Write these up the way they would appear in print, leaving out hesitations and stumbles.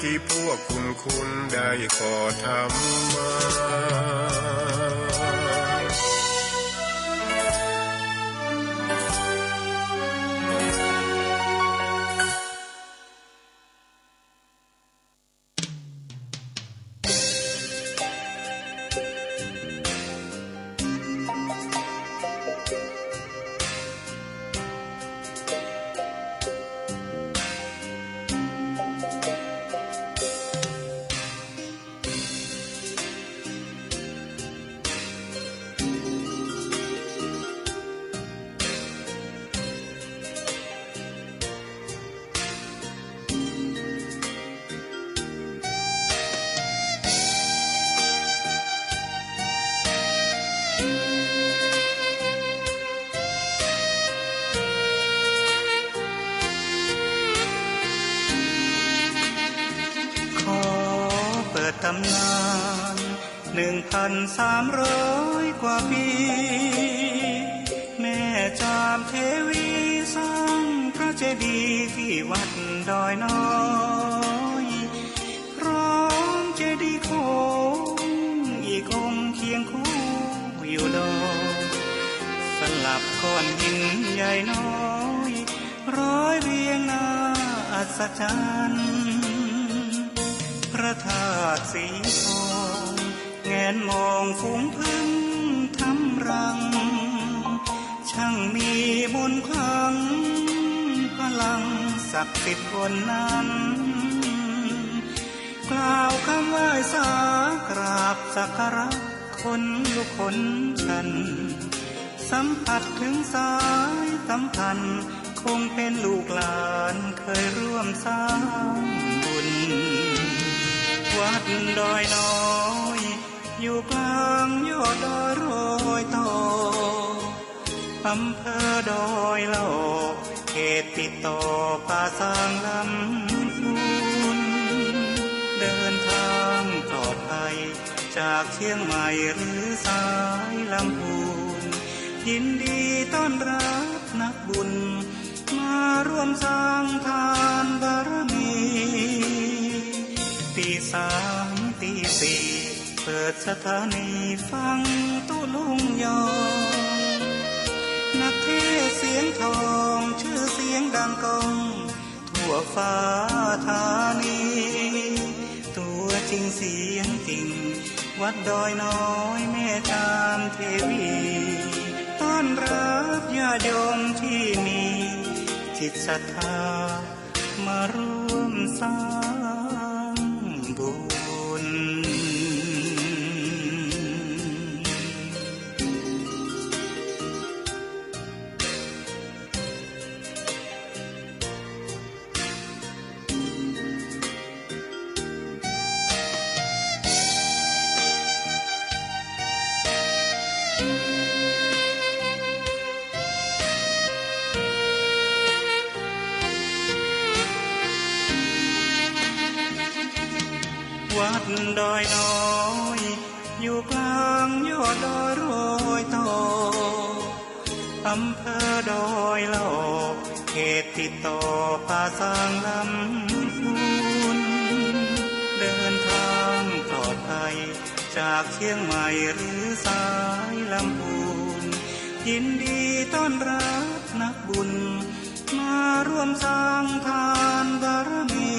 ที่พวกคุณได้ขอทำมาตำนาน1,300 กว่าปีแม่จามเทวีสร้างพระเจดีย์ที่วัดดอยน้อยพร้อมเจดีย์โค้งอีกองค์เคียงคู่อยู่ดอยสลับก้อนหินใหญ่น้อยร้อยเรียงน่าอัศจรรย์พระธาตุสีทองแงนมองฝูงพึ่งทำรังช่างมีมนต์ขลังพลังศักดิ์สิทธิ์บนนั้นกล่าวคำไหว้สากราบสักการะคนลุกขนชันสัมผัสถึงสายสัมพันธ์คงเป็นลูกหลานเคยร่วมสร้างบุญวัดดอยน้อยอยู่กลางยอดดอยโรยต่ออำเภอดอยละอเขตติดต่อป่าสางลำพูนเดินทางปลอดภัยจากเชียงใหม่หรือสายลำพูนยินดีต้อนรับนักบุญมาร่วมสร้างทานบารมีตี3 ตี 4เปิดสถานีฟังตุลุงยองนักเทศเสียงทองชื่อเสียงดังก้องทั่วฟ้าธานีตัวจริงเสียงจริงวัดดอยน้อยแม่จามเทวีต้อนรับญาติโยมที่มีจิตศรัทธามาร่วมสร้างบุญวัดดอยน้อยอยู่กลางยอดดอยโรยต่ออำเภอดอยละอเขตติดต่อป่าสางลำพูนเดินทางปลอดภัยจากเชียงใหม่หรือสายลำพูนยินดีต้อนรับนักบุญมาร่วมสร้างทานบารมี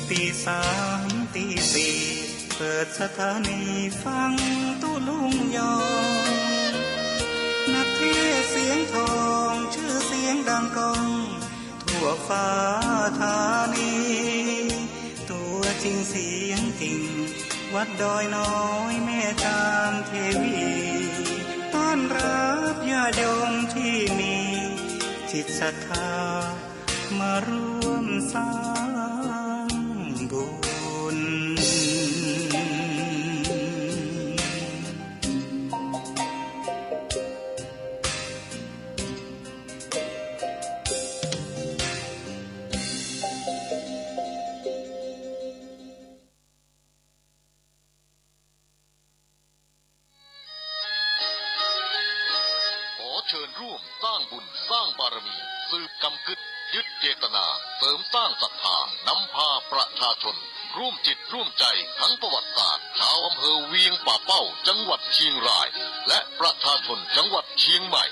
ตี3 ตี 4เปิดสถานีฟังตุลุงยองนักเทศเสียงทองชื่อเสียงดังก้องทั่วฟ้าธานีตัวจริงเสียงจริงวัดดอยน้อยแม่จามเทวีต้อนรับญาติโยมที่มีจิตศรัทธามาร่วมสร้างบุญ เชิญร่วมสร้างบุญสร้างบารมีสืบกำกึดยึดเจตนา นำพาประชาชนร่วมจิตร่วมใจทั้งประวัติศาสตร์ชาวอำเภอเวียงป่าเป้าจังหวัดเชียงรายและประชาชนจังหวัดเชียงใหม่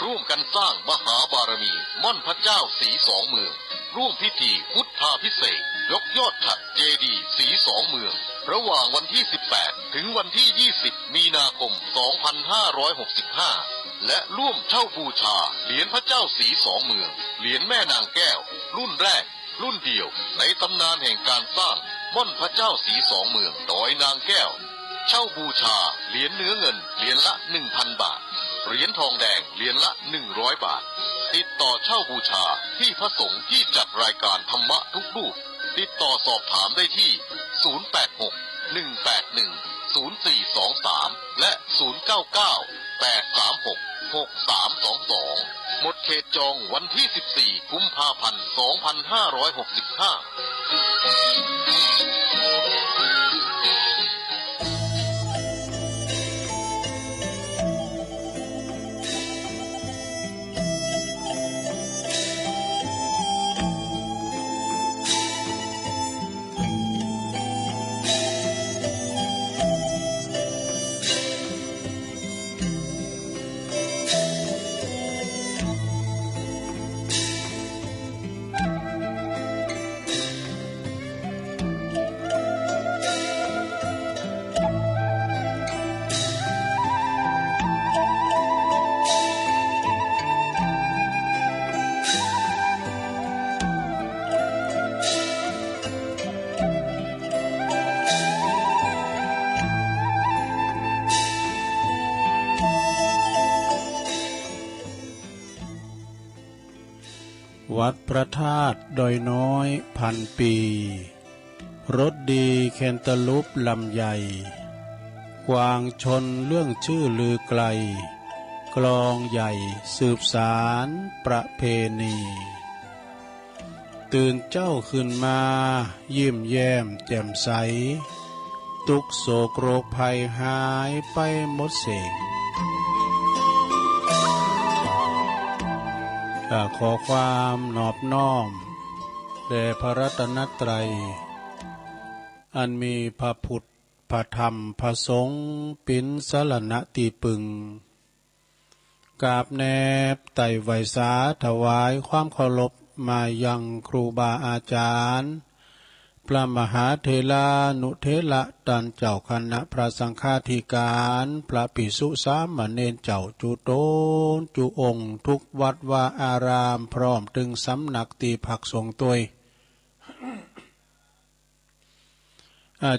ร่วมกันสร้างมหาบารมีม่อนพระเจ้าสีสองเมืองร่วมพิธีพุทธาภิเษกยกยอดฉัตรเจดีย์สีสองเมืองระหว่างวันที่ 18 ถึงวันที่ 20 มีนาคม 2565 และร่วมเช่าบูชาเหรียญพระเจ้าสีสองเมืองเหรียญแม่นางแก้วรุ่นแรกรุ่นเดียวในตำนานแห่งการสร้างม่อนพระเจ้าสีสองเมืองดอยนางแก้วเช่าบูชาเหรียญเนื้อเงินเหรียญละ 1,000 บาทเหรียญทองแดงเหรียญละ 100 บาทติดต่อเช่าบูชาที่พระสงฆ์ที่จัดรายการธรรมะทุกรูปติดต่อสอบถามได้ที่ 086-181-0423 และ 099-836-6322 หมดเขตจองวันที่ 14 กุมภาพันธ์ วัดพระธาตุดอยน้อยพันปีรถดีเคนตะลุปลำใหญ่กวางชนเรื่องชื่อลือไกลกลองใหญ่สืบสารประเพณีตื่นเจ้าขึ้นมายิ้มแย้มแจ่มใสทุกโศกโรคภัยหายไปหมดเสียงขอความนอบน้อมแด่พระรัตนตรัยอันมีพระพุทธพระธรรมพระสงฆ์เป็นสรณะที่พึ่งกราบแนบไต่ไหวสาถวายความเคารพมายังครูบาอาจารย์พระมหาเถรานุเถระตันเจ้าคณะพระสังฆาธิการพระภิกษุสามเณรเจ้าจุโตนจุองค์ทุกวัดวาอารามพร้อมถึงสำนักตีผักสงตัวย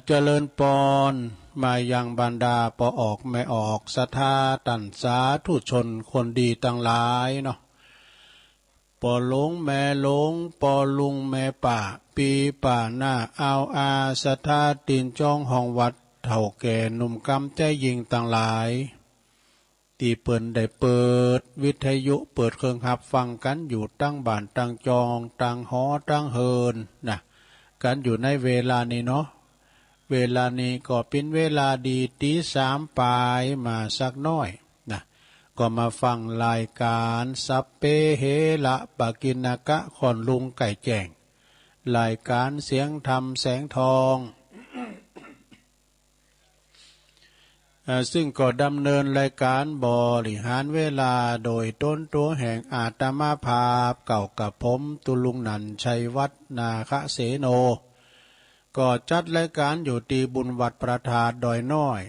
เจริญปอนมายังบรรดาปอออกไม่ออกศรัทธาตันสาธุชนคนดีตั้งหลายเนาะปอหลงแม่หลงปอลุงแม่ป่าปีป่าหน้าเอาอาศรัทธาตีนจ้องห้องวัดเฒ่าแก่หนุ่มกำใจยิงตั้งหลายตีเปิ่นได้เปิดวิทยุเปิดเครื่องหับฟังกันอยู่ตั้งบ้านตั้งจองตั้งหอตั้งเฮินนะกันอยู่ในเวลานี้เนาะเวลานี้ก็เป็นเวลาดีตี3ปลายมาสักน้อยนะก็มาฟังรายการสัพเพเหระปะกินกะขอนลุงไก่แจ้งรายการเสียงธรรมแสงทองซึ่งก็ดำเนินรายการบริหารเวลาโดยต้นตัวแห่งอาตมาภาพเก่ากับผมตุลุงนันชัยวัฒนาคเสโนก็จัดรายการอยู่ที่บุญวัดประทาดอยน้อย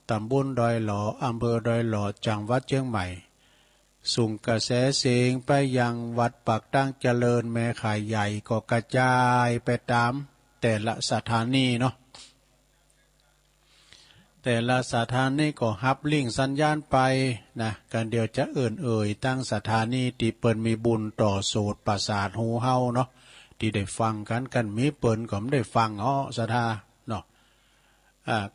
ตำบลดอยหล่ออำเภอดอยหล่อจังหวัดเชียงใหม่ส่งกระแสเสียงไปยังวัดปากตั้งเจริญแม่ข่ายใหญ่ก็กระจายไปตามแต่ละสถานีเนาะแต่ละสถานีก็ฮับลิงก์สัญญาณไปนะกันเดียวจะตั้งสถานีที่เปิดมีบุญต่อโสตประสาทหูเฮาเนาะที่ได้ฟังกันมีเปิ่นก็ไม่ได้ฟังศรัทธาเนาะ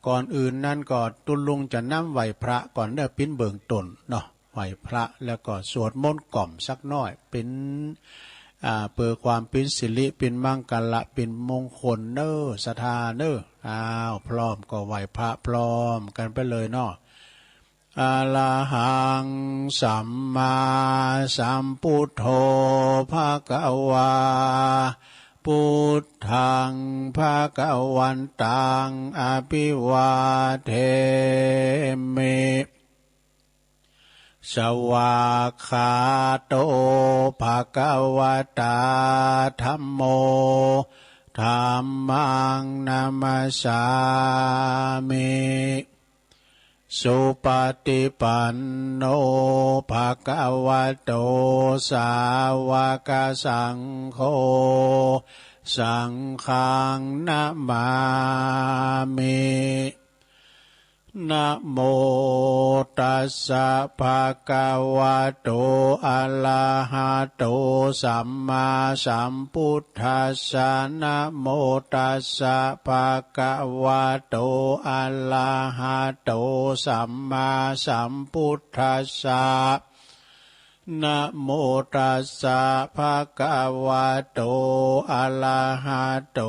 ก่อนอื่นนั่นก็ตุลุงจะนำไหวพระก่อนเด้อปิ้นเบิ่งต้นเนาะไหวพระแล้วก็สวดมนต์กล่อมสักน้อยเป็นเปิดความเป็นสิริเป็นมังกรเป็นมงคลเน้อศรัทธาเน้อพร้อมก็ไหวพระพร้อมกันไปเลยเนาะอะระหังสัมมาสัมพุทโธภะคะวา พุทธังภควันตังอภิวาเทมิสวากขาโตภควตาธัมโมธัมมังนามัสสามิสุปฏิปันโนภควโตสาวกสังโฆสังฆังนะมามินะโมตัสสะภะคะวะโตอะระหะโตสัมมาสัมพุทธัสสะนะโมตัสสะภะคะวะโตอะระหะโตสัมมาสัมพุทธัสสะนะโมตัสสะภะคะวะโตอะระหะโต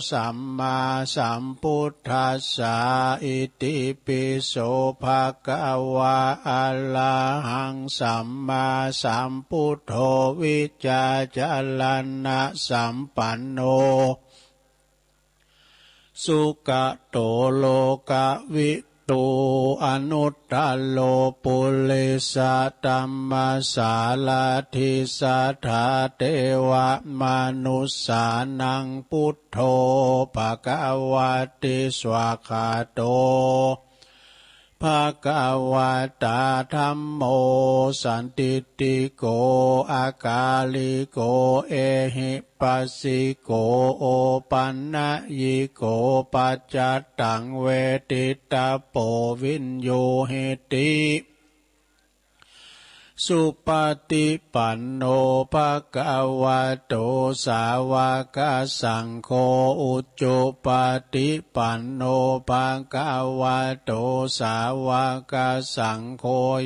สัมมาสัมพุทธัสสะอิติปิโสภะคะวะอะระหังสัมมาสัมพุทโธวิจาจารณะสัมปันโนสุขโตโลกวิตูอนุตตโลปุริสตัมมาสาลาธิสัทธาเทวมนุสสานังพุทโธภควติสวากขาโตภควตาธัมโมสันติติโกอากาลิโกเอหิปัสสิโกโอปันนะยิโกปัจจัตตังเวทิตาโปวินโยเหติสุปฏิปันโนภควโตสาวกสังโฆอุจจุปฏิปันโนภควโตสาวกสังโฆ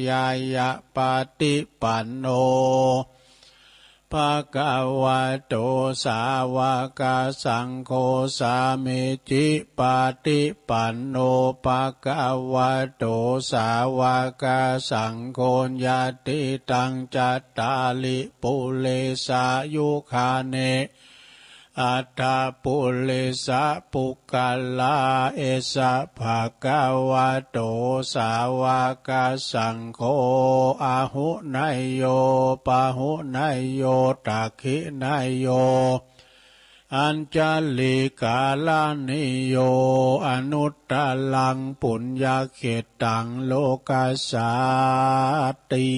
ยายะปฏิปันโนภควโตสาวกสังโฆสามิจิปฏิปันโนภควโตสาวกสังโฆญาติตังจัตตาลิปุเรสายุคาเนอัตถปุริสะปุกขลาเอสะภะคะวะโตสาวกสังโฆอาหุนายโยปะหุนายโยตักขินายโยอัญจลิกาลานิโยอนุตตลังปุญญเขตังโลกัสสาติ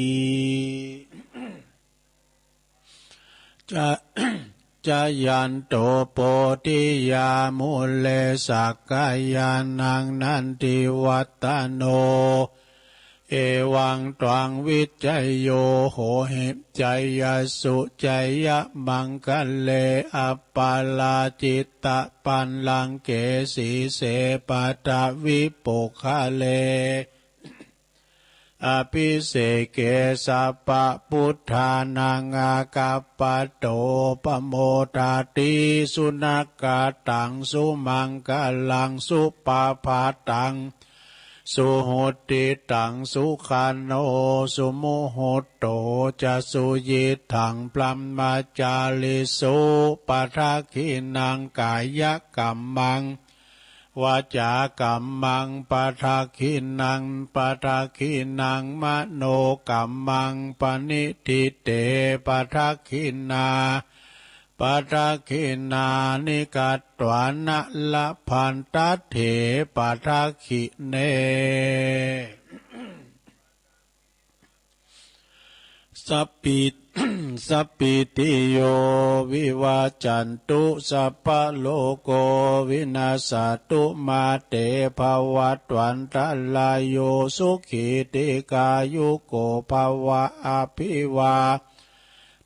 จะยันโตโปธิยามุเลสักกายานังนันติวัตตโนเอวังตวังวิจัยโยโหหิใจยสุใจยมังคะเลอัปปาลาจิตตปันลังเกสีเสปตะวิปุคะเลอภิเสเกสัพพพุทธานังอากัปปะโตปโมทาติสุนักกตังสุมังกลังสุปาภาตังสุโหติตังสุขันโนสุโมโหโตจะสุยิทังปลัมมาจาลิสุปัทขินังกายกัมมังวาจากัมมังปะทะขินังปะทะขินังมโนกัมมังปณิทิเตปะทะขินาปะทะขินานิกัตตวานะละพันตเถปะทะขิเนสัพพิสัพพิติโยวิวาจันตุสัพพะโลโกวินาศตุมาเตภวัตวันตลายโยสุขิติกายุโกภวะอภิวา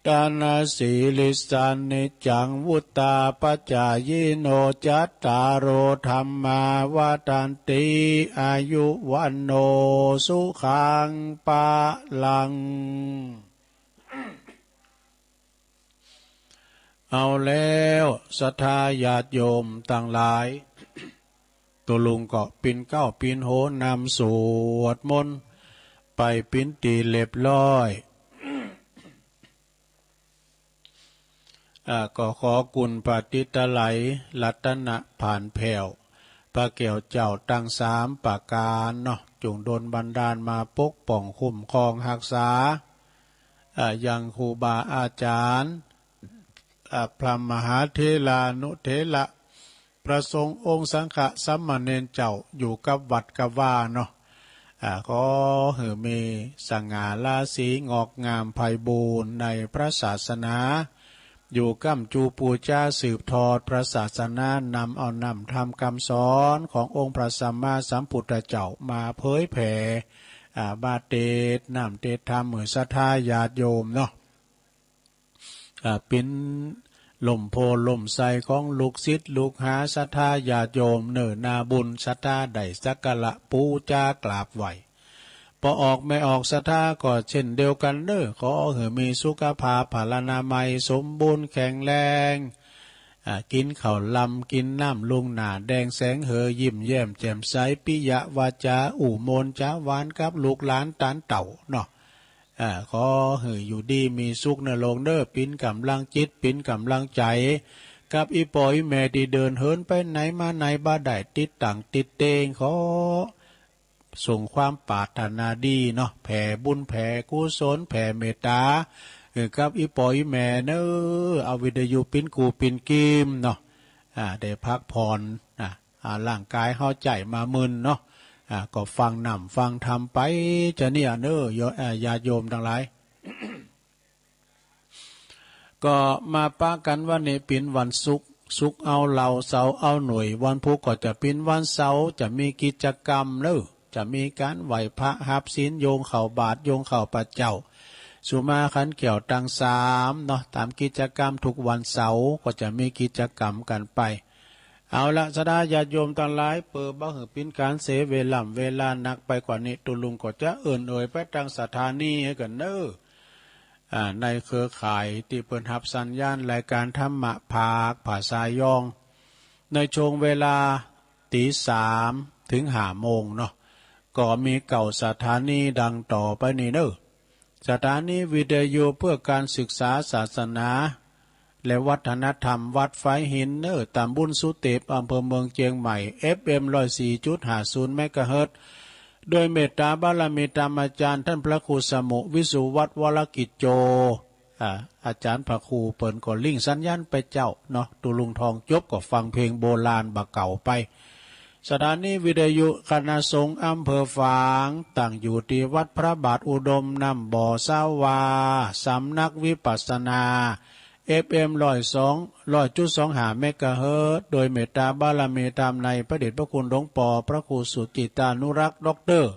ทานาสีลิสานิจังวุตตาปัจจายโนจัตตารโอธรรมาวาทันติอายุวันโนสุขังปะลังเอาแล้วศรัทธาญาติโยมต่างหลายตัวลุงก็ปินเก้าปินโหนำสวดมนต์ไปปินตีเรียบร้อย ก็ขอกุณปฏิตไหลรัตนะผ่านแผ่วพระเกี่ยวเจ้าตั้งสามประการเนาะจงโดนบันดาลมาปกป้องคุ้มครองรักษายังครูบาอาจารย์พระมหาเถรานุเถระประสงค์องค์สังฆสัมมาเนรเจ้าอยู่กับวัดกับว่าเนาะขอให้มีสง่าราศีงอกงามไพบูรณ์ในพระศาสนาอยู่ก้ำจูปูจ้าสืบทอดพระศาสนานำเอานำทำคำสอนขององค์พระสัมมาสัมพุทธเจ้ามาเผยแผ่บาเตศนำเตศธรรมเหมือนศรัทธาญาติโยมเนาะเป็นลมโพลมใสของลูกศิษย์ลูกหาศรัทธาญาติโยมเนิ่นนาบุญศรัทธาได้สักการะปูจากราบไหวพอออกไม่ออกศรัทธาก็เช่นเดียวกันเด้อขอให้มีสุขภาพพลานามัยสมบูรณ์แข็งแรงกินข้าวลำกินน้ำลุงหนาแดงแสงเหอยิ้มแย้มแจ่มใสปิยวาจาอู่มนจ้าหวานกับลูกหลานตานเต่าเนาะขอให้อยู่ดีมีสุขในโลกเด้อปิ้นกำลังจิตปิ้นกำลังใจกับอีปอยแม่ที่เดินเหินไปไหนมาไหนบ้าได้ติดต่างติดเตงขอส่งความปรารถนาดีเนาะแผ่บุญแผ่กุศลแผ่เมตตากับอีปอยแม่เนอเอาวิทยุปิ้นกูปิ้นกิมเนาะได้พักผ่อนร่างกายเฮาใจมามึนเนาะก็ฟังนำฟังทำไปจะเนี่ยเนญาติโยมทั้งหลาย ก็มาปะกันว่านี่เป็นวันศุกร์เอาเหล่าเสาร์เอาหน่วยวันพุธก็จะเป็นวันเสาร์จะมีกิจกรรมเนอะจะมีการไหว้พระหับศีลโยงเข่าบาตรโยงเข่าปัจเจ้าสุมาขันเกี่ยวตังสามเนาะตามกิจกรรมทุกวันเสาร์ก็จะมีกิจกรรมกันไปเอาละสดาญาติโยมทั้งหลายเปิดบ่หือเป็นการเสเวลานักไปกว่านี้ตุลุงก็จะไปตั้งสถานีให้กันเนอในเครือข่ายที่เปิดหับสัญญาณรายการธรรมะภาคภาษายองในช่วงเวลา 3:00 ถึง 5:00 นเนาะก็มีเก่าสถานีดังต่อไปนี้เนอสถานีวิทยุเพื่อการศึกษาศาสนาและวัฒนธรรมวัดไฟหินตำบลสุเตปอำเภอเมืองเชียงใหม่ FM 104.50 เมกะเฮิรตซ์โดยเมตตาบารมีธรรมอาจารย์ท่านพระครูสมุวิสุวัฒน์วรกิจโจอาจารย์พระครูเปิ่นก็ลิงสัญญาณไปเจ้าเนาะตุลุงทองจบก็ฟังเพลงโบราณบักเก่าไปสถานีวิทยุคณะสงฆ์อำเภอฝางตั้งอยู่ที่วัดพระบาทอุดมน้ำบ่อสาวาสำนักวิปัสสนา FM 102.25 เมกะเฮิรตซ์โดยเมตตาบารมีธรรมในพระเดชพระคุณหลวงปอพระครูสุจิตานุรักษ์ด็อกเตอร์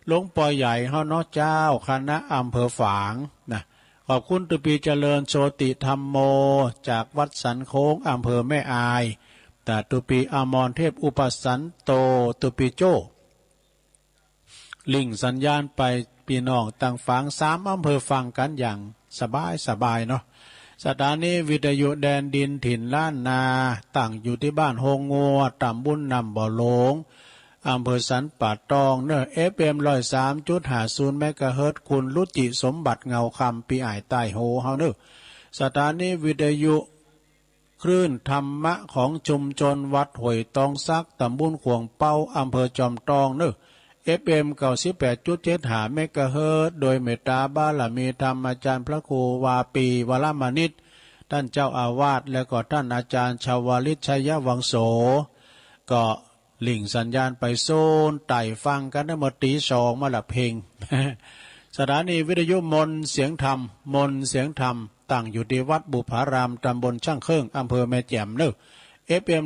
หลวงปอใหญ่เฮาเนาะเจ้าคณะอำเภอฝางนะขอบคุณตุปีเจริญโชติธรรมโมจากวัดสันโค้งอำเภอแม่อายแต่ตุปีอมรเทพอุปสันโตตุปีโจลิงสัญญาณไปพี่น้องต่างฝาง3อำเภอฟังกันอย่างสบายเนาะสถานีวิทยุแดนดินถิ่นล้านนาตั้งอยู่ที่บ้านโฮงงัวตำบลนำบ่อหลงอำเภอสันป่าตองเนอ FM 103.50 เมกะเฮิรตซ์คุณรุจิสมบัติเงาคำปีอ้ายใต้โหเฮาเนอสถานีวิทยุคลื่นธรรมะของชุมชนวัดห้วยตองซักตำบลขวงเป้าอำเภอจอมตองเนอ FM 98.75 เมกะเฮิรตซ์โดยเมตตาบารมีธรรมอาจารย์พระครูวาปีวรมานิตท่านเจ้าอาวาสและก็ท่านอาจารย์ชาวลิตชัยวังโสก็ลิงสัญญาณไปโซนไต่ฟังกันได้หมดตี 2มาละเพลง สถานีวิทยุมนเสียงธรรมตั้งอยู่ที่วัดบุพารามตำบลช่างเครื่องอำเภอแม่แจ่มเนอ FM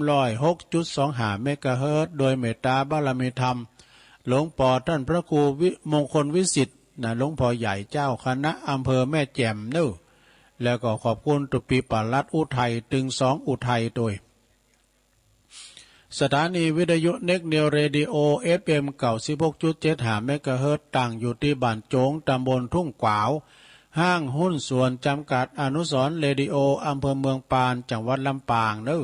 106.25 เมกะเฮิรตซ์โดยเมตตาบารมีธรรมหลวงปอท่านพระครูมงคลวิสิทธิ์หลวงพ่อใหญ่เจ้าคณะอำเภอแม่แจ่มเนอแล้วก็ขอบคุณตุปีปลัดอุทัยตึง2อุทัยโดยสถานีวิทยุเน็กเนียวเรดิโอ FM 96.75 เมกะเฮิรตซ์ตั้งอยู่ที่บ้านโจงตำบลทุ่งกวาวห้างหุ้นส่วนจำกัดอนุสรณ์เรดิโออำเภอเมืองปานจังหวัดลำปางเนอ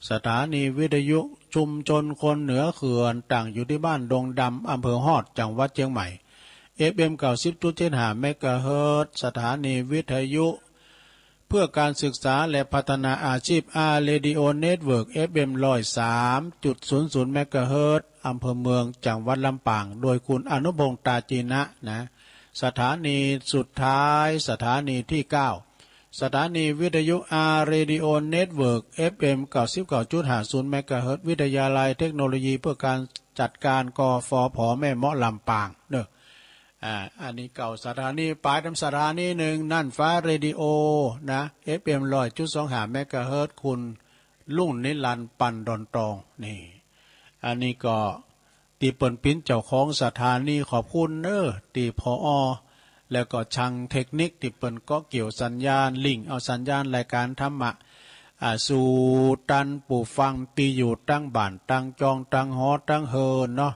สถานีวิทยุชุมชนคนเหนือเขื่อนตั้งอยู่ที่บ้านดงดำอำเภอฮอดจังหวัดเชียงใหม่ FM 90.75 เมกะเฮิรตซ์สถานีวิทยุ เพื่อการศึกษาและพัฒนาอาชีพเรดิโอเน็ตเวิร์ก FM 103.00 เมกะเฮิรตซ์อำเภอเมืองจังหวัดลำปางโดยคุณอนุพงษ์ตาจีนะนะสถานีสุดท้ายสถานีที่ 9 สถานีวิทยุเรดิโอเน็ตเวิร์ก FM 99.50 เมกะเฮิรตซ์วิทยาลัยเทคโนโลยีเพื่อการจัดการกฟผ.แม่เมาะลำปางเนอะอันนี้เก่าสถานีปลายทำสถานีหนึ่งนั่นฟ้าเรดิโอนะ FM 100.25 เมกะเฮิรตซ์คุณลุ่งนิรันดร์ปันดอนตองนี่อันนี้ก็ตีเปิ่นปิ้นเจ้าของสถานีขอบคุณเนอตีพอแล้วก็ช่างเทคนิคตีเปิ่นก็เกี่ยวสัญญาณลิงเอาสัญญาณรายการธรรมะสู่ตันปู่ฟังตีอยู่ตั้งบ้านตั้งจองตั้งหอตั้งเฮินเนาะ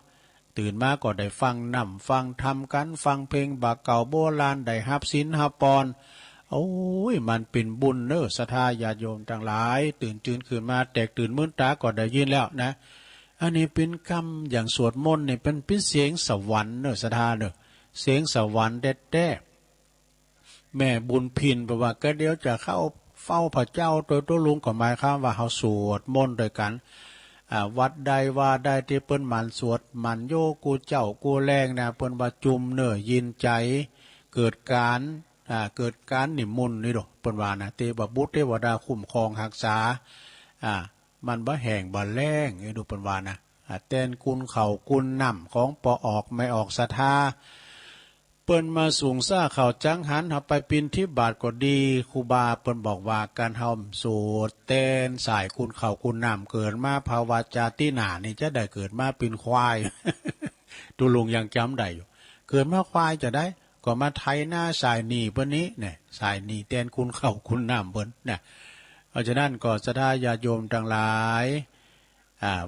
ตื่นมาก็ได้ฟังนำฟังทำกันฟังเพลงบากเก่าโบราณได้ฮับศีลฮับปอนโอ้ยมันเป็นบุญเนอศรัทธาญาติโยมทั้งหลายตื่นจืนขึ้นมาแตกตื่นมื้นตาก็ได้ยินแล้วนะอันนี้เป็นคำอย่างสวดมนต์นี่เป็นเสียงสวรรค์เนอศรัทธาเนอเสียงสวรรค์แท้ๆแม่บุญพินบอกว่าก็เดี๋ยวจะเข้าเฝ้าพระเจ้าตัวลุงก็หมายความว่าเฮาสวดมนต์ด้วยกันวัดใดว่าได้ที่เปิ้นหมันสวดหมันโยกูเจ้ากูแรงนะเปิ้นว่าจุมเนอยินใจเกิดการนิมนต์นี่ดอกเปิ้นว่านะเทวบุตรเทวดาคุ้มครองรักษามันบ่แห้งบ่แล้งนี่ดูเปิ้นว่านะแตนกุลเข้ากุลน้ำของปอออกไม่ออกศรัทธาเปิ้นมาสูงซ่าเข่าจังหันเฮาไปปินที่บาทก็ดีครูบาเปิ้นบอกว่าการเฮาสวดเต้นสายคุณเข่าคุณน้ำเกิดมาภาวะจาติหนานี่จะได้เกิดมาเป็นควาย ตุลุงยังจำได้อยู่เกิดมาควายจะได้ก็มาไถหน้าสายหนีเปิ้นนี้เนี่ยสายหนีเต้นคุณเข่าคุณน้ำเปิ้นเนี่ยเพราะฉะนั้นก็ศรัทธาญาติโยมทั้งหลาย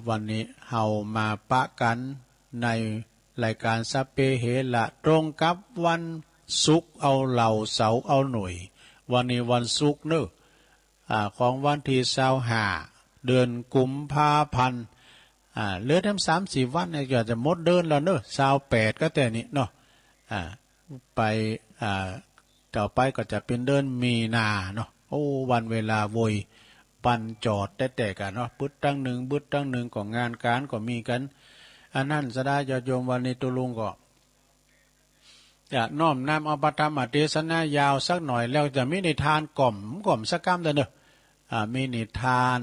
วันนี้เฮามาปะกันในรายการสัพเพเหระตรงกับวันศุกร์เอาเหล่าเสาร์เอาหน่วยวันนี้วันศุกร์เนอะของวันที่25เดือนกุมภาพันธ์เหลือทั้ง3-4 วันเนี่ยจะหมดเดินแล้วเนอะ28ก็แต่นี้เนาะไปต่อไปก็จะเป็นเดือนมีนาเนาะโอ้วันเวลาโวยปันจอดแต่กันเนาะบึดตั้งหนึ่งของงานการก็มีกันอันนั้นสดาญาติโยมวันนี้ตุลุงก็จะน้อมนำเอาปฐมเทศนายาวสักหน่อยแล้วจะมีนิทานกล่อมสักกำเด้อมีนิทาน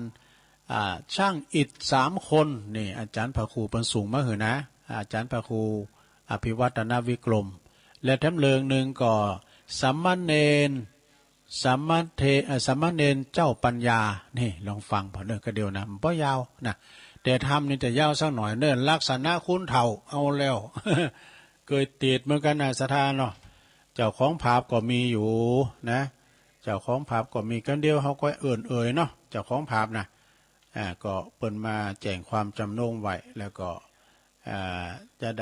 ช่างอิฐ3 คนนี่อาจารย์พระครูเป็นสูงมาเหอะนะอาจารย์พระครูอภิวัตนวิกรมและแถมเลืองหนึ่งก็สัมมาเนรเจ้าปัญญานี่ลองฟังพอเด้อก็เดียวนะมันบ่ยาวนะแต่ทำนี่จะยาวสักหน่อยเนิ่นลักษณะคุณเฒ่าเอาแล้ว เคยติดเหมือนกันนะสถานเนาะเจ้าของภาพก็มีอยู่นะเจ้าของภาพก็มีกันเดียวเขาก็เอ่ยเนาะเจ้าของภาพนะก็เปิ่นมาแจ้งความจำนงไว้แล้วก็จะไ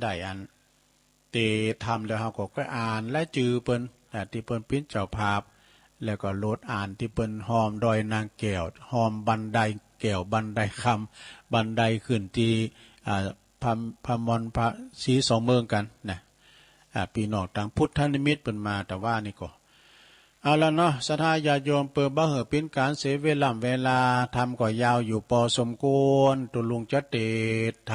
ด้อันเตทำแล้วเขาก็อ่านและจือเปิ่นที่เปิ่นปิ้นเจ้าภาพแล้วก็โลดอ่านที่เปิ่นหอมดอยนางแก้วหอมบันไดแก้วบันไดคำบันไดขึ้นที่พมรพระศรี2 เมืองกันนะพี่น้องต่างพุทธนิมิตเป็นมาแต่ว่านี่ก็เอาละเนาะศรัทธาญาติโยมเปิดบ่เหอเป็นการเสียเวลาทำก็ยาวอยู่พอสมควรตุลุงจะเตดท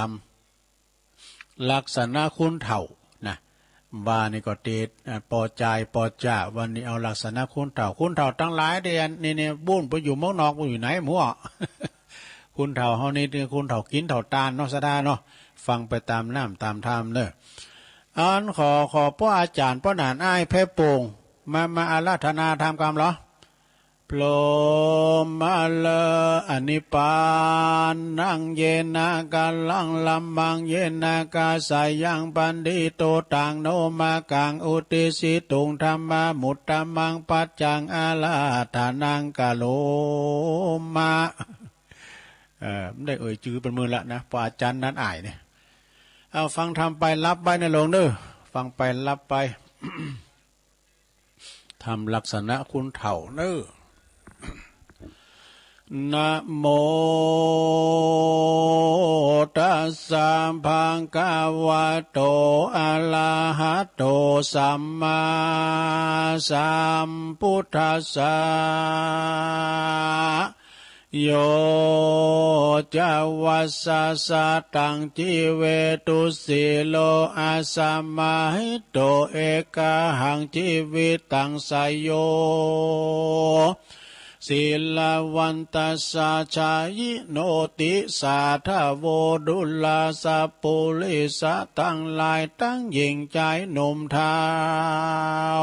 ำลักษณะคุณเฒ่านะว่านี่ก็เตดปอใจปอจ่าวันนี้เอาลักษณะคุณเฒ่าตั้งหลายเดือนนี่บุ้นไปอยู่เมืองนอกไปอยู่ไหนมั่ว คุณเฒ่าเฮานี่คือคุณเฒ่ากินเฒ่าตาลเนาะศรัทธาเนาะฟังไปตามน้ำตามธรรมเด้ออันขอพ่ออาจารย์พ่อหนานอ้ายแพ่โป่งมาอาราธนาทำกรรมเหรอโปรมาเลอนิปานนังเยนากาลังลัมมังเยนากาสายังปันดิโตตังโนมากังอุติสิตุงธรรมมุตตมังปัจจังอาลาธานังกาโลมาได้เอ่ยจื้อเป็นมือละนะพระอาจารย์นั้นอ่ายเนี่ยเอาฟังทำไปรับไปในหลวงเด้อฟังไปรับไป ทำลักษณะคุณเฒ่าเด้อนะโม ตัสสะภะคะวะโตอะระหะโตสัมมาสัมพุทธัสสะโยจะวัสสะสะตังจิเวตุสิโลอาสัมมาหิโตเอกะหังจิวิตังสยโยศิลาวันตัสสะชายิโนติสาทาโวดุลาสัพปุริสะตั้งหลายตั้งหญิงใจหนุ่มเทา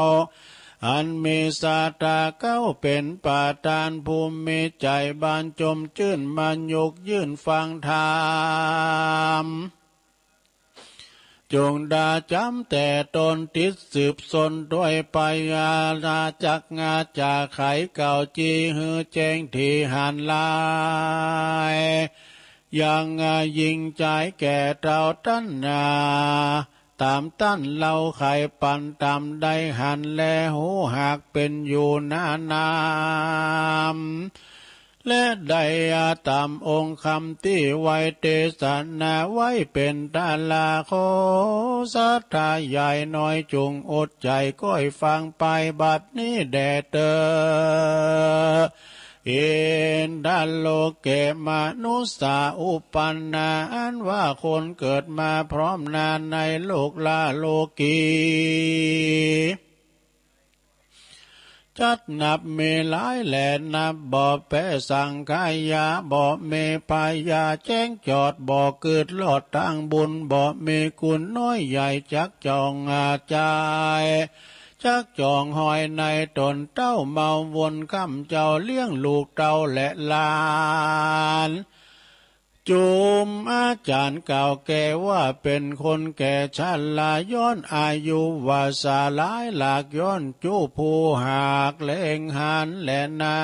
วอันมีสาตาเก้าเป็นปาทานภูมิมีใจบานจมชื่นมันยกยื่นฟังธรรมจงดาจำแต่ตนติดสืบสนด้วยปัญญาจักงาจากไขเก่าจีหือแจ้งที่หันลายยังยิงใจแก่เราตั้นนาตามตั้นเราไข่ปันตามได้หันแลหูหากเป็นอยู่นานามและได้ตามองค์คำที่ไว้เทศนาไว้เป็นตาลาโคสัทธาใหญ่น้อยจุงอดใจก้อยฟังไปบัดนี้แด่เตอเอ็นดัลโลเกมนุสสาอุปันนาอันว่าคนเกิดมาพร้อมนานในโลกลาโลกีจัดนับเมหลายแหล่นับบ่แปะสังขายาบ่เมพายาแจ้งจอดบ่เกิดหลอดตั้งบุญบ่เมกุลน้อยใหญ่จักจองอาจายจักจองหอยในตนเต้าเมาวนคำเจ้าเลี้ยงลูกเต้าและหลานจุมอาจารย์เก่าแก่ว่าเป็นคนแก่ชราย้อนอายุวาสาหลายหลากย้อนจูผู้หากเล่งหันและนา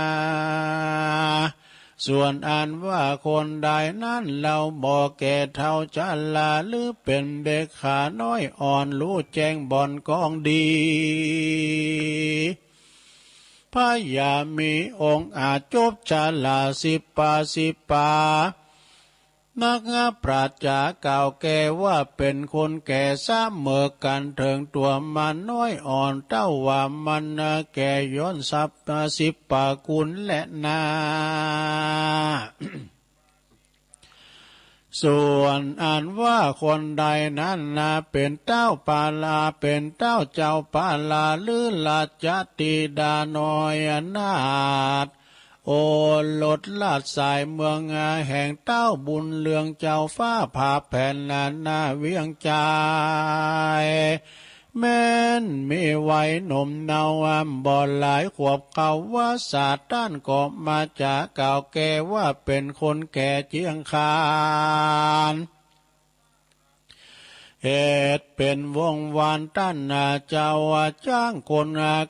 ส่วนอันว่าคนใดนั้นเราบอกแก่เท่าชราหรือเป็นเด็กขาน้อยอ่อนรู้แจ้งบ่อนกองดีพระยามีองค์อาจจบชราสิบปานักปราชญาเก่าแก่ว่าเป็นคนแก่ซ้ำเมื่อกันเถิงตัวมันน้อยอ่อนเต้าว่ามันแก่ย้อนสิบปากุลและนาส่วนอันว่าคนใดนั้นเป็นเต้าปาลาเป็นเต้าเจ้าปาลาหรือลาจติดาน้อยนาถโอลดลาดสายเมืองแห่งเต้าบุญเลืองเจ้าฟ้าผ่าแผ่นนาเวียงใจแม้นมีไว้หนุ่มเนาบ่หลายขวบเขาว่าศาสตร์ต้านก็มาจากเก่าแก่ว่าเป็นคนแก่เจียงคานเหตุเป็นวงวานตั้นเจ้าจ้างคน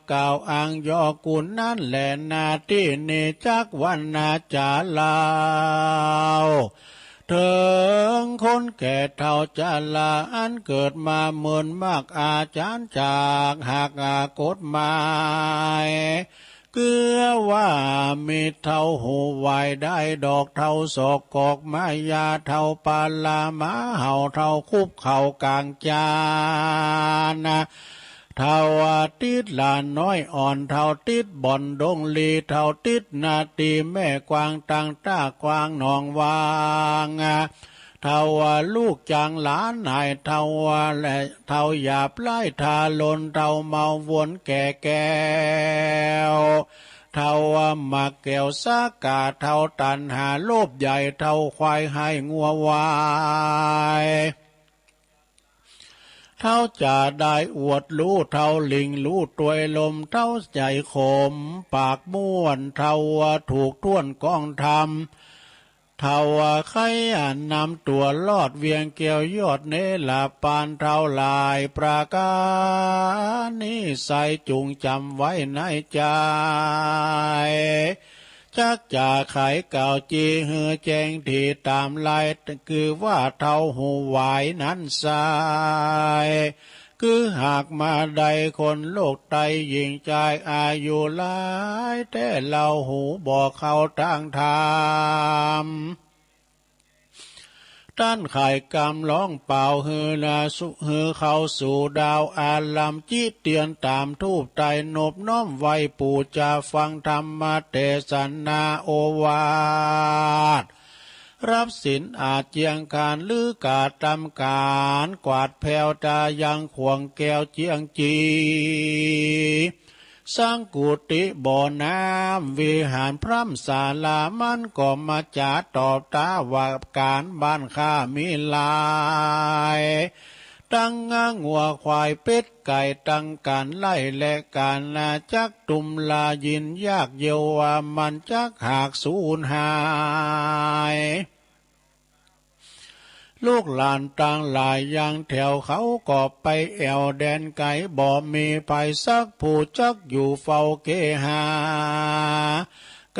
เก่าอ่างยอกุลนั่นแหละนาที่นี่จักวันจาลาวเถิงคนแก่เท่าจาลาอันเกิดมาเหมือนมากอาจารย์จากหากกฎหมายเกือว่ามีเท่าหูไหวได้ดอกเท่าศอกกอกมายาเท่าปาลามาเห่าเท่าคุบเข่ากลางจานเท่าติดหลานน้อยอ่อนเท่าติดบ่อนดงลีเท่าติดนาตีแม่กวางตังต้ากวางหนองวางเท่าลูกจางหลานนายเท่าและเท่าหยาบไล่ทาลนเท่าเมาวนแก่แก้วเท่าหมากแก้วสากาเท่าตันหาโลภใหญ่เท่าควายให้งัววายเท่าจะได้อวดรู้เท่าลิงรู้ตัวลมเท่าใจขมปากม้วนเท่าถูกท่วนกองทำเท่าใครนำตัวลอดเวียงเกี่ยวยอดเนลาปานเท่าลายประการนี้ใส่จุงจำไว้ในใจจักจะไขเก่าจีหือแจงที่ตามลายคือว่าเท่าหูไหวนั้นสายคือหากมาใดคนโลกไตยิ่งใจอายุหลายแต่เราหูบอกเขาทางธรรม ต้านไข่กำร้องเป่าฮือนาสุฮือเข้าสู่ดาวอาลำจิเตียนตามทูบไตนบน้อมไว้ปู่จะฟังธรรมเทศนาโอวาทรับศีลอาจเจียงการลือกาตำการกวาดแผ่วตายังขวงแก้วเจียงจีสร้างกุฏิบ่อน้ำวิหารพร่ำศาลามันก็มาจาตอบตาว่าการบ้านข้ามีลายตั้งงัวควายเป็ดไก่ตั้งการไล่และการนาจักตุมลายินยากเยวว่ามันจักหากสูญหายลูกหลานต่างหลายอย่างแถวเขาก็ไปแอวแดนไก่บ่มีไปสักผู้จักอยู่เฝ้าเกหา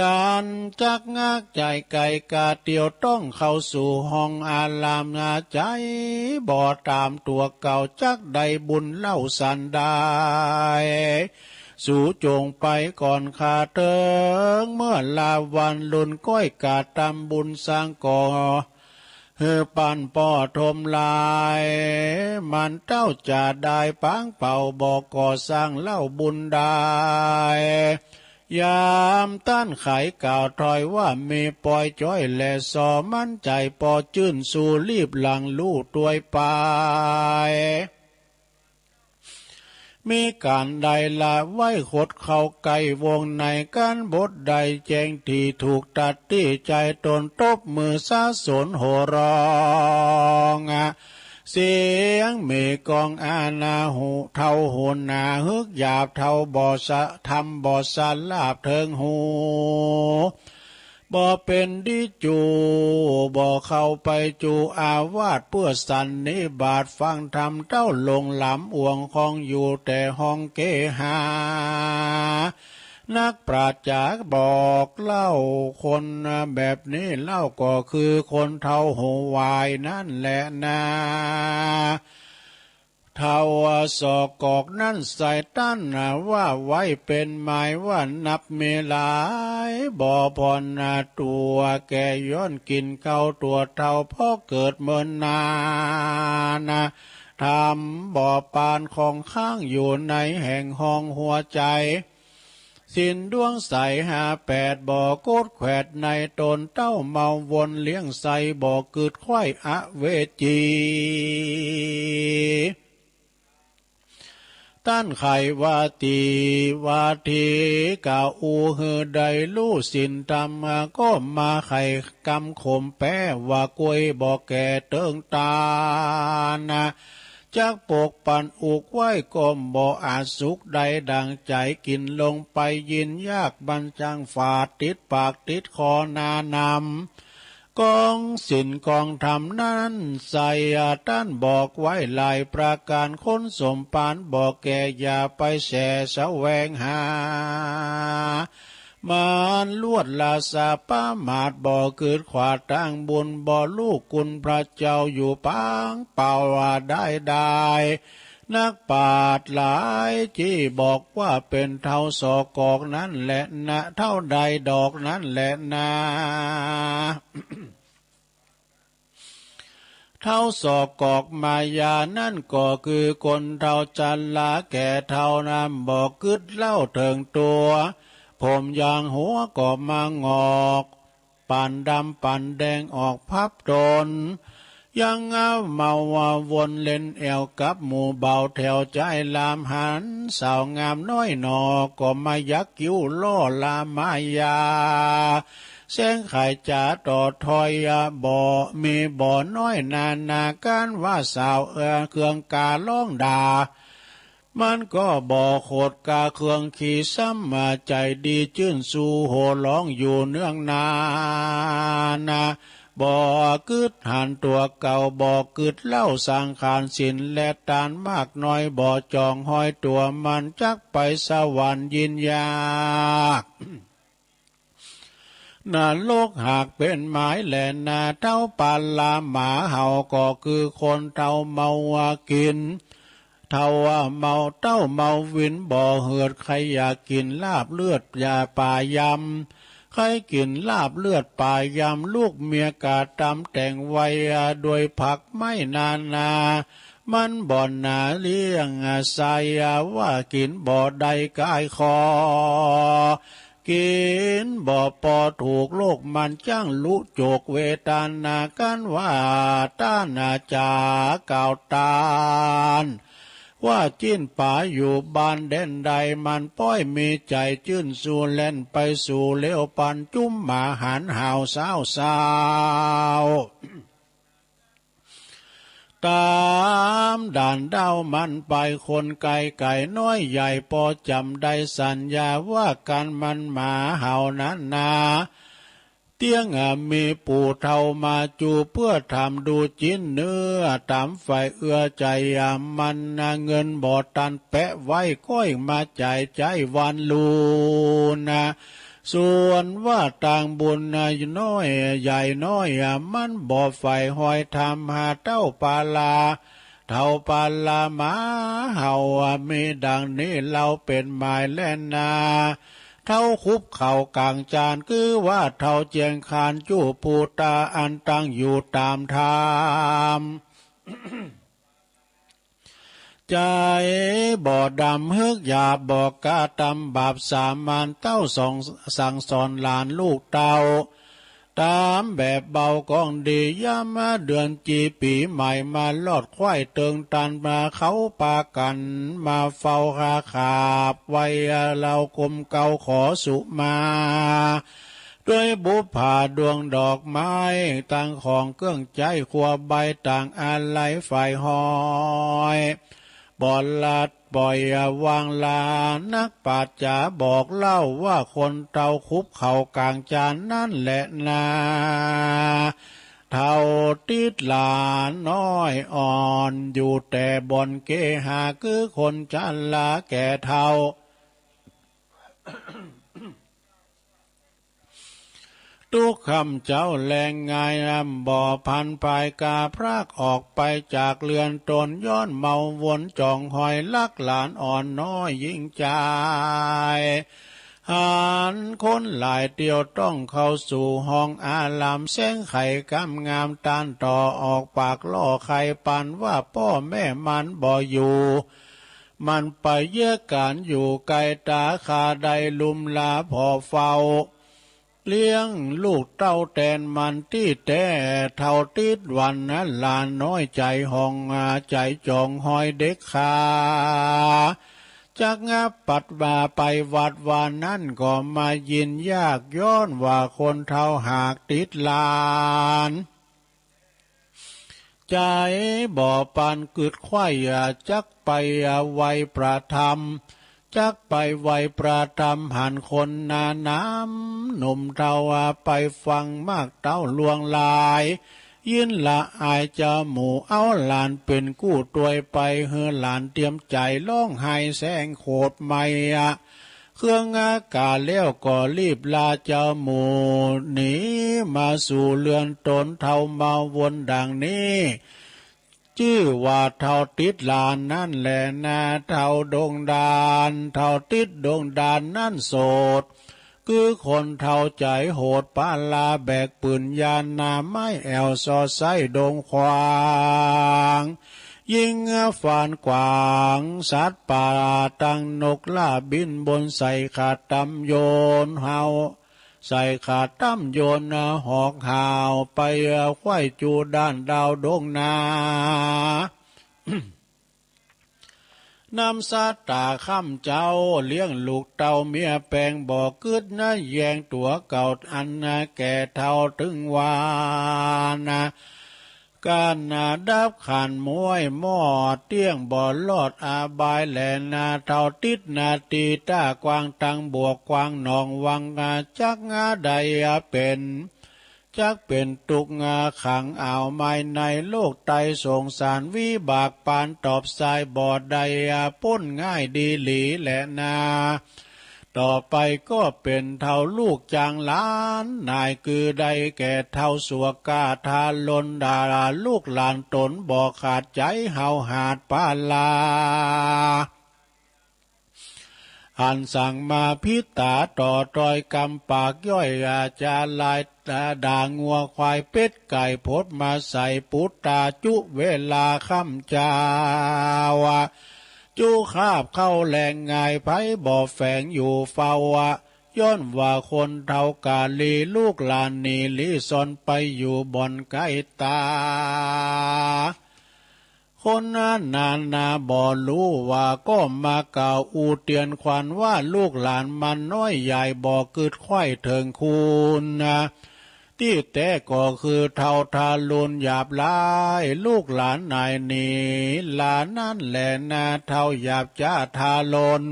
การจักงากใจไก่กาเตียวต้องเข้าสู่ห้องอาลามงาใจบ่ตามตัวเก่าจักใดบุญเล่าสันได้สู่จงไปก่อนขาเติงเมื่อลาวันลุนก้อยกาตำบุญสร้างก่อเฮือปันป่อทมลายมันเต้าจะได้ปังเป่าบอกก่อสร้างเล่าบุญได้ยามต้านไขกล่าวถอยว่ามีปล่อยจ้อยและสอมั่นใจปอจื่นสู่รีบหลังลู่ตัวยไปมีการใดละไว้ขดเข้าไกลวงในการบทใดแจ้งที่ถูกตัดที่ใจตนตบมือซาสนโหร้องเสียงเมกองอาณาหูเท่าโหนาฮึกหยาบเท่าบ่อสะทำบ่อสะลาบเทิงหูบ่เป็นดิจูบ่เข้าไปจูอาวาสเพื่อสันนิบาตฟังธรรมเต้าลงหลำอ่วงของอยู่แต่ห้องเกหานักปราชญ์บอกเล่าคนแบบนี้เล่าก็คือคนเท่าหัววายนั่นแหละนาเท่าสอกอกนั่นใส่ตั้นว่าไว้เป็นหมายว่านับเมลายบ่อพรตัวแกย้อนกินเข้าตัวเท่าพ่อเกิดเมินนานทำบ่อปานของข้างอยู่ในแห่งห้องหัวใจสินดวงใส58บ่อโกดแขวดในตนเต้าเมาวนเลี้ยงใสบ่อเกิดควายอเวจีต้านไขวาตีวาทีกาอูฮือใดลู่สินตามก็มาไข่กำขมแป้ว่ากวยบ่อแก่เติงตานะจักปกปันอุกไว้ก้มบ่อาจสุขใดดังใจกินลงไปยินยากบรรจังฝาดติดปากติดคอนานำกองสินกองธรรมนั้นใส่ต้านบอกไว้หลายประการคนสมปานบอกแก่อย่าไปแส่แสวงหามานลวดลาสาป้ามาดบ่อเกิดขวาตั้งบุญบ่อลูกกุลพระเจ้าอยู่ปังเป่าว่าได้นักปราชญ์หลายที่บอกว่าเป็นเท่าสอกอกนั้นแหละนะเท่าใดดอกนั้นแหละนะเท่าสอกอกมายานั่นก็คือคนเท่าจันลาแก่เท่าน้ำบอกกึดเล่าเถิงตัวผมยางหัวก็มางอกปั่นดำปั่นแดงออกพับตนยังเมาวนเล่นแอวกับหมู่เบาแถวใจลามหันสาวงามน้อยหนอก็มายักกิ้วล่อลามายาแสงไข่จ่าต่อทอยบ่อมีบ่อน้อยนาการว่าสาวเครื่องกาล่องด่ามันก็บ่โคดกาเครื่องขี่ซ้ำมาใจดีจื่นสู่โหร้องอยู่เนื่องนาบ่กึดหันตัวเก่าบ่กึดเล่าสังขารสินและตานมากน้อยบ่จองห้อยตัวมันจักไปสวรรค์ยินยากนาโลกหากเป็นหมายแหลนาเท่าปาลาหมาเห่าก็คือคนเท่าเมากินเท่าเมาเต้าเมาวินบ่อเหือดใครอยากกินลาบเลือดยาป่ายำ ใครกินลาบเลือดป่ายำลูกเมียกาตำแต่งไว้โดยผักไม่นานามันบ่อนหนาเลี้ยงใส่ว่ากินบ่อใดกายคอกินบ่ปอถูกโลกมันจ้างลุโจกเวตานากันว่าต้านาจาเก่าตานว่าจิ้นป่าอยู่บ้านเด่นใดมันป้อยมีใจจื้นสู่เล่นไปสู่เลี้ยวปันจุ้มหมาหันห่าวสาวสาวตามด่านเด้ามันไปคนไก่ไก่น้อยใหญ่พอจำได้สัญญาว่ากันมันหมาเห่านั้นนาเตี้ยงมีปู่เท่ามาจูเพื่อทำดูจิ้นเนื้อตามไฟเอื้อใจมันเงินบ่ตันแปะไว้ก้อยมาใจวันลูนะส่วนว่าต่างบุญน้อยใหญ่น้อยมันบ่อไฟหอยทำหาเต้าปาลาเท่าปาลาหมาเห่ามีดังนี้เราเป็นหมายแล่นนาเท่าคุบเข่ากลางจานคือว่าเท่าเจียงคานจู้ปูตาอันตั้งอยู่ตามธรรม ใจบ่อดำฮึกหยาบบ่กาตำบาปสามมันเต้าสองสั่งสอนหลานลูกเต้าตามแบบเบากองดีย่ามาเดือนจีปีใหม่มาลอดควายเติงตันมาเขาปากันมาเฝ้าคาขาบไว้เรากลมเกาขอสุมาด้วยบุพผาดวงดอกไม้ต่างของเครื่องใจขัวใบต่างอาลัยฝ่ายหอยบอลลัดปล่อยวางลานักปราชญาบอกเล่าว่าคนเต่าคุบเข่ากลางจานนั่นแหละนาเท่าติดหลานน้อยอ่อนอยู่แต่บนเกหาคือคนจันลาแก่เท่า ทุกคำเจ้าแรงงายบ่อพันภายกาพรากออกไปจากเรือนตนย้อนเมาวนจ่องหอยลักหลานอ่อนน้อยยิ่งใจหานคนหลายเดียวต้องเข้าสู่ห้องอาลามแสงไข่กำงามตานต่อออกปากล่อไข่ปันว่าพ่อแม่มันบ่อยู่มันไปเยี่ยการอยู่ไกลตาคาใดลุมลาพอเฝ้าเลี้ยงลูกเต้าแตนมันที่แต่เท่าติดวันนั้นลานน้อยใจห้องใจจองหอยเด็กขาจากงับปัดว่าไปวัดวานนั่นก็มายินยากย้อนว่าคนเท่าหากติดลานใจบ่อปันกึดไข่จักไปไวประธรรมจักไปไวประธรรมหันคนนาน้ำหนุ่มเท่าไปฟังมากเต้าลวงลายยินละอายจะหมู่เอาหลานเป็นกู้ตวยไปเฮือหลานเตรียมใจร้องไห้แสงโคตรไม่เครื่องอากาศเลี้ยวก็รีบลาเจ้าหมู่หนีมาสู่เรือนตนเท่ามาวนดังนี้ชื่อว่าเท่าติดลานนั่นแหละนาเท่าดงดานเท่าติดดงดานนั่นโสดคือคนเท่าใจโหดปาลาแบกปืนยานนาไม้แอวซอไซดงควางยิงฟานกวางสัตว์ป่าตั้งนกล่าบินบนใส่ขาดตำโยนเฮาใส่ขาดตั้มโยนหอกหาวไปควายจูด้านดาวดงนานำซาตาข้ามเจ้าเลี้ยงลูกเต่าเมียแปลงบ่อกึดแยงตัวเก่าอันแก่เท่าถึงวานะการดับขันมวยหม้อเตี้ยงบ่อลอดอาบายแหลนาเท่าติดนาตีต้ากวางตังบวกกวางหนองวังจักใดเป็นจักเป็นตุกขังอ่าวไม่ในโลกไตสงสารวิบากปานตอบสายบ่อใดป้นง่ายดีหลีแหละนาต่อไปก็เป็นเท่าลูกจางล้านนายคือใดแก่เท่าสัวกาทาลนดาราลูกหลานตนบ่ขาดใจเฮาหาดปาลา หันสั่งมาพิตาต่อตอยกำปากย่อยอาจารลายด่างัวควายเป็ดไก่พดมาใส่ปุตตาจุเวลาค่ำจาวะจูคาบเข้าแหลงง่ายไผบ่อแฝงอยู่เฝ้าวะย้อนว่าคนเท่ากาลีลูกหลานนีลีซอนไปอยู่บ่อนใกล้ตาคนนาบ่รู้ว่าก็มากล่าวอูเตียนควันว่าลูกหลานมันน้อยใหญ่บ่กึดไข่เถิงคุณนะที่แต่ก็คือเท่าทาลุนหยาบลายลูกหลานนายนี้หลานนั่นแหละนาเท่าหยาบจ้าทาลน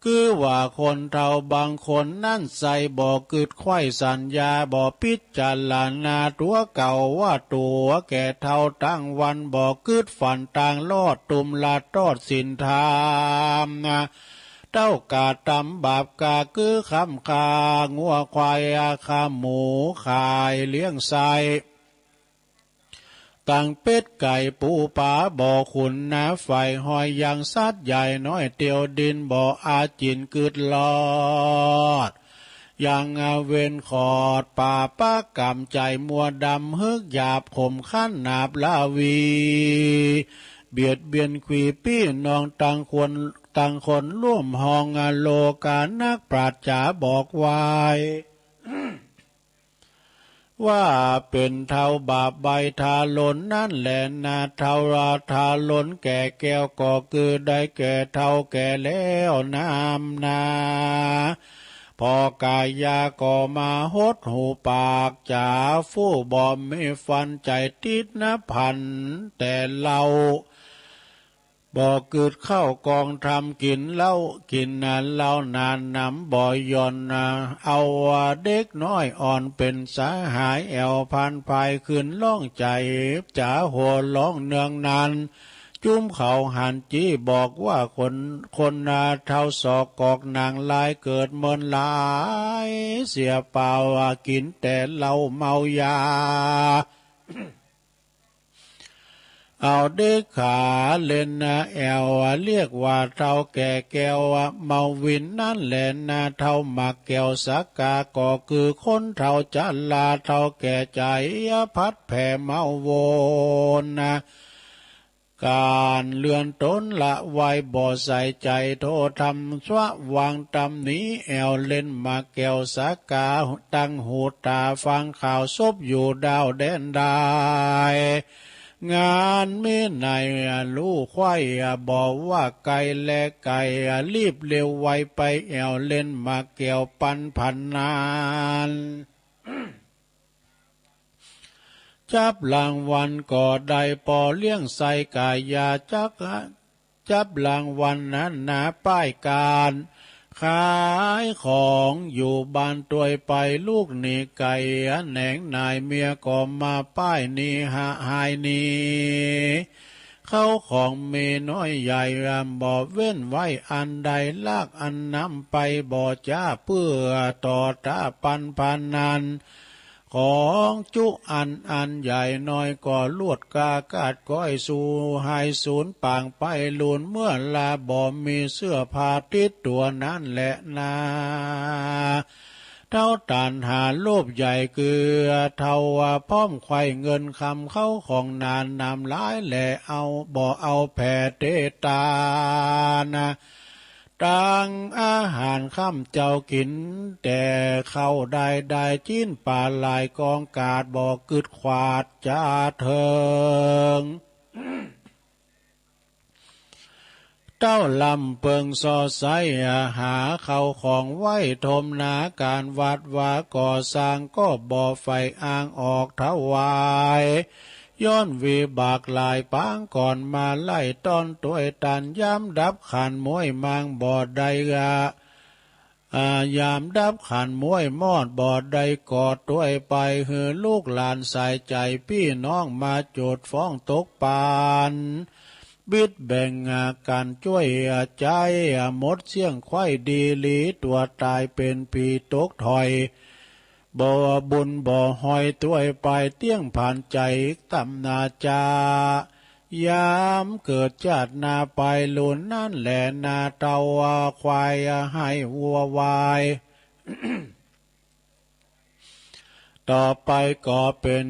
คือว่าคนเราบางคนนั่นใส่บ่กึดไข่สัญญาบ่พิจารณาตัวเก่าว่าตัวแก่เท่าตั้งวันบ่กึดฝันต่างลอดตุมลาตอดสินธามนะเต้ากาตำบาปกาคือคำคางัวควายอาคาหมูขายเลี้ยงไสตั้งเป็ดไก่ปูปลาบ่อขุนน้ำไฟหอยยังสัตว์ใหญ่น้อยเตียวดินบ่ออาจินกึดลอดยังเวนขอดป่าป้ากำใจมัวดำฮึกหยาบข่มขั้นนาบลาวีเบียดเบียนขวีปี้นองต่างคนร่วมห้องโลกานักปราชญาบอกไว้ว่าเป็นเท่าบาปใบทาลนนั่นแหละนาเท่าราทาลนแก่แก้วก็คือได้แก่เท่าแก่แล้วน้ำนาพอกายาก็มาหดหูปากจ่าฟู่บอมไม่ฟันใจติดนะพันแต่เราบ่เกิดเข้ากองทำกินเหล้ากินนานเหล้านานน้ำบ่ย่อนเอาเด็กน้อยอ่อนเป็นสาหายแอวพันภายขึ้นล่องใจจ๋าหัวร้องเนืองนานจุ้มเขาหันจี้บอกว่าคนนาเท่าศอกกอกนางลายเกิดเมินหลายเสียเปล่ากินแต่เหล้าเมายาเอาเด็กขาเล่นนะแอวเรียกว่าเท่าแก่แก้วเมาวินนั่นแหละนะเท่าหมักแก้วสักกาก็คือคนเท่าจันลาเท่าแก่ใจพัดแผ่เมาโวนนะการเลื่อนต้นละไว้บ่ใส่ใจโททำสวะวางตำนี้แอวเล่นมาแก้วสักกาตั้งหูตาฟังข่าวซบอยู่ดาวแดนได้งานไม่ไหนลูกควายบอกว่าไก่และไก่รีบเร็วไวไปแอวเล่นมาแก้วปันพันนานจับรางวัลก็ได้ปอเลี้ยงใส่กายาจับรางวัลนั้นนาป้ายการขายของอยู่บ้านตัวไปลูกหนีไก่แหนงนายเมียก็มาป้ายนี้หายนี้เข้าของเมน้อยใหญ่บ่เว้นไว้อันใดลากอันนำไปบ่จ้าเพื่อต่อตาปันนันของจุอันใหญ่น้อยก็ลวดกากาดก้อยสู่หายสูญปางไปลุนเมื่อลาบ่มีเสื้อผ้าติดตัวนั่นแหละนาเท่าตานหาโลภใหญ่คือเท่าพร้อมไข่เงินคำเข้าของนานนำร้ายแหละเอาบ่เอาแผ่เตตานะต่างอาหารข้ามเจ้ากินแต่เข้าได้จิ้นป่าลายกองกาดบ่กึดขวาดจ้าเถิงเต้าลำเปิงซอไซหาเข้าของไว้ทมนาการวัดว่าก่อสร้างก็บ่อไฟอ้างออกถวายย้อนวีบากลายปางก่อนมาไล่ต้อนตัวตันย้ำดับขันมวยมังบ่อใดยามดับขันมวยมอดบ่อใดกอดตัวไปเฮือลูกหลานใส่ใจพี่น้องมาโจดฟ้องตกปานบิดแบ่งกันช่วยใจหมดเสี่ยงไข่ดีหลีตัวตายเป็นผีตกถอยบ่บุญบ่หอยตัวไปเตี้ยงผ่านใจตำนาจา ยามเกิดจัดนาไปลุนนั่นแหละนาเตาควายให้วัววาย ต่อไปก็เป็น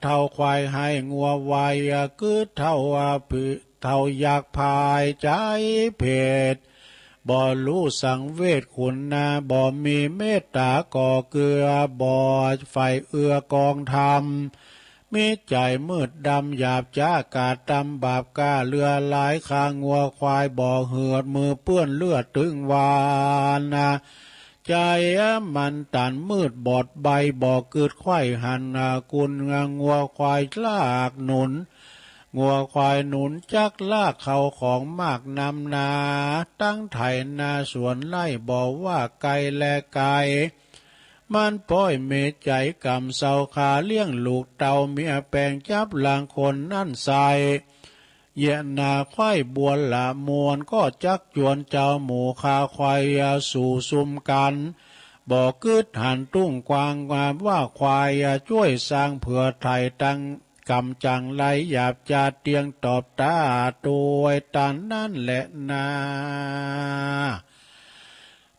เท่าควายให้งัววายคือเท่าเท่าอยากพายใจเพศบ่รู้สังเวชคุณนาบ่มีเมตตาก่อเกลือบ่ไฟเอื้อกองธรรมมีใจมืดดำหยาบจ้ากาดตำบาปกล้าเรือหลายคางงัวควายบ่เหือดมือเปื้อนเลือดตึงวานนะใจมันตันมืดบอดใบบ่เกิดไข้หันกุลงัวควายลากหนุนงัวควายหนุนจักลากเขาของมากนำนาตั้งไถนาสวนไล่บอกว่าไกลและไกลมันป้อยเมใจกำเสาขาเลี้ยงลูกเต่าเมียแปลงจับหลังคนนั่นใส่เยนาควายบัวละมวนก็จักจวนเจ้าหมูคาควายสู่ซุมกันบอกกึดหันตุ้งกวางว่าควายช่วยสร้างเผื่อไทยตั้งกำจังไหลหยาบจาเตียงตอบตาตัวตันนั่นแหละนา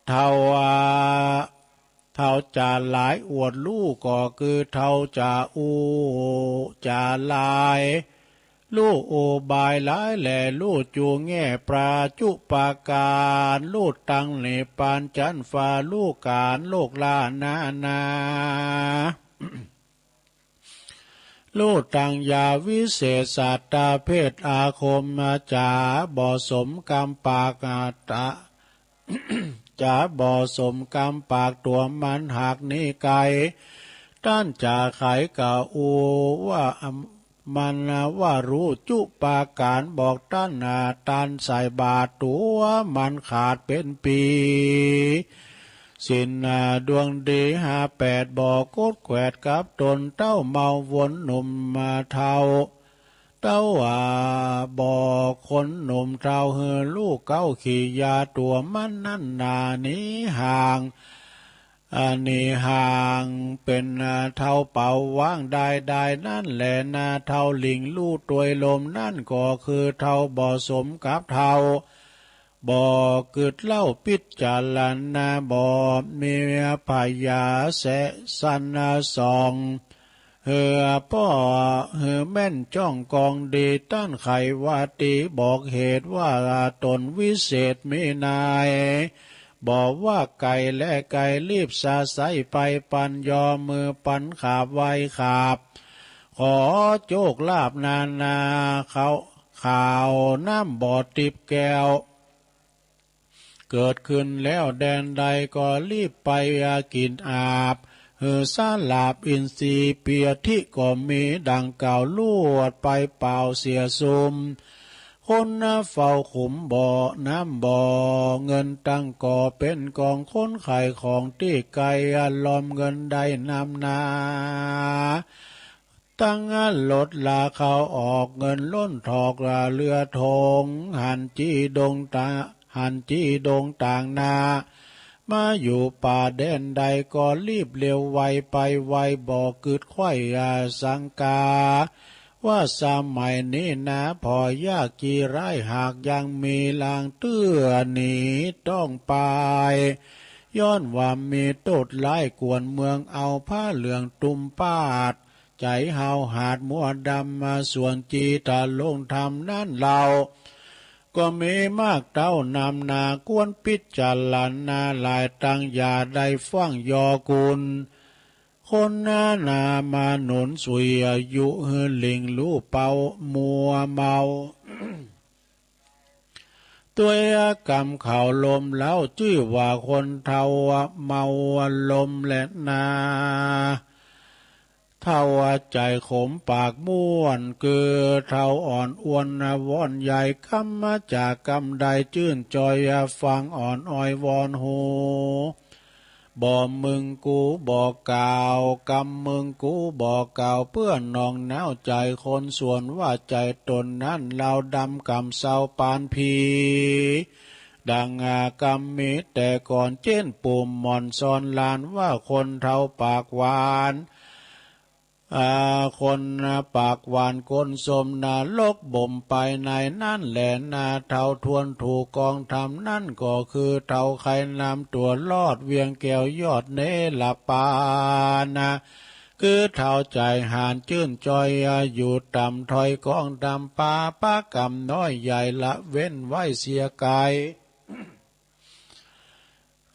เท่าจะหลายอวดลูกก็คือเท่าจะจะลายลูกโอบายหลายแหล่ลูกจูแง่ปราจุปาการลูกตังเหนปานจันฟ้าลูกการโลกลานาลูกตังยาวิเศษสัตตาเพศอาคมจาบ่สมกรรมปากตะ จะบ่สมกรรมปากตัวมันหากนี้ไกลต้านจะไขกะอูว่ามันว่ารู้จุปาการบอกต้านตันใส่บาทตัวมันขาดเป็นปีสินดวงดี58บอกกดแขวดกับตนเต้าเมาวนหนุ่มมาเท่าเต้าบอกคนหนุ่มเท่าเฮือลูกเก้าขี่ยาตัวมันนั่นนานี้ห่างนี่ห่างเป็นเท่าเป่าว่างได้นั่นแหละนาเท่าลิงลู่ตัวลมนั่นก็คือเท่าบ่สมกับเท่าบ่เกิดเล่าปิดจารันนาบ่มีพยาแสสันสองเหือป้อเหือแม่นจ้องกองดีต้านไขว่าตีบอกเหตุว่าตนวิเศษมีนายบอกว่าไก่และไก่รีบสาใสไปปันยอมือปันขาบไว้ขาบขอโจกลาบนาเขาข่าวน้ำบ่อติบแก้วเกิดขึ้นแล้วแดนใดก็รีบไปกินอาบซาลาบอินทรีเปียทิก็มีดังเก่าลวดไปเป่าเสียซุมคนเฝ้าขุมบ่อน้ำบ่อเงินตั้งก่อเป็นกองค้นไข่ของที่ไกลล้อมเงินได้นำนาตั้งลดลาเขาออกเงินล้นถอกเรือทงหันจีดงต่างนามาอยู่ป่าแดนใดก็รีบเร็วไวไปไวบ่กึดไข่สังกาว่าสมัยนี้นะพอยากจีไร้หากยังมีลางเตื้อหนีต้องไปย้อนว่ามีโตดไล่กวนเมืองเอาผ้าเหลืองตุ่มปาดใจเฮาหาดมัวดำมาส่วนจีตาลงทำนั่นเราก็มีมากเต้านำนากวนปิดจารันนาลายตังยาได้ฟังยอกุลคนนามาหนุนสุยอายุเฮือลิงลู่เป่ามัวเมา ตัวกำข่าวลมแล้วชื่อว่าคนเทาเมาลมและนาเท่าใจขมปากม่วนเกือเท่าอ่อนอ้วนวอนใหญ่คำมาจากกำใดชื่นจอยฟังอ่อนอ้อยวอนหูบ่มึงกูบอกกล่าวกำมึงกูบอกกล่าวเพื่อนนองหนาวใจคนส่วนว่าใจตนนั้นเราดำกำเศร้าปานพีดังกำมีแต่ก่อนเจ้นปุ่มหม่อนซอนลานว่าคนเท่าปากหวาน คนปากหวานคนสมนาลกบ่มไปในนั่นแหละนาเท่าทวนถูกกองทำนั่นก็คือเท่าใครนำตัวลอดเวียงแก้วยอดเนลปานะคือเท่าใจหานจื้นจอยอยู่ต่ำถอยกองดำปาปากรรมน้อยใหญ่ละเว้นไว้เสียไกล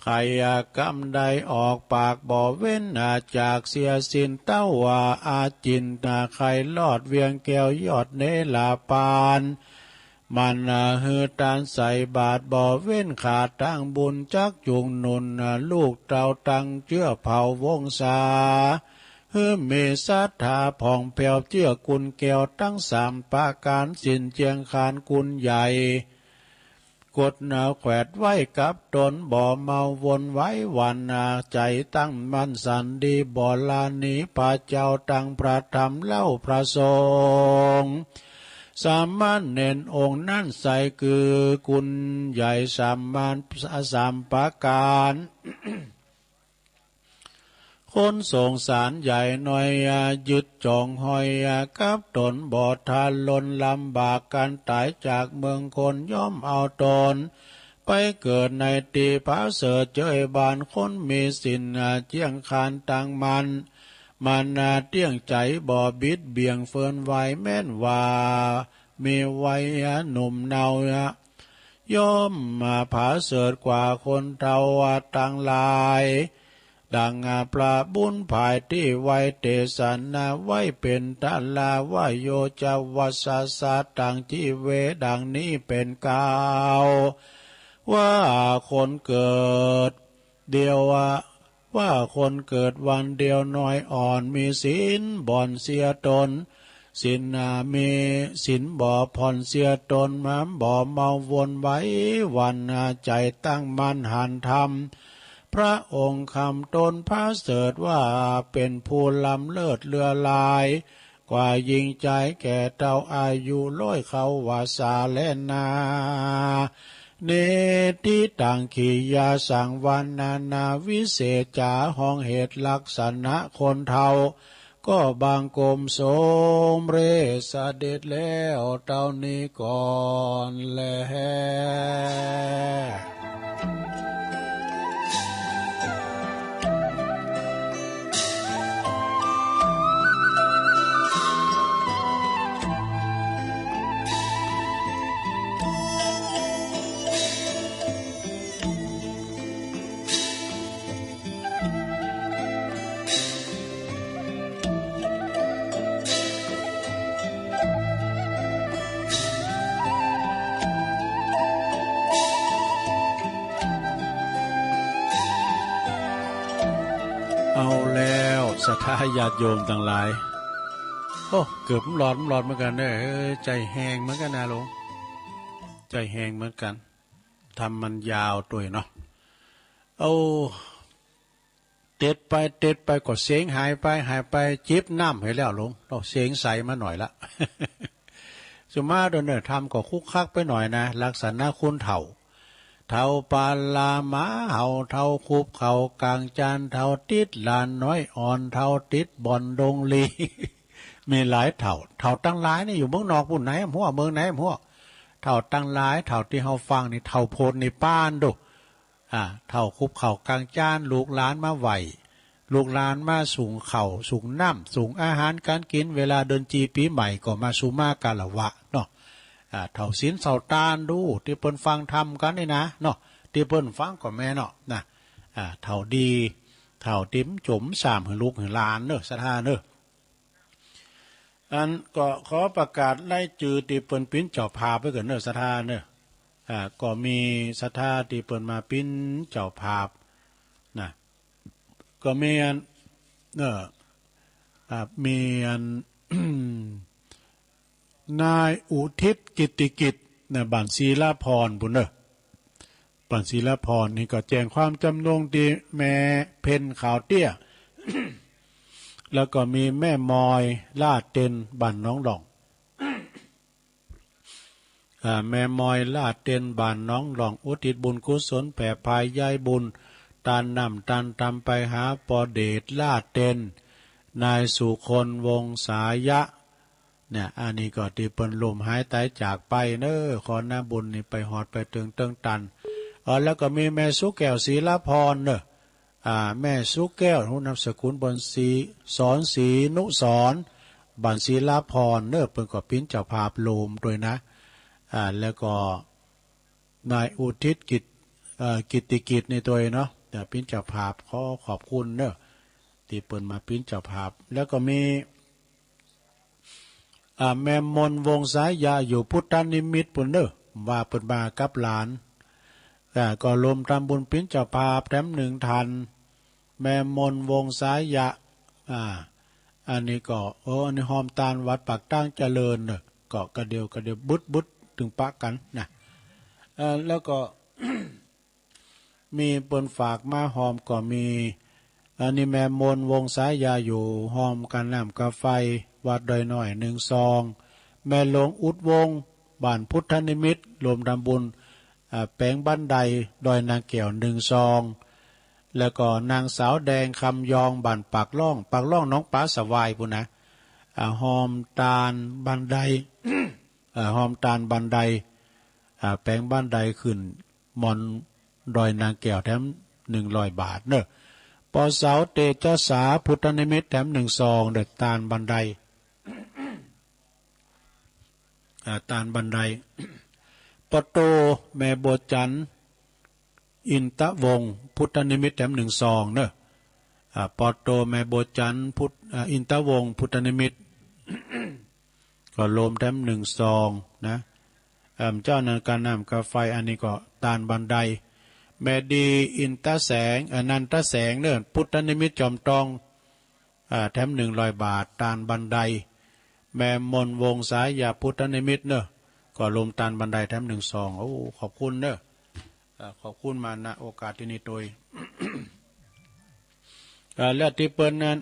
ใครกรรมใดออกปากบ่เว้นจากเสียสินเต้าว่าอาจินใครลอดเวียงแก้วยอดเนลาปานมันฮือตานใส่บาทบ่เว้นขาดตั้งบุญจักจุงนุนลูกเต่าตังเจื้อเผาวงศาฮือเมศรัทธาผ่องแผ้วเจื้อกุลแก้วตั้งสามปาการสินเจียงคานกุลใหญ่กดแขวดไว้กับตนบ่เมาวนไว้วันใจตั้งมั่นสันดีบ่ลานีพระเจ้าตั้งพระธรรมเล่าพระสงฆ์สามานเณรองค์นั่นใสคือกุลใหญ่สามปาการ คนสงสารใหญ่หน่อยยึดจองหอยกับตนบ่ทานลนลำบากกันตายจากเมืองคนย่อมเอาตนไปเกิดในตีพระเสดเจยบานคนมีสินเจียงคานตังมันเตี้ยงใจบ่บิดเบี่ยงเฟินไวแม่นว่ามีไว้หนุ่มเนาย่อมผาเสดกว่าคนเท่าตังลายดังปลาบุญภายที่ไว้เตสันนาไว้เป็นตาลาวาโยจวัสสะตังที่เวดังนี้เป็นกาวว่าคนเกิดเดียวว่าคนเกิดวันเดียวน้อยอ่อนมีศีลบ่อนเสียตนศีลมีศีลบ่อผ่อนเสียตนมาบ่อเมาวนไว้วันใจตั้งมั่นหันธรรมพระองค์คำตนพระเสดว่าเป็นผู้ล้ำเลิศเลือลายกว่ายิงใจแก่เต่าอายุร้อยเขาวาสาและนาเนติตังขียาสังวันนาวิเศษจาห้องเหตุลักษณะคนเทาก็บางกรมสมเรเสด็จแล้วเต่านี้ก่อนแลเอาแล้วศรัทธาญาติโยมทั้งหลายโอ้เกือบร้อนเหมือนกันเนี่ยใจแห้งเหมือนกันนะหลวงใจแห้งเหมือนกันทำมันยาวตัวเนาะเอาเต็ดไปก็เสียงหายไปจิบน้ำให้แล้วหลวงเราเสียงใสมาหน่อยละ สมาโดนเนี่ยทำก็คุกคักไปหน่อยนะลักษณะคุณเถ่าปาลาหมาเห่าเท่าคูบเขากลางจานเท่าติดลานน้อยอ่อนเท่าติดบ่อนดงลี มีหลายเท่าตั้งหลายนี่อยู่เมืองนอกปุ่นไหนหัวเมืองไหนหัวเท่าตั้งหลายเท่าที่เฮาฟังนี่เท่าโพนในป้านดูเท่าคูบเขากลางจานลูกหลานมาไหวลูกหลานมาสูงเข่าสูงน้ำสูงอาหารการกินเวลาเดินจีปีใหม่ก็มาสูมากาละวะเนาะเท่าศีลเท่าตานดูที่เปิ้นฟังทำกันนี่นะเนาะที่เปิ้นฟังก็แม่เนาะนะเท่าดีเท่าติ้มจุ๋มสามให้ลูกให้หลานเนอะศรัทธาเนอะอันก็ขอประกาศไล่จือที่เปิ้นปิ้นเจ้าภาพไปกันเนอะศรัทธาเนอะก็มีศรัทธาที่เปิ้นมาปิ้นเจ้าภาพนะก็มีอันมีอัน นายอุทิศกิตติกิจเนี่ยบ้านศรีลาพรบุญเนอะบ้านศรีลาพรนี่ก็แจ้งความจำนงที่แม่เพ็ญขาวเตี้ย แล้วก็มีแม่มอยลาดเต็นบ้านน้องหลอง แม่มอยลาดเต็นบ้านน้องหลองอุทิศบุญกุศลแผ่ภายยายบุญตานนำตานตำไปหาปอเดชลาดเต็น นายสุคนวงศายะเนี่ยอันนี้ก็ที่เปิ้นลมหายตายจากไปเน้อขอหน้าบุญนี่ไปหอดไปเติงตันแล้วก็มีแม่สุแก้วศรีละพรเน้อแม่สุแก้วผู้นามสกุลบนศรีสอนศรีนุสรบันศรีละพรเน้อเปิ้นก็ปิ้นเจ้าภาพโลมด้วยนะแล้วก็นายอุทิศกิตติกิจในตัวเนาะแต่ปิ้นเจ้าภาพขอบคุณเน้อที่เปิ้นมาปิ้นเจ้าภาพแล้วก็มีแม่มนวงสายยาอยู่พุทธนิมิตปุ่นเน้อว่าเปิ้นมากับหลานก็รวมทำบุญปิ้นเจ้าภาพแถม1 ทันแม่มนวงสายยะอันนี้ก็อันนี้หอมตาลวัดปากตั้งเจริญเน้อก็กระเดียวบุดถึงปะกันนะแล้วก็ มีเปิ้นฝากมาหอมก็มีอันนี้แม่มนวงสายยาอยู่หอมกันน้ำกาไฟวัดดอยน้อย1 ซองแม่หลวงอุดวงบ้านพุทธนิมิตรวมทำบุญแปลงบ้านใดดอยนางแก้ว1 ซองแล้วก็นางสาวแดงคำยองบ้านปากล่องน้องป้าสวายพุ่นนะหอมตาลบันได หอมตาลบันไดแปลงบ้านใดขึ้นมอนดอยนางแก้วแถม100 บาทเนอะปอเสาเตจสาพุทธนิมิตแถม1 ซองเด็ดตาลบันได ตาลบันได ปโตแม่โบจันอินตะวงพุทธนิมิตแถม1 ซองเนอะปโตแม่โบจันอินตะวงพุทธนิมิต ก็รวมแถม1 ซองนะเจ้านันการนำกาไฟอันนี้ก็ตาลบันไดแม่ดีอินตะแสงอนันตะแสงเนอะพุทธนิมิตจอมตองแถม100 บาทตาลบันไดแม่มนวงสายยาพุทธนิมิตเนอะก็รวมตาลบันไดแถม1 ซองโอ้ขอบคุณเนอะขอบคุณมาณโอกาสที่นี้โดย แล้วที่เปิ้นนั้น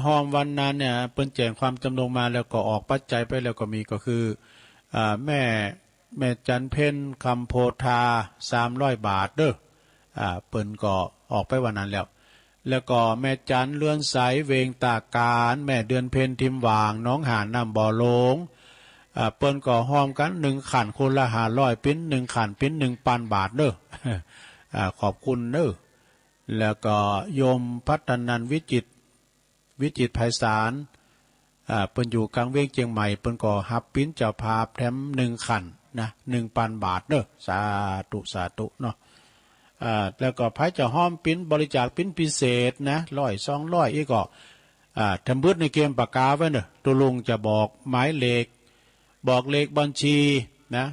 ห้อมวันนั้นเนี่ยเปิ้นแจ้งความจำนงมาแล้วก็ออกปัจจัยไปแล้วก็มีก็คือแม่จันเพ็ญคำโพธา300 บาทเด้อเปิ้นก็ออกไปวันนั้นแล้วก็แม่จันเลื่อนใสเวงตาการแม่เดือนเพ็ญทิมหวางน้องหานน้ำบ่อโลงเปิ้นก็ห้อมกัน1 ขันคนละ500ปิ้น1 ขันปิ้น1,000 บาทเด้อขอบคุณเด้อแล้วก็โยมพัฒนันวิจิตรไพศาลเปิ้นอยู่กลางเวียงเชียงใหม่เปิ้นก็รับปิ้นเจ้าภาพแถม1 ขันนะ 1,000 บาทเด้อสาธุเนาะแล้วก็ไผจะห้อมปิ้นบริจาคปิ้นพิเศษนะ100 200อีกก็ทำบึดในเกมปากกาไว้เด้อตุลุงจะบอกหมายเลขบอกเลขบัญชีนะ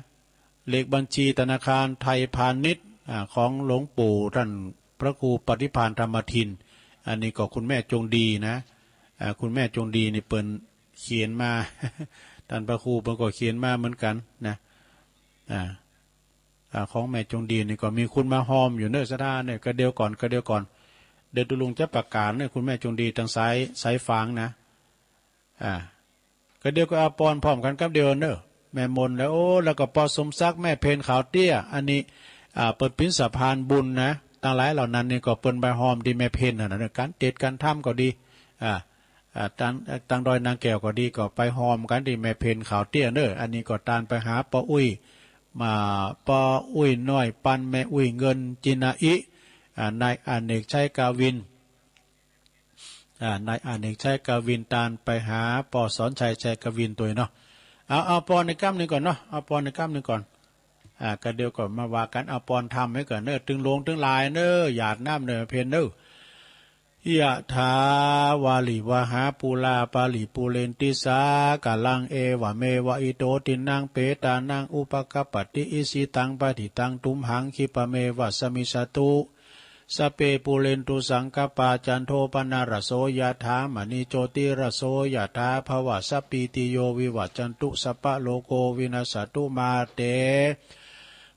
เลขบัญชีธนาคารไทยพาณิชย์ของหลวงปู่ท่านพระครูปฏิภาณธรรมทินอันนี้ก็คุณแม่จงดีนะคุณแม่จงดีนี่เปิ้นเขียนมา ท่านพระครูเปิ้นก็เขียนมาเหมือนกันนะของแม่จงดีนี่ก็มีคุณมาหอมอยู่เนื้อสะดาเนี่ยก็เดียวก่อนเดี๋ยวตุลุงจะประกาศเนี่ยคุณแม่จงดีทางซ้ายฟางนะก็เดียวก็อาปอนพร้อมกันกับเดียวเนอะแม่มนแล้วแล้วก็ปอสมศักดิ์แม่เพนขาวเตี้ยอันนี้เปิดปิ้นสะพานบุญนะตั้งหลายเหล่านั้นนี่ก็เปิ้นใบหอมดีแม่เพนนะการเตดการทำก็ดีตั้งดอยนางแก้วก็ดีก็ไปหอมกันดีแม่เพนขาวเตี้ยเนอะอันนี้ก็ตานไปหาปออุ้ยมาปออุ้ยน้อยปันแม่อุ้ยเงินจินาอินายอเนกชัยกาวินนายอเนกชัยกาวินตานไปหาปอสอนชัยกาวินตัวเนาะเอาปอนในกั้มหนึ่งก่อนเนาะเอาปอนในกั้มหนึ่งก่อนก็เดียวก่อนมาว่ากันเอาปอนทำให้ก่อนเนอะตึงลงตึงลายเนอะหยาดน้ำเนอะเพนเนอะยะถาวาลิวหาปูลาปาลิปูเรนติสากาลังเอวะเมวะอิโตตินังเปตานังอุปกปปติอิสิตังปฏิตังตุมหังคิปะเมวะสมิสตุสเปปูเรนตุสังกปาจันโทปนารโสยะถามณีโจติรโสยะถาภวะสปีติโยวิวัจจันตุสัพพะโลโกวินัสสตุมาเต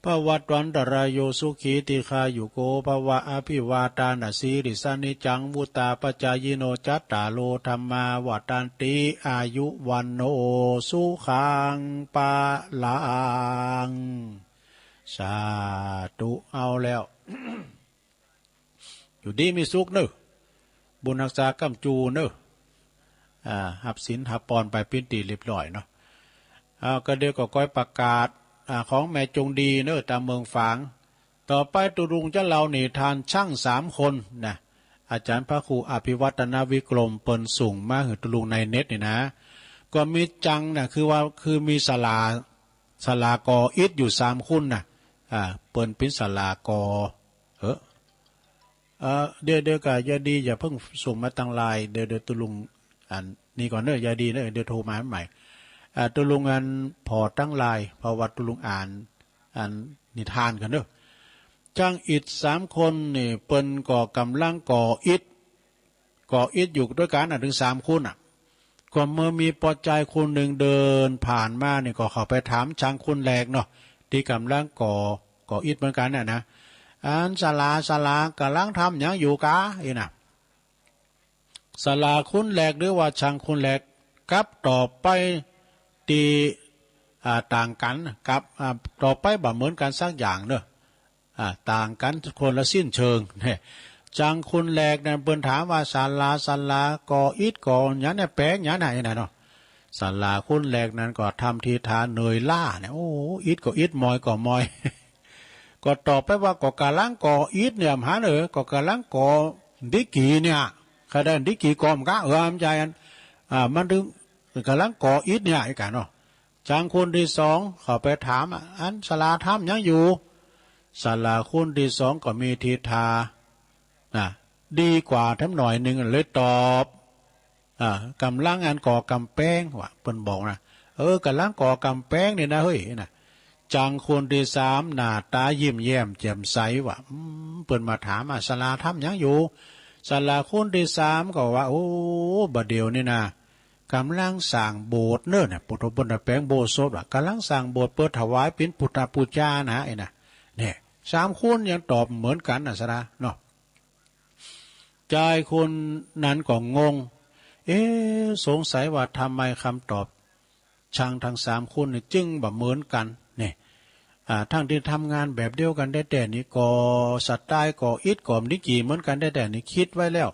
ภวัตวันตรายโยสุขีติคายุโกภวะอภิวาตานาสีริสานิจังวุตาปจายโนจัตตาโลธรรมาวัฏันติอายุวันโนสุขังปาลังสาธุเอาแล้ว อยู่ดีมีสุขเนอะบุญรักษากำจูเนอะ หับศีลหับปอนไปปิ้นตีเรียบร้อยเนาะก็เดี๋ยวก็ก้อยประกาศของแม่จงดีเนอะตามเมืองฝางต่อไปตุลุงเจ้าเราหนีทานช่าง3 คนนะอาจารย์พระครูอภิวัตนวิกรมเปิ้นสูงมาหือตุลุงในเน็ตนี่นะก็มีจังนะคือมีศาลากออิฐอยู่3 คุณนะเปิ้นเป็นศาลากอเดี๋ยวก็อย่าดีอย่าเพิ่งส่งมาตั้งไลน์เดี๋ยวตุลุงนี่ก่อนเนอะอย่าดีเนอะเดี๋ยวโทรมาใหม่ตุลุงพอตั้งไลน์เพราะว่าตุลุงอ่านนิทานกันเนอะจ้างอิฐ3 คนนี่เปิ้นก่อกำลังก่ออิฐอยู่ด้วยกันถึง3 คุณก็เมื่อมีปอใจคนหนึ่งเดินผ่านมาเนี่ยก็เข้าไปถามช่างคนแรกเนาะที่กำลังก่ออิฐเหมือนกันนะศาลากำลังทำอย่างอยู่กะนะศาลาคุณแรกหรือว่าช่างคุณแรกกับต่อไปตีต่างกันกับต่อไปแบบเหมือนกันสักอย่างเนอะต่างกันคนละสิ้นเชิงเนี่ยจังคุณแรกเนี่ยเปิ้นถามว่าศาลาก่ออิฐก่ออย่างเนี่ยแปลงอย่างไหนเนาะศาลาคุณแรกนั้นก็ทำทีทาเหนื่อยล้าเนี่ยโอ้อิฐก็อิฐมอยก็มอย ก็ตอบไปว่าก็กำลังก่ออิฐเนี่ยหาก็กำลังก่อดิกีเนี่ยใครได้ดิกีกอมกะมใจมันถึงกำลังก่ออิฐเนี่ยไอ้กันเนาะจังคนที่2เขาไปถามศาลาทำยังอยู่ศาลาคนที่2ก็มีทีทาดีกว่าทั้งหน่อยหนึ่งเลยตอบกำลังก่อกำแพงว่ะเปิ้นบอกนะกำลังก่อกำแพงเนี่ยนะเฮ้ยนะจังคนที่3หน้าตายิ้มแย้มแจ่มใสว่ะเปิ้นมาถามศาลาทำยังอยู่ศาลาคนที่3ก็ว่าโอ้บัดเดียวนี่นะกำลังสร้างโบสถ์เนอะเนี่ยปุถุบนแปลงโบสถ์สดว่ะกำลังสร้างโบสถ์เปิดถวายเป็นพุทธปูชานะไอ้นะเนี่ย3 คนยังตอบเหมือนกันนะสระเนาะใจคนนั้นก็งงสงสัยว่าทำไมคำตอบช่างทั้ง3 คนนี่จึงแบบเหมือนกันเนี่ยทั้งที่ทำงานแบบเดียวกันได้แต่นี่ก่อสัตว์ใต้ก่ออิฐก่อนิกีเหมือนกันได้แต่นี่คิดไว้แล้ว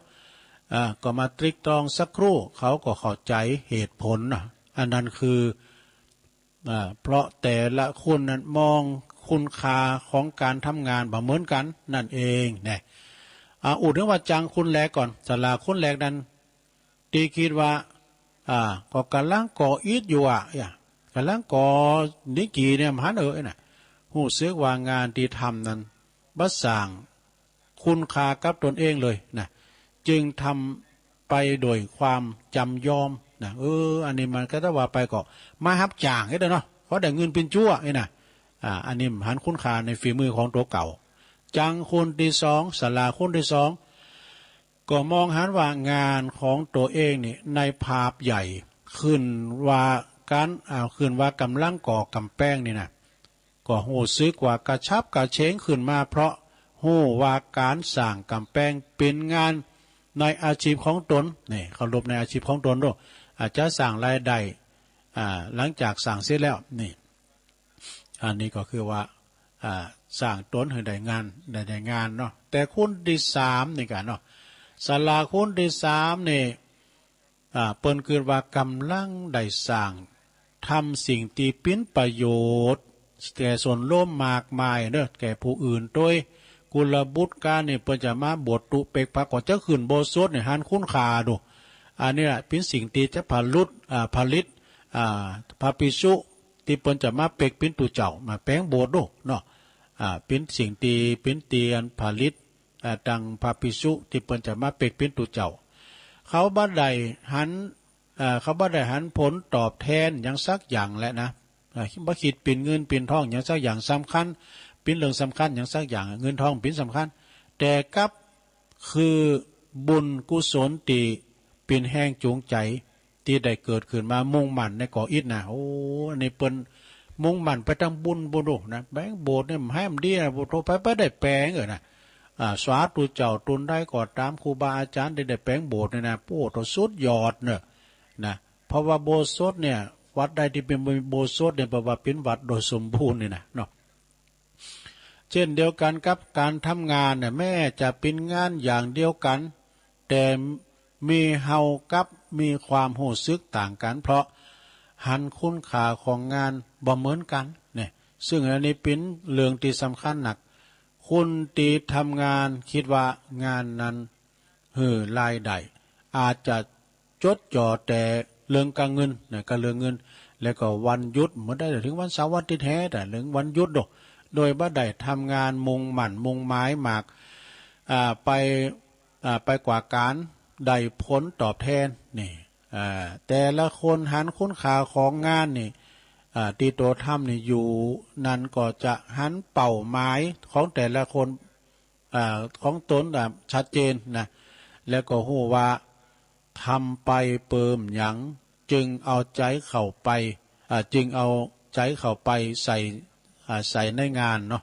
ก็มาตรึกตรองสักครู่เขาก็เข้าใจเหตุผลอันนั้นคือเพราะแต่ละคนนั้นมองคุณค่าของการทำงานแบบเหมือนกันนั่นเองเนี่ยอุดถึงว่าจังคุณแรกก่อนศาลาคุณแรกนั้นตีคิดว่าก็กำลังก่ออิฐอยู่กำลังก่อนิกีเนี่ยมหันน่ะหูเสือกว่างานที่ทำนั้นบัดสั่งคุณค่ากับตนเองเลยนะจึงทำไปโดยความจำยอมนะอันนี้มันก็ถ้าว่าไปก็มาฮับจ่างไอ้เด้อเนาะเพราะได้เงินเป็นจั่วไอ้น่ะอันนี้หันคุณค่าในฝีมือของตัวเก่าจังคนที่2ศาลาคนที่2ก็มองหันว่างานของตัวเองนี่ในภาพใหญ่ขึ้นว่าการขึ้นว่ากำลังก่อกำแพงนี่นะก็หูซึกว่ากระชับกระเฉงขึ้นมาเพราะหูว่าการสร้างกำแพงเป็นงานในอาชีพของตนนี่เขาลบในอาชีพของตนด้วยอาจจะสร้างรายได้หลังจากสร้างเสร็จแล้วนี่อันนี้ก็คือว่าสร้างตนให้ได้งานเนาะแต่คนที่3นี่กันเนาะศาลาคนที่3นี่เปิ้นคือว่ากำลังได้สร้างทำสิ่งที่เป็นประโยชน์แก่ส่วนรวมมากมายเนอะแก่ผู้อื่นโดยกุลบุตรการเนี่ยเปิ้นจะมาบวชตุเปกพระก็จะขึ้นโบสถ์เนี่ยหันคุณค่าดูอันนี้แหละเป็นสิ่งที่จะผลิตพระภิกษุที่เปิ้นจะมาเปกเป็นตุเจ้ามาแปลงโบสถ์ดูเนาะเป็นสิ่งที่เป็นเตียนผลิตดังพระภิกษุที่เปิ้นจะมาเปกเป็นตุเจ้าเขาบ่ได้หันผลตอบแทนอย่างสักอย่างแหละนะบ่คิดเป็นเงินเป็นทองอย่างสักอย่างสำคัญเป็นเรื่องสำคัญอย่างสักอย่างเงินทองเป็นสำคัญแต่กับคือบุญกุศลที่เป็นแห้งจูงใจที่ได้เกิดขึ้นมามุ่งมั่นในก่ออิฐนะอันนี้เปิ้นมุ่งมั่นไปทางบุญบ่ดูนะแบงโบสถ์เนี่ยให้มันดีนะบ่โทไปได้แปลงนะสาธุเจ้าตุนได้ก่อตามครูบาอาจารย์ได้แปลงโบสถ์เนี่ยนะโอ้โหสุดยอดเนี่ยนะเพราะว่าโบสถ์เนี่ยวัดใดที่เป็นโบสถ์เนี่ยแปลว่าเป็นวัดโดยสมบูรณ์นี่นะเนาะเช่นเดียวกันกับการทำงานเนี่ยแม้จะเป็นงานอย่างเดียวกันแต่ มีเฮากับมีความรู้สึกต่างกันเพราะหันคุณค่าของงานบ่เหมือนกันเนี่ยซึ่งอันนี้เป็นเรื่องที่สำคัญหนักคุณตีทำงานคิดว่างานนั้นรายได้อาจจะจดจ่อแต่เรื่องการเงินเนี่ยก็เรื่องเงินแล้วก็วันหยุดเมื่อได้ถึงวันเสาร์วันอาทิตย์แท้แต่เรื่องวันหยุดโดยบ่ได้ทำงานมุ่งมั่นมุ่งหมายมากไปกว่าการได้ผลตอบแทนนี่แต่ละคนหันคุณค่าของงานนี่ที่ตัวทำนี่อยู่นั่นก็จะหันเป้าหมายของแต่ละคนของตนแบบชัดเจนนะแล้วก็รู้ว่าทำไปเปิมหยังจึงเอาใจเข้าไปจึงเอาใจเข้าไปใส่ในงานเนาะ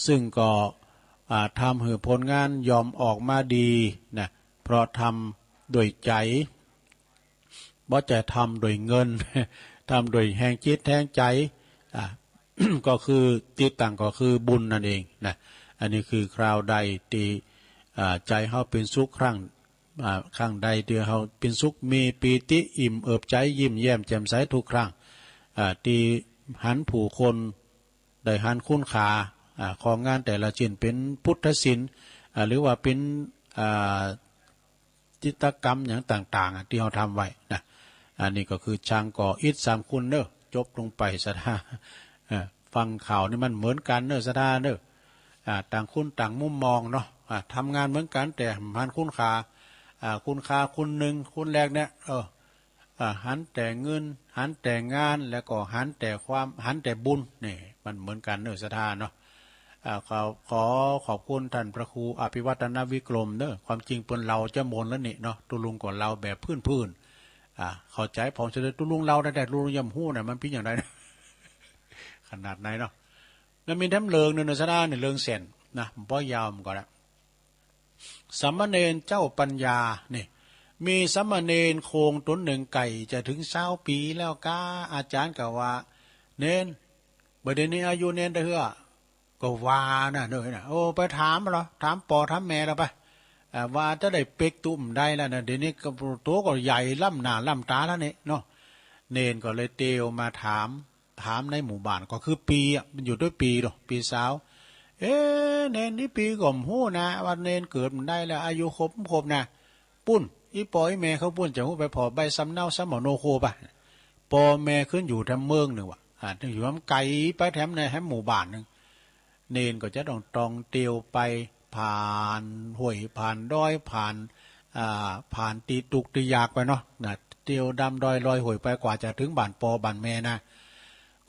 ซึ่งก็ทำให้ผลงานยอมออกมาดีนะเพราะทำโดยใจบ่จะทำโดยเงิน ทำโดยแห่งจิตแห่งใจ ก็คือติดตั้งก็คือบุญนั่นเองนะอันนี้คือคราวใดที่ใจเขาเป็นสุขครั้งใดที่เขาเป็นสุขมีปีติอิ่มเอิบใจยิ้มแย้มแจ่มใสทุกครั้งที่หันผู้คนได้หันคุณค่าของงานแต่ละชิ้นเป็นพุทธศิลป์หรือว่าเป็นจิตรกรรมอย่างต่างๆที่เขาทำไว้นะอันนี้ก็คือช่างก่ออิฐ3คุณเนอะจบลงไปสถาฟังข่าวนี่มันเหมือนกันเนอะสถาเนอะต่างคุณต่างมุมมองเนาะทำงานเหมือนกันแต่หันคุณค่าคุณหนึ่งคุณแรกเนี่ยหันแต่เงินหันแต่งานแล้วก็หันแต่บุญนี่มันเหมือนกันเนอะสถาเนาะขอขอบคุณท่านพระครูอภิวัตนวิกรมเนอะความจริงเปิ้นเราจะมนแล้วนี่เนาะตุลุงก่อนเราแบบพื้นเข้าใจพอจะได้ตุลุงเราแต่ตุลุงยำหู้เนี่ยมันเป็นอย่างไรนะ ขนาดไหนเนาะแล้วมีแถมเลิงเนอะสถาเนี่ยเลิงเส้นนะบ่ยาวมันก็แล้วสามเณรเจ้าปัญญานี่มีสามเณรโคงตนหนึ่งไก่จะถึง20 ปีแล้วก้าอาจารย์ก็ว่าเน้นบัดนี้อายุเน้นได้เหือก็ว่านะเด้อนะโอ้ไปถามเหรอถามพ่อถามแม่เราไปว่าจะได้เป็กตุ้มได้แล้วนะเดี๋ยวนี้ก็ตัวก็ใหญ่ล่ำหน้าล่ำตาแล้วนี่เนาะเนนก็เลยเตียวมาถามในหมู่บ้านก็คือปีมันอยู่ด้วยปีหรอปีสาวเนนนี่ปีก่อมหู้นะวันเนนเกิดมันได้แล้วอายุครบนะปุ้นอีปอยแม่เขาปุ้นจะหู้ไปพอใบสำเนาสมโนโคป่ะปอแม่ขึ้นอยู่ทำเมืองหนึ่งว่ะอยู่ทำไกลไปแถมในแถมหมู่บ้านหนึ่งเนนก็จะต้องเตียวไปผ่านห้วยผ่านดอยผ่านตีตุกตียากไปเนาะนะเตียวดำดอยลอยห้วยไปกว่าจะถึงบ้านปอบ้านแม่นะ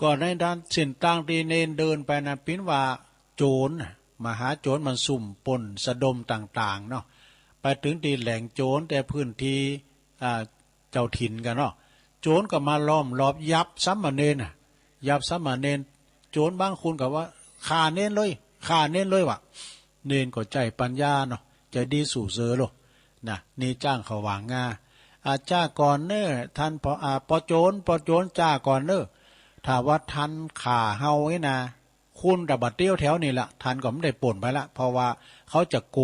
ก่อนในด้านเส้นต่างที่เนนเดินไปนะปิ้นว่าโจรมหาโจรมันสุ่มปนสะดมต่างๆเนาะไปถึงที่แหล่งโจรแต่พื้นที่เจ้าถิ่นกันเนาะโจรก็มาล้อมรอบยับสามเณรยับสามเณรโจรบางคนก็ว่าฆ่าเน้นเลยว่ะเน้นก็ใจปัญญาเนาะใจดีสู่เสือโลนะนี่จ้างเขาวางงาจ้าก่อนเน้อท่านปอโจรจ้าก่อนเน้อถ้าว่าท่านข่าเฮาไว้นะคุณดับบัดเตี้ยวแถวนี่แหละท่านก็ไม่ได้ป่นไปละเพราะว่าเขาจะโก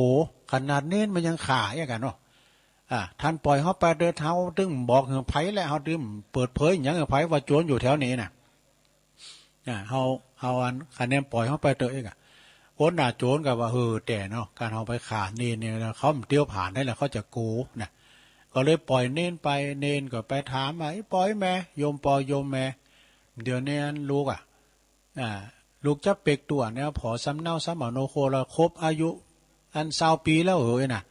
ขนาดเน้นมันยังข่าอย่างกันเนาะท่านปล่อยเขาไปเดินเท้าตึงบอกเหือไผ่แล้วเขาตึงเปิดเผยอย่างเหือไผ่ว่าโจรอยู่แถวนี้นะเขาอันคะแนนปล่อยเขาไปเตอะเองคนหน้าโจรกับว่าแต่เนาะการเอาไปขาเนนเนี่ยเขาเตี้ยวผ่านได้แล้วเขาจะโกนะก็เลยปล่อยเน้นไปเน้นก็ไปถามว่าปล่อยแม่โยมปล่อยโยมแม่เดี๋ยวนี้ลูกลูกจะเป็กตัวเนี่ยพอสำเนาสมโนโคละครบอายุอัน20 ปีแล้วนะ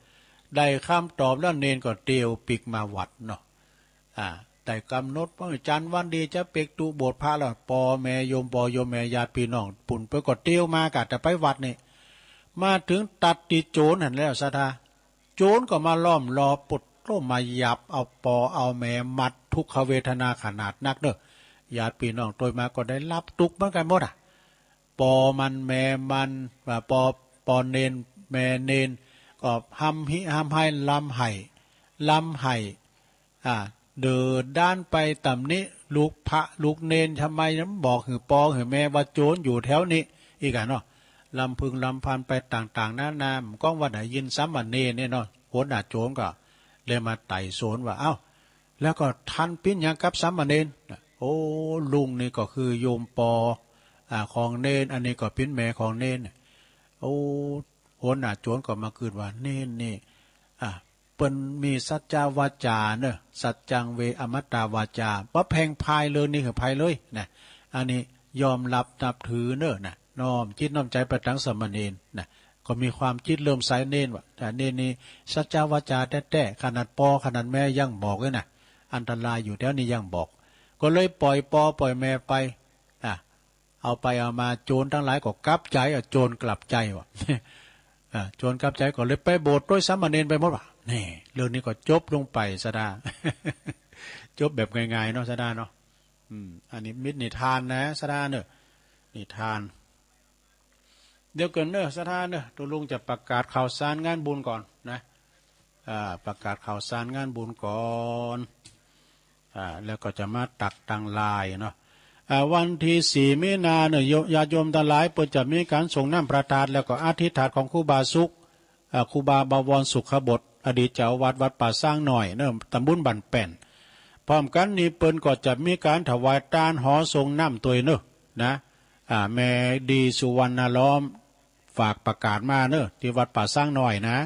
ได้คำตอบแล้วเนนก็เตียวปิกมาวัดเนาะแต่กำหนดว่าจันวันดีจะเป็กตูโบสถ์พระแล้วปอแม่โยมแม่ญาติพี่น้องปุ่นไปก็เตียวมากะแต่ไปวัดนี่มาถึงตัดตีโจรหันแล้วสะทาโจรก็มาล้อมรอปุดก็มายับเอาปอเอาแม่มัดทุกขเวทนาขนาดนักเด้อญาติพี่น้องโดยมาก็ได้รับทุกข์เหมือนกันหมดปอมันแม่มันปอเนนแม่เนนก็ห้ำให้ลำไห้เดินด้านไปต่ำนี้ลูกพระลูกเนนทำไมน้ำบอกหือปอหือแม่ว่าโจรอยู่แถวนี้อีกเนาะลำพึงลำพันไปต่างๆหน้ามก้องว่าไหนยินซ้ำวันเนนเนี่ยเนาะโหดาโจรก็ เลยมาไต่สวนว่าเอ้าแล้วก็ท่านปิ้นยังกับสามเณรโอ้ลุงนี่ก็คือโยมปอของเนนอันนี้ก็ปิ้นแม่ของเนนโอ้โหน่ะโจรก็มาคืนว่าเนนนี่เปิ้นมีสัจจาวาจาเนอะสัจจังเวอมตตาวาจาบ่แพงพายเลยนี่คือพายเลยนะอันนี้ยอมรับนับถือเนอะนะน้อมจิตน้อมใจประทังสมณเณรนะก็มีความจิตเริ่มใสเน้นว่าแต่เน้นนี่สัจจาวาจาแท้ๆขนาดปอขนาดแม่ยังบอกเลยนะอันตรายอยู่แล้วนี่ยังบอกก็เลยปล่อยปอปล่อยแม่ไปเอาไปเอามาโจรทั้งหลายก็กลับใจโจรกลับใจว่ะโจรกลับใจก็เลยไปโบสถ์ด้วยสามเณรไปหมดว่ะนี่เรื่องนี้ก็จบลงไปซะดา จบแบบง่ายๆเนาะซะดาเนาะอันนี้มิตรนิทานนะซะดาเนอะนิทานเดี๋ยวก่อนเนอะสถานเนอะตัวลุงจะประกาศข่าวสารงานบุญก่อนนะประกาศข่าวสารงานบุญก่อนแล้วก็จะมาตักตังลายเนาะวันที่4 มีนาเนี่ยญาติโยมทั้งหลายเปิดจะมีการส่งน้ำประทานแล้วก็อธิษฐานของครูบาสุขครูบาบวรสุขบดอดีตเจ้าวัดป่าสร้างหน่อยเนอะตำบลบันแป่นพร้อมกันนี้เปิ้นก็จะมีการถวายทานหอส่งน้ำตัวเนอะนะแม่ดีสุวรรณล้อมฝากประกาศมาเนอะที่วัดป่าสร้างหน่อยนะ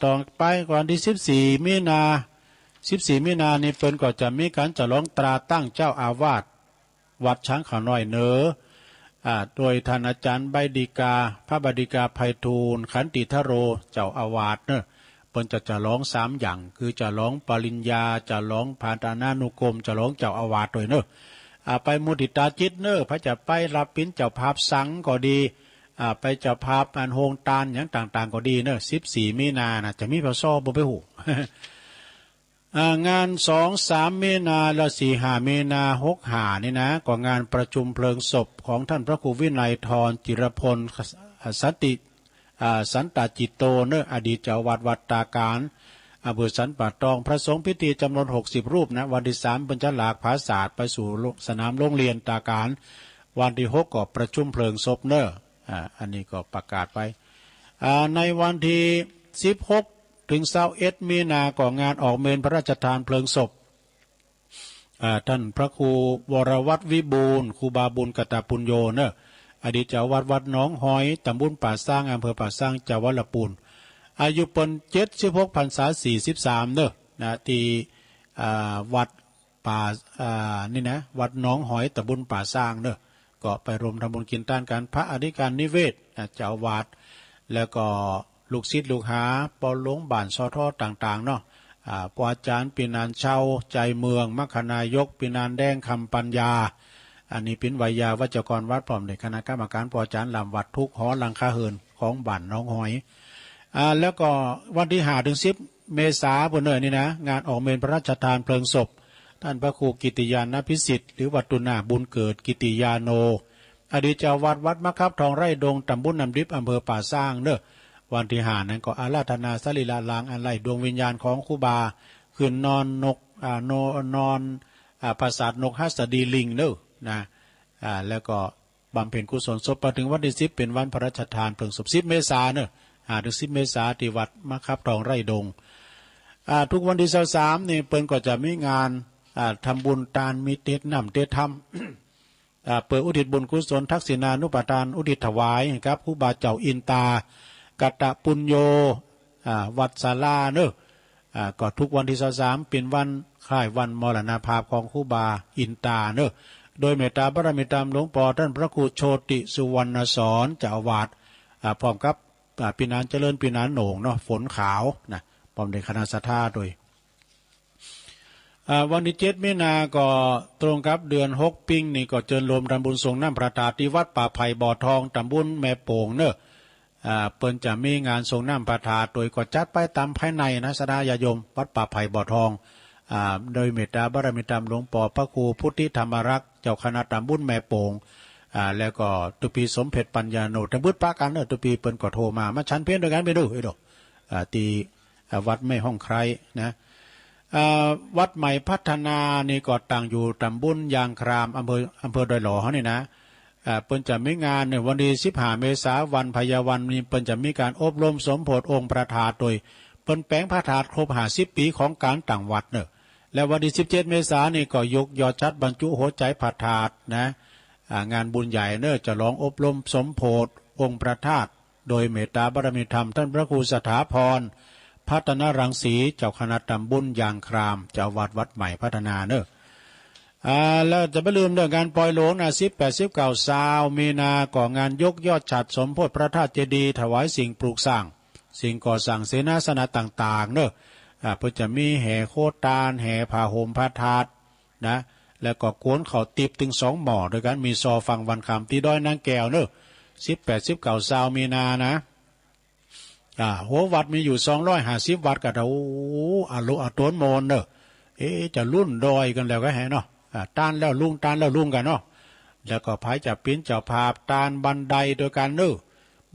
ต่อไปก่อนที่14 มีนานี่เปิ้นก็จะมีการฉลองตราตั้งเจ้าอาวาสวัดช้างเขาน้อยเนอโดยท่านอาจารย์ใบดีกาพระบดีกาไพฑูรย์ขันติทโรเจ้าอาวาสเนอะเปิ้นจะฉลอง3อย่างคือฉลองปริญญาฉลองพาตานานุกรมฉลองเจ้าอาวาสด้วยเนอะไปมุทิตาจิตเนอะพระจะไปรับปิ้นเจ้าภาพสังก็ดีไปเจ้าภาพอันโฮงตานอย่างต่างๆก็ดีเนอะ14 มีนานะจะมีพระซ้อบ่ไปหู งาน2-3 มีนาและ4-5 มีนา6-5นี่นะก็งานประชุมเพลิงศพของท่านพระครูวินัยทรจิรพลสันตจิตโตเนอะอดีตเจ้าวัดตาการอำเภอสันป่าตองพระสงฆ์พิธีจำนวน60 รูปนะวันที่3เป็นจะหลากผาศาสตร์ไปสู่สนามโรงเรียนตาการวันที่6ก็ประชุมเพลิงศพเนอะอันนี้ก็ประกาศไปในวันที่16 ถึง21 มีนาก็งานออกเมนพระราชทานเพลิงศพท่านพระครูวรวัฒน์วิบูลย์ครูบาบุญกตปุญโญเนอะอดีตเจ้าวัดหนองหอยตำบลป่าสร้างอำเภอป่าสร้างจังหวัดลำพูนอายุปน76 พรรษา 43เนอะนะที่วัดป่านี่นะวัดหนองหอยตำบลป่าสร้างเนอะก็ไปรวมทำบุญกินต้านการพระอธิการนิเวศเจ้าอาวาสแล้วก็ลูกศิษย์ลูกหาปอหลวงบ้านซอทอต่างๆเนาะปอาจารย์ปีนานเช่าใจเมืองมัคคณายกปีนานแดงคำปัญญาอันนี้เป็นวิยาวัจกรวัดพร้อมในคณะกรรมการปอาจารย์ลำวัดทุกหอหลังคาเฮินของบ้านน้องหอยแล้วก็วันที่5 ถึง 10 เมษายนนี่นะงานออกเมนพระราชทานเพลิงศพท่านพระครูกิติยานพิสิทธิ์หรือวัดตุนาบุญเกิดกิติยาโนอดีตเจ้าวัดมะครับทองไร่ดงตำบลน้ำดิบอำเภอป่าสร้างเนอะวันที่5นั้นก็อาราธนาสรีระลางอันไล่ดวงวิญญาณของครูบาขึ้นนอนนกนอนปราสาทนกฮัสดีลิงเนอะนะแล้วก็บำเพ็ญกุศลศพไปถึงวันที่10เป็นวันพระราชทานเพลิงศพ10 เมษายนเนอะถึง10 เมษายนที่วัดมะครับทองไร่ดงทุกวันที่23นี่เปิ้นก็จะมีงานทำบุญทานมีเทศนำเทศธรรม เปิดอุทิศบุญกุศลทักษิณานุปทานอุทิศถวายครับครูบาเจ้าอินตากตปุญโญวัดศาลาเนอะก็ทุกวันที่23เป็นวันคล้ายวันมรณภาพของครูบาอินตาเนอะโดยเมตตาบารมีตามหลวงปู่ท่านพระครูโชติสุวรรณสอนเจ้าอาวาสพร้อมกับปีนานเจริญปีนานโหน่งเนาะฝนขาวนะพร้อมในคณะสัทธาโดยวันที่7 มีนาก็ตรงกับเดือน6ปิ้งนี่ก็เจิญรวมทำบุญส่งน้ำพระธาตุที่วัดป่าไผ่บ่อทองตำบลแม่โป่งเนอะเปิ้นจะมีงานส่งน้ำพระธาตุโดยก็จัดไปตามภายในนะสดาญาโยมวัดป่าไผ่บ่อทองโดยเมตตาบารมีธรรมหลวงปู่พระครูพุทธิธรรมรักษ์เจ้าคณะตำบลแม่โป่งแล้วก็ตุปีสมเพชรปัญญาโนตำบลปากันเนอะตุปีเปิ้นก็โทรมาชั้นเพี้ยนด้วยกันไปดูดอกตีวัดไม่ห้องใครนะวัดใหม่พัฒนานี่ก็ตั้งอยู่ตำบลยางครามอำเภอดอยหล่อเขานี่นะเปิ้นจะมีงานในวันที่15 เมษายนวันพยาวันนี้เปิ้นจะมีการอบรมสมโภชองค์ประธานโดยเปิ้ ปิ้นแปลงพระธาตุครบ50 ปีของการต่างวัดเนอะแล้ววันที่17 เมษายนนี่ก็ยกยอดชัดบรรจุหัวใจพระธาตุนะงานบุญใหญ่เนอะจะลองอบรมสมโพธิองค์พระธาตุโดยเมตตาบารมีธรรมท่านพระครูสถาพรพัฒนารังสีเจ้าคณะตำบลยางครามเจ้าวัดใหม่พัฒนาเนอะแล้วจะไม่ลืมเรื่องการปล่อยโหลงนะ18-19 มีนาก่องานยกยอดฉัตรสมโพธิพระธาตุเจดีย์ถวายสิ่งปลูกสร้างสิ่งก่อสร้างเสนาสนะต่างๆเนอะเพื่อจะมีแห่โคตานแห่ผ้าห่มพระธาตุนะแล้วก็กวนเขาติบถึง2 หม้อโดยการมีซอฟังวันคำตีด้อยนางแก้วเนอะ18-19 มีนานะหัววัดมีอยู่250 วัดกันโอ้อาลุอาต้นโมนเนอะจะรุ่นดอยกันแล้วก็แห่เนาะต้านแล้วลุงกันเนาะแล้วก็พายจะปิ้นเจ้าภาพต้านบันไดโดยการเนอะ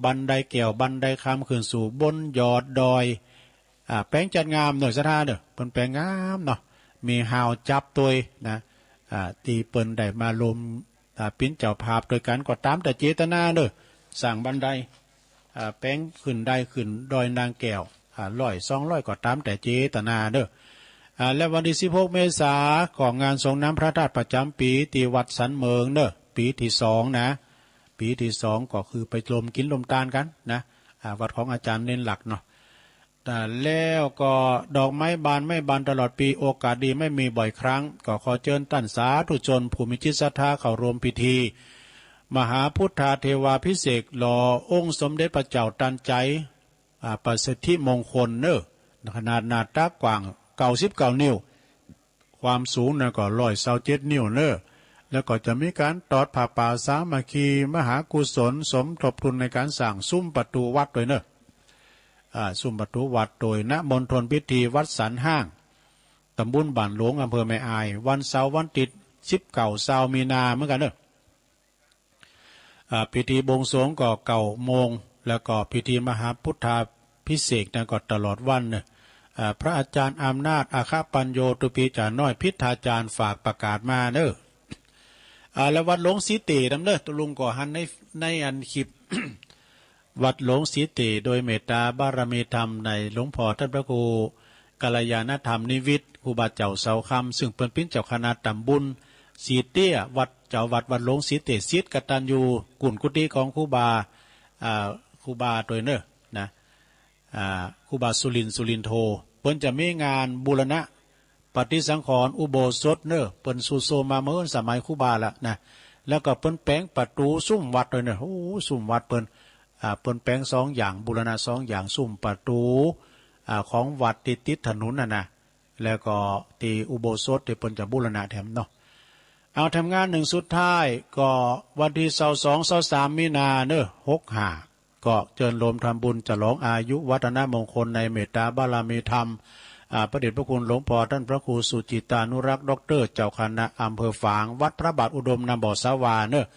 บันไดเกี่ยวบันไดคำขึ้นสู่บนยอดดอยแป้งจัดงามหน่อยสถานเนอะเป็นแป้งงามเนาะมีหาวจับตัวนะตีเปิ้นได้มาลมปิ้นเจ้าภาพโดยการก็ตามแต่เจตนาเนอะสั่งบันไดแป้งขึ้นได้ขึ้นดอยนางแก้ว100-200ก็ตามแต่เจตนาเนอะและวันที่16 เมษายนของงานส่งน้ำพระธาตุประจำปีที่วัดสันเมืองเนอะปีที่2นะปีที่2ก็คือไปลมกินลมตาลกันนะวัดของอาจารย์เน้นหลักเนาะแล้วก็ดอกไม้บานไม่บานตลอดปีโอกาสดีไม่มีบ่อยครั้งก็ขอเชิญท่านสาธุชนผู้มีจิตศรัทธาเข้าร่วมพิธีมหาพุทธาเทวาภิเษกหล่อองค์สมเด็จพระเจ้าตันใจประสิทธิมงคลเนอะขนาดหน้าตากว้าง99 นิ้วความสูงน่ะก็127 นิ้วเนอะแล้วก็จะมีการตอดผ้าป่าสามัคคีมหากุศลสมทบทุนในการสร้างซุ้มประตูวัดโดยเนอะซุ้มประตูวัดโดยณมณฑลพิธีวัดสันห้างตำบลบ้านหลวงอำเภอแม่อายวันเสาร์วันติด19 มีนาเหมือนกันเนอะพิธีบวงสรวงก็9 โมงแล้วก็พิธีมหาพุทธาภิเษกก็ตลอดวันเนอะพระอาจารย์อำนาจอาคาปัญโยตุปีจาน้อยพิธาจารย์ฝากประกาศมาเนอะแล้ววัดหลวงสีเตดำเนอะตุลุงก่อหันในอันคลิป วัดหลวงสีเตโดยเมตตาบารมีธรรมในหลวงพ่อท่านพระครูกัลยาณธรรมนิวิทย์ครูบาเจ้าเสาคำซึ่งเป็นเจ้าคณะตำบลสีเตี้ยวัดเจ้าวัดหลวงสีเตศิษย์กตัญญูกุลกุฏิของครูบาโดยเนอะนะครูบาสุรินโทเปิ้นจะมีงานบูรณะปฏิสังขรณ์อุโบสถเนอะเปิ้นสุโซมาเมื่อสมัยครูบาละนะแล้วก็เปิ้นแปลงประตูซุ้มวัดโดยเนอะโอ้ซุ้มวัดเปิ้นแปลง2 อย่างบูรณะ2 อย่างซุ้มประตูของวัดติดถนนนะแล้วก็ตีอุโบสถที่เปิ้นจะบูรณะแถมเนาะเอาทำงาน1 สุดท้ายก็วันที่22-23 มีนาเนอะ65ก็เชิญรวมทำบุญฉลองอายุวัฒนมงคลในเมตตาบารมีธรรมพระเดชพระคุณหลวงพ่อท่านพระครูสุจิตานุรักษ์ด็อกเตอร์เจ้าคณะอำเภอฝางวัดพระบาทอุดมนำบ่อสาวาเนอะ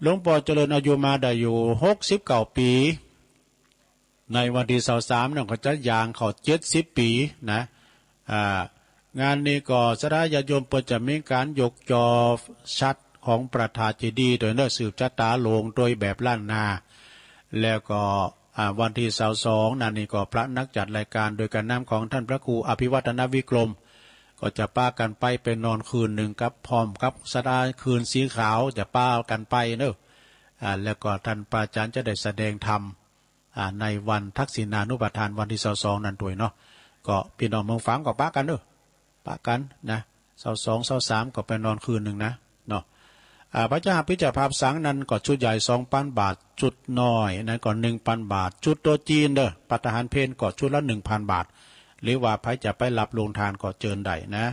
หลวงพ่อเจริญอายุมาได้อยู่69 ปีในวันที่23เนี่ยก็จะย่างเข้า70 ปีนะงานนี้ก็สถาญาโยมเปิดจะมีการยกจอชัดของประธานเจดีย์โดยเนื้อสืบชะตาลงโดยแบบล้านนาแล้วก็วันที่22นั่นนี่ก็พระนักจัดรายการโดยการนำของท่านพระครูอภิวัฒนวิกรมก็จะป้ากันไปเป็นนอนคืนหนึ่งกับพร้อมกับสดาคืนสีขาวจะป้ากันไปเนอะแล้วก็ท่านปาจารย์จะได้แสดงธรรมในวันทักษิณานุปทานวันที่22นั่นด้วยเนาะก็พี่น้องเมืองฝางก็ป้ากันเนอะป้ากันนะ22-23ก็ไปนอนคืนหนึ่งนะเนาะพระเจ้าพิจารภาพสังนั้นก็ชุดใหญ่2,000 บาทจุดน้อยนั้นก็ 1,000 บาทจุดตัวจีนเด้อปัตหารเพนก็ชุดละ 1,000 บาทหรือว่าใครจะไปรับลงทานก็เจิญได้นะ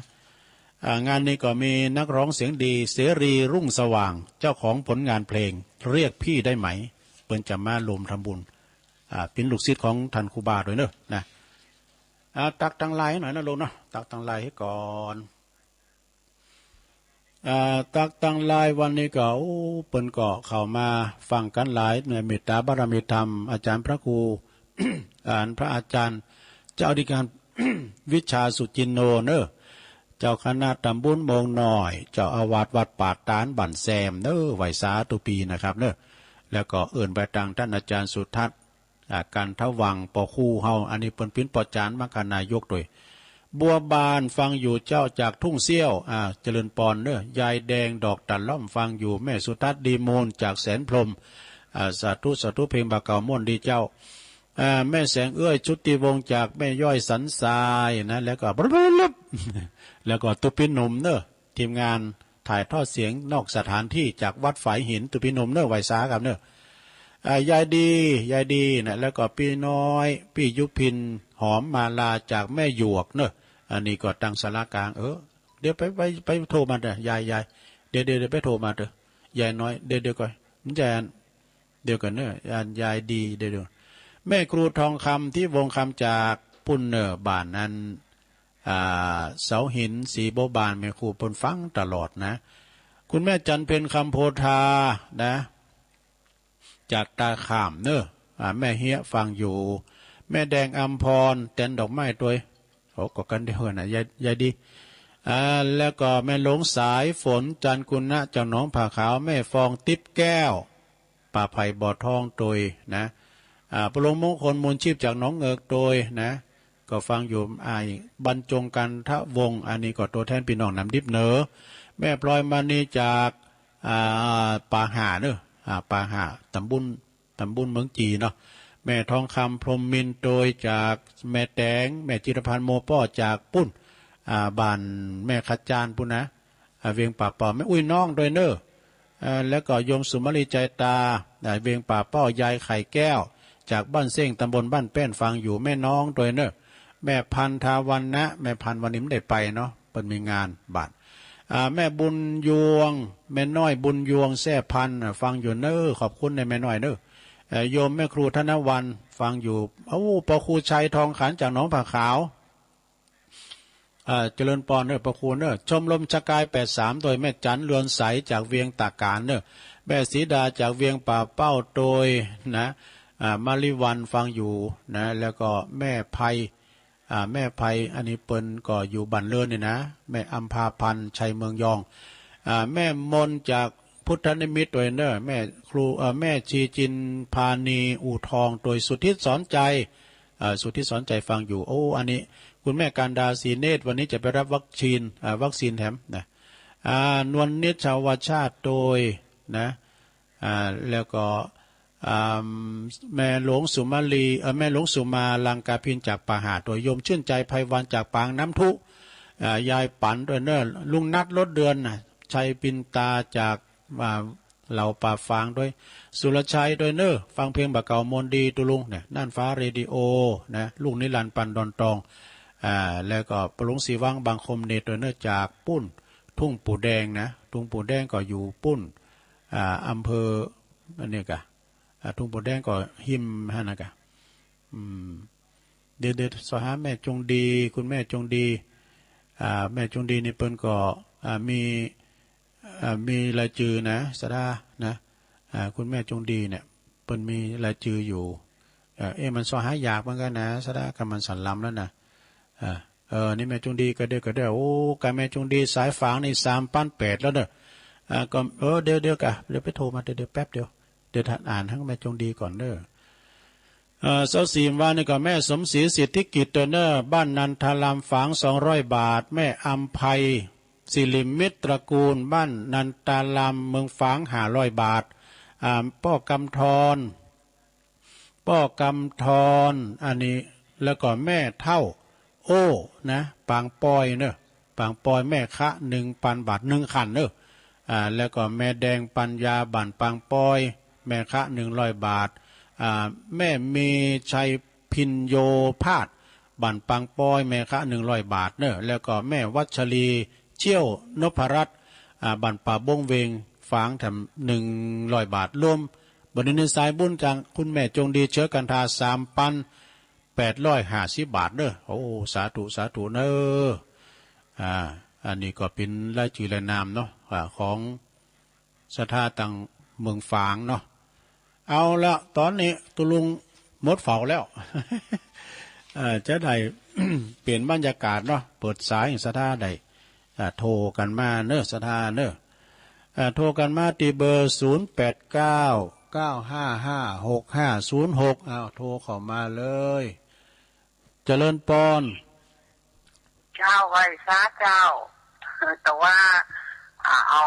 งานนี้ก็มีนักร้องเสียงดีเสรีรุ่งสว่างเจ้าของผลงานเพลงเรียกพี่ได้ไหมเปิ้นจะมาลมทำบุญเป็นลูกศิษย์ของท่านครูบาด้วยเนอะนะตักตังลายหน่อยนะลุงเนาะตักตังลายให้ก่อนตักตังลายวันนี้ก็เปิ้นก็เข้ามาฟังกันหลายในเมตตาบารมีธรรมอาจารย์พระครู พระอาจารย์เจ้าอธิการ วิชาสุจินโนเนอะเจ้าคณะตำบลโมงน้อยเจ้าอาวาสวัดป่าตานบั่นแซมเนอะไหวสาตุปีนะครับเนอะแล้วก็เอื่นไปทางท่านอาจารย์สุทัศน์ การทวังปอคู่เฮาอันนี้เปิ้นปิ้นปอจานมัคคานายกโดยบัวบานฟังอยู่เจ้าจากทุ่งเสี้ยวเจริญปอนเนอยายแดงดอกตัดล่อมฟังอยู่แม่สุทัศน์ดีมูลจากแสนพรหมสาธุสาธุเพลงบาเก่าม่วนดีเจ้าแม่แสงเอื้อยชุติวงศ์จากแม่ย่อยสันทรายนะแล้วก็แล้วก็ตุปินหนุ่มเนอทีมงานถ่ายทอดเสียงนอกสถานที่จากวัดฝายหินตุปินหนุ่มเนอไวสากับเนอยายดีนะแล้วก็พี่น้อยพี่ยุพินหอมมาลาจากแม่หยวกเนอะอันนี้ก็ตั้งสารกลางเดี๋ยวไปโทรมาเถอะยายเดี๋ยวไปโทรมาเถอะยายน้อยเดี๋ยวก่อนยายเดี๋ยวก่อนเนอะยายดีเดี๋ยวแม่ครูทองคำที่วงคำจากปุ่นเนอบ้านนั้นเสาหินสีโบบานแม่ครูปนฟังตลอดนะคุณแม่จันเพ็ญคำโพธานะจากตาข่ามเนอะแม่เฮียฟังอยู่แม่แดงอัมพรแตนดอกไม้ตัวก็กันได้เหรอนะยายดีแล้วก็แม่หลงสายฝนจันกุณะจากหนองผาขาวแม่ฟองติ๊บแก้วป่าไผ่บ่อทองตัวนะปรงมงคลมูลชีพจากหนองเอิกตัวนะก็ฟังอยู่บรรจงกันทะวงอันนี้ก็ตัวแทนพี่น้องนำดิบเหนอแม่พลอยมานีจากป่าหาเนอะป่าหาตำบุญเมืองจีเนาะแม่ทองคำพรหมมินโดยจากแม่แตงแม่จิรพันธ์โมป้อจากปุ้นบ้านแม่ขจานปุ้นนะเวียงป่าป้อแม่อุ้ยน้องโดยเนอแล้วก็โยมสุมาลีใจตาเวียงป่าป้อยายไข่แก้วจากบ้านเส้งตำบลบ้านแป้นฟังอยู่แม่น้องโดยเนอแม่พันธาวันนะแม่พันวันนี้ไม่ได้ไปเนาะเป็นมีงานบาทแม่บุญยวงแม่น้อยบุญยวงแซ่พันฟังอยู่เนอขอบคุณในแม่น้อยเนอโยมแม่ครูธนวันฟังอยู่ปอครูชัยทองขันจากหนองผาขาวเจริญปอนเนอปอครูเนอชมลมชะกาย83โดยแม่จันเรือนใสจากเวียงตากการเนอแม่ศรีดาจากเวียงป่าเป้าโดยนะมาริวันฟังอยู่นะแล้วก็แม่ไพอันนี้เปิ้นก็อยู่บันเลินนี่นะแม่อัมพาพันธ์ชัยเมืองยองแม่มนจากพุทธนิมิตโดยเนอแม่ครูแม่ชีจินพานีอู่ทองโดยสุทธิสอนใจฟังอยู่อันนี้คุณแม่การดาศรีเนตรวันนี้จะไปรับวัคซีนแถมนะนวลนิชาวชาติโดยนะแล้วก็แม่หลวงสุมาลีแม่หลวงสุมาลังกาพินจากป่าหาโดยโยมชื่นใจไพวันจากปางน้ำทุยายปันโดยเนอลุงนัดรถเดือนชัยปินตาจากเหล่าป่าฟางด้วยสุรชัยโดยเนอฟังเพลงบะเก่ามนดีตุลุงเนี่ยน่านฟ้าเรดิโอนะลูกนิรันดร์ปันดอนตองแล้วก็ปรุงสีวังบางคมเนตโดยเนอจากปุ้นทุ่งปู่แดงนะทุ่งปู่แดงก็อยู่ปุ้นอำเภออันนี้กะทุ่งปู่แดงก็หิมฮะนะกะเด็ดสหาแม่จงดีคุณแม่จงดีแม่จงดีนี่เปิ้นก็มีรายจือนะสดานะคุณแม่จงดีเนี่ยเปิ้นมีรายจืออยู่มันสหายากเหมือนกันนะสดากำมันสันลำแล้วนะนี่แม่จงดีก็เด้อการแม่จงดีสายฝางนี่3,800แล้วเด้อก็เดี๋ยวกะเดี๋ยวไปโทรมาเดี๋ยวแป๊บเดียวท่านอ่านทั้งแม่จงดีก่อนเด้อเสาสีว่านี่ก็แม่สมศรีสิทธิกิจเนอร์บ้านนันทารามฝาง200 บาทแม่อัมไพสิริมิตรตระกูลบ้านนันตารามเมืองฝาง500 บาทป้อกำธรอันนี้แล้วก็แม่เท่านะปางปอยเนอะปางปอยแม่คะ1,000 บาท1ขันเนอะแล้วก็แม่แดงปัญญาบ้านปางปอยแม่คะ100 บาทแม่มีชัยพินโยพาดบ้านปางปอยแม่คะ100 บาทเนอะแล้วก็แม่วัชรีเชี่ยวนพรัตน์บ้านป่าบงเวงฝางแถม100 บาทรวมบริเวณสายบุญจากคุณแม่จงดีเชื้อกันทา3,850 บาทเนอะสาธุเนอะอันนี้ก็เป็นรายชื่อรายนามเนาะของสถาตังเมืองฝางเนาะเอาละตอนนี้ตุลุงหมดเฝ้าแล้ว จะได้ เปลี่ยนบรรยากาศเนาะเปิดสายสถาได้โทรกันมาเนอะสถาเนอะโทรกันมาที่เบอร์089 0955565506อ้าวโทรเข้ามาเลยเจริญปอนเจ้าไว้ซาเจ้าแต่ว่าเอา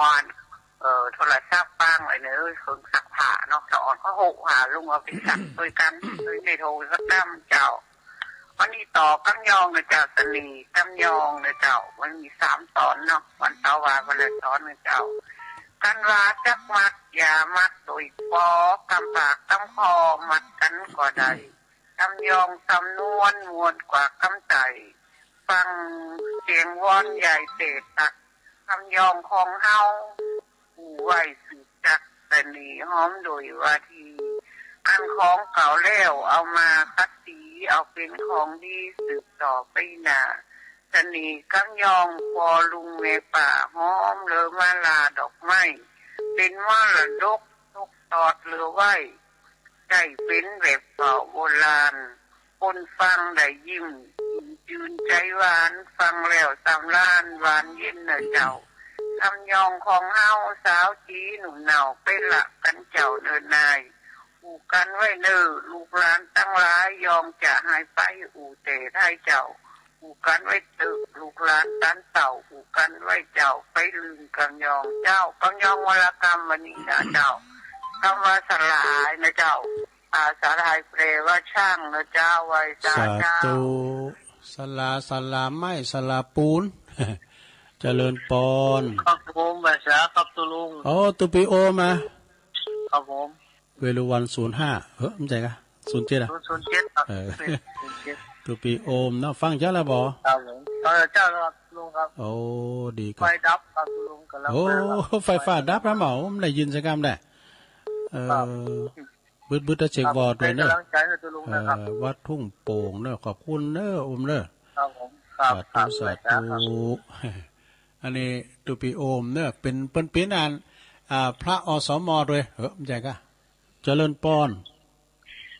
โทรศัพท์บ้างไว้เนื้อฝึกสักผ่าเนาะจะอ่อนก็หกหาลุงเอาไปสักด้วยกันด้วยในโทรสักตั้มเจ้าวันนี้ต่อกังยองนะเจ้าสลีกังยองนะเจ้ามันมี3 ตอนเนาะวันเสาร์วันละตอนนะเจ้ากันว่าจักมัดอย่ามัดโดยปอกำปากกำคอมัดกันก็ได้กำยองสำนวนมวลกว่ากำใจฟังเสียงวอนใหญ่เตะตักคำยองของเฮาหูไหวสืบจักแต่หนีหอมโดยวาทีอันของเก่าแล้วเอามาคัดสีเอาเป็นของดีสืบต่อไปหน้าสนีกังยองพอลุงในป่าหอมเลอมาลาดอกไม้เป็นว่าระดกทุกตอดเรือไว้ใจเป็นแบบเก่าโบราณคนฟังได้ยิ้มจืนใจหวานฟังแล้วสำล้านหวานเย็นนะเจ้าคำยองของเฮาสาวจีหนุ่มเหนาเป็นหลักกันเจ้าเนินนายอูกันไว้เนอลูกหลานตั้งหลายยองจะหายไปอูเตไทยเจ้าอูกันไว้ตึกลูกหลานตันเต่าอูกันไว้เจ้าไปลืมกังยองเจ้ากังยองวรกรรมวันนี้นะเจ้าคำว่าสลายนะเจ้าสลายแปลว่าช่างนะเจ้าไว้เจ้าสลาไม้สลาปูนเจริญปอนครับผมภาษาครับตุลุงตุปิโอมาครับผมเวลุวัน05ไม่ใช่กะ07อ่ะ07ครับตุปิโอมเนาะฟังเจ้าแล้วบ่ครับผมเจ้าครับลุงครับดีไฟดับครับลุงกำลังไฟฟ้าดับแล้วเหมาได้ยินสักคำได้บึดๆเช็ควอตัวเนอะวัดทุ่งโป่งเนอะขอบคุณเนอะอมเนอะครับผมสาธุอันนี้ตุปิโอมเนอะเป็นอ่านพระอสมด้วยไม่ใช่กะเจริญปอน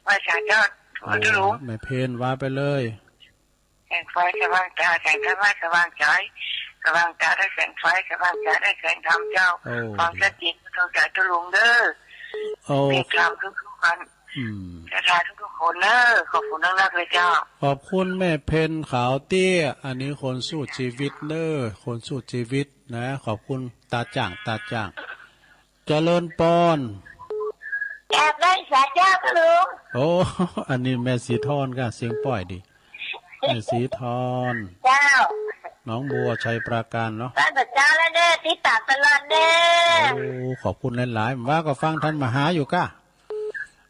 ว่าสาธุคุณลุงแม่เพนว่าไปเลยแสงไฟสว่างตาแสงธรรมะสว่างใจสว่างตาได้แสงไฟสว่างใจได้แสงธรรมเจ้าความชัดเจนเข้าใจตุลุงเด้อเป็นธรรมทุกคนจะทายทุกคนเนอะขอบคุณมากเลยเจ้าขอบคุณแม่เพนขาวเตี้ยอันนี้คนสู้ชีวิตเนอะคนสู้ชีวิตนะขอบคุณตาจ่างเจริญปอนแอบได้สาเจ้าค่ะลุงอันนี้แม่สีทอนก็เสียงปล่อยดีแม่สีทอนเจ้าน้องบัวชัยปราการเนาะท่านพระเจ้าแล้วเด้อที่ตากตลอดเด้อขอบคุณหลายๆว่าก็ฟังท่านมหาอยู่ก้า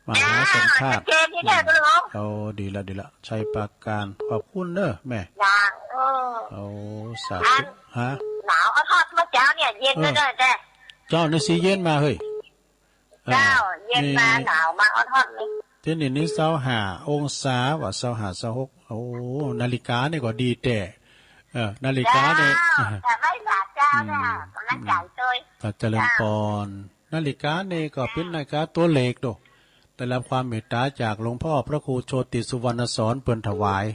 มหาสัมภาษณ์ดีละชัยปราการขอบคุณเด้อแม่สาธุฮะหนาวเอาทอดเมื่อเช้าเนี่ยเย็นแล้วเด้อเจ้านี่สีเย็นมาเฮ้ยเจ้าเย็นมาหนาวมาเอาทอดเลยที่นี่25 องศาว่า25 26นาฬิกาเนี่ยก็ดีแต่นาฬิกาเนี่ยแต่ไม่สาเจ้าเนี่ยกำลังใจด้วยเจริญปอนนาฬิกาเนี่ยก็เป็นนาฬิกาตัวเล็กดูได้รับความเมตตาจากหลวงพ่อพระครูโชติสุวรรณสอนเปิ้นถวาย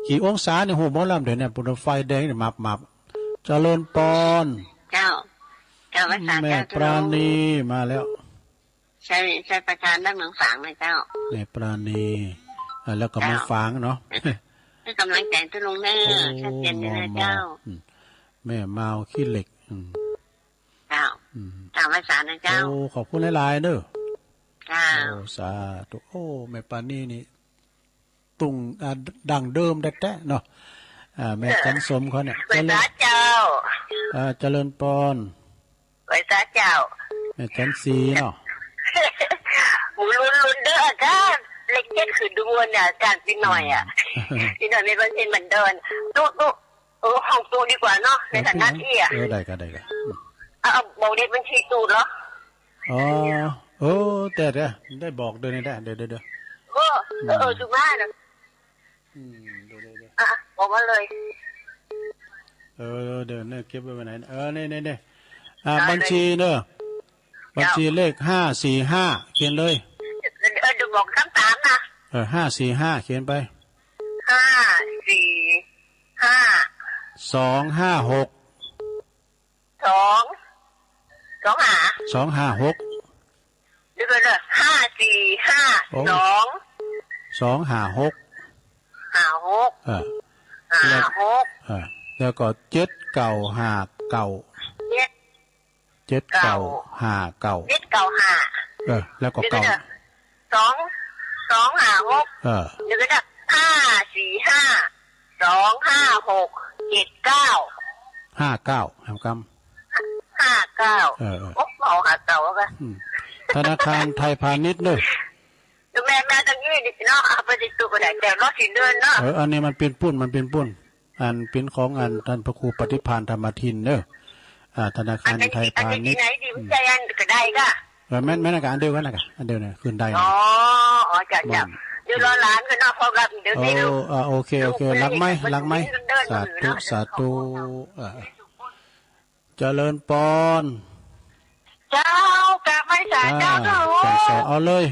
กี่องศาเนี่ยหูหมอลำเดี๋ยวเนี่ยปุ่นไฟแดงเนี่ยมับเจริญปอนเจ้าไม่สาแม่ปราณีมาแล้วใช่ประธานด้านเมืองฝางไหมเจ้าแม่ปราณีแล้วก็เมืองฝางเนาะให้กำลังใจตุลุงเนอชัดเจนเลยเจ้าแม่เมาขี้เหล็กเจ้าภาษานะเจ้าขอบคุณหลายๆเด้อเจ้าสาธุแม่ปราณีนี่ตุงดังเดิมแท้ๆเนาะแม่จันสมเขาเนี่ยภาษาเจ้าเจริญปอนภาษาเจ้าแม่จันสีเนาะหูลุ้นเด้อกันเล็กเจ็ดคือดูเนี่ยการสิหน่อยสิหน่อยไม่เป็นเหมือนเดินตู้ห้องตู้ดีกว่าเนาะในฐานะที่ได้ก็เอาบอกเด็กบัญชีตู้เหรอแต่ได้บอกเดินได้เดี๋ยวถูกมากนะบอกมาเลยเดี๋ยวเนี่ยเก็บไว้ไหนเนี่ยบัญชีเนอะบัญชีเลข545เขียนเลยดูบอกคำถามนะ545เขียนไป545 256 256เดี๋ยวเลย 545 256 แล้วก็7959 7959แล้วก็เก่า256แล้วก็545 256 79 59คำโอ้เอา59แล้วกันธนาคารไทยพาณิชย์เด้อแม่ตรงนี้ดิเนาะไปติดตัวก็ได้แต่รถสิเดินเนาะอันนี้มันเป็นปุ้นอันเป็นของอันท่านพระครูปฏิภาณธรรมทินเด้อธนาคารไทยพาณิชย์ไหนดิมันใจอันก็ได้ก็แม่นอันเดียวกันน่ะอันเดียวเนี่ยคืนได้อ๋อจ้ะเดี๋ยวรอหลานก็เนาะพอรับเดี๋ยวนี้โอเครักไหมสาธุเจริญปอนเจ้ากะไม่สาเจ้าเอาเลย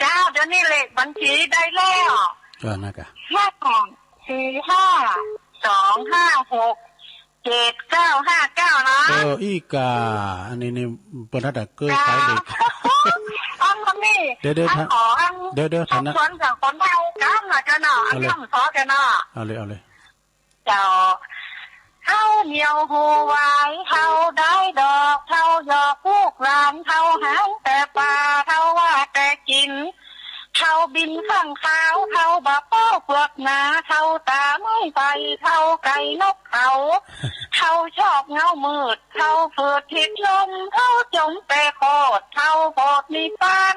เจ้าเดี๋ยวนี้เลขบัญชีได้แล้วนะคะ545256759เนาะอีกาอันนี้นี่เปิ้นน่ะเกิดขายเด็กนี่เดี๋ยวท่านนะคนจากคนเฒ่ากันน่ะเจ้าเนาะอันนี้ขอเจ้าเนาะเอาเลยเจ้าเฮาเหนียวหูไว้เฮาได้ดอกเฮาหยอกลูกหลานเฮาหางแต่ป่าเฮาว่าแต่กินเฮาบินข้างขาวเฮาบ่ป้อเปลือกหนาเฮาตาไม่ไปเฮาไก่นกเขาเฮาชอบเงามืดเฮาเฟืดทิดลมเฮาจมแต่โคตรเฮาโบดมีปาน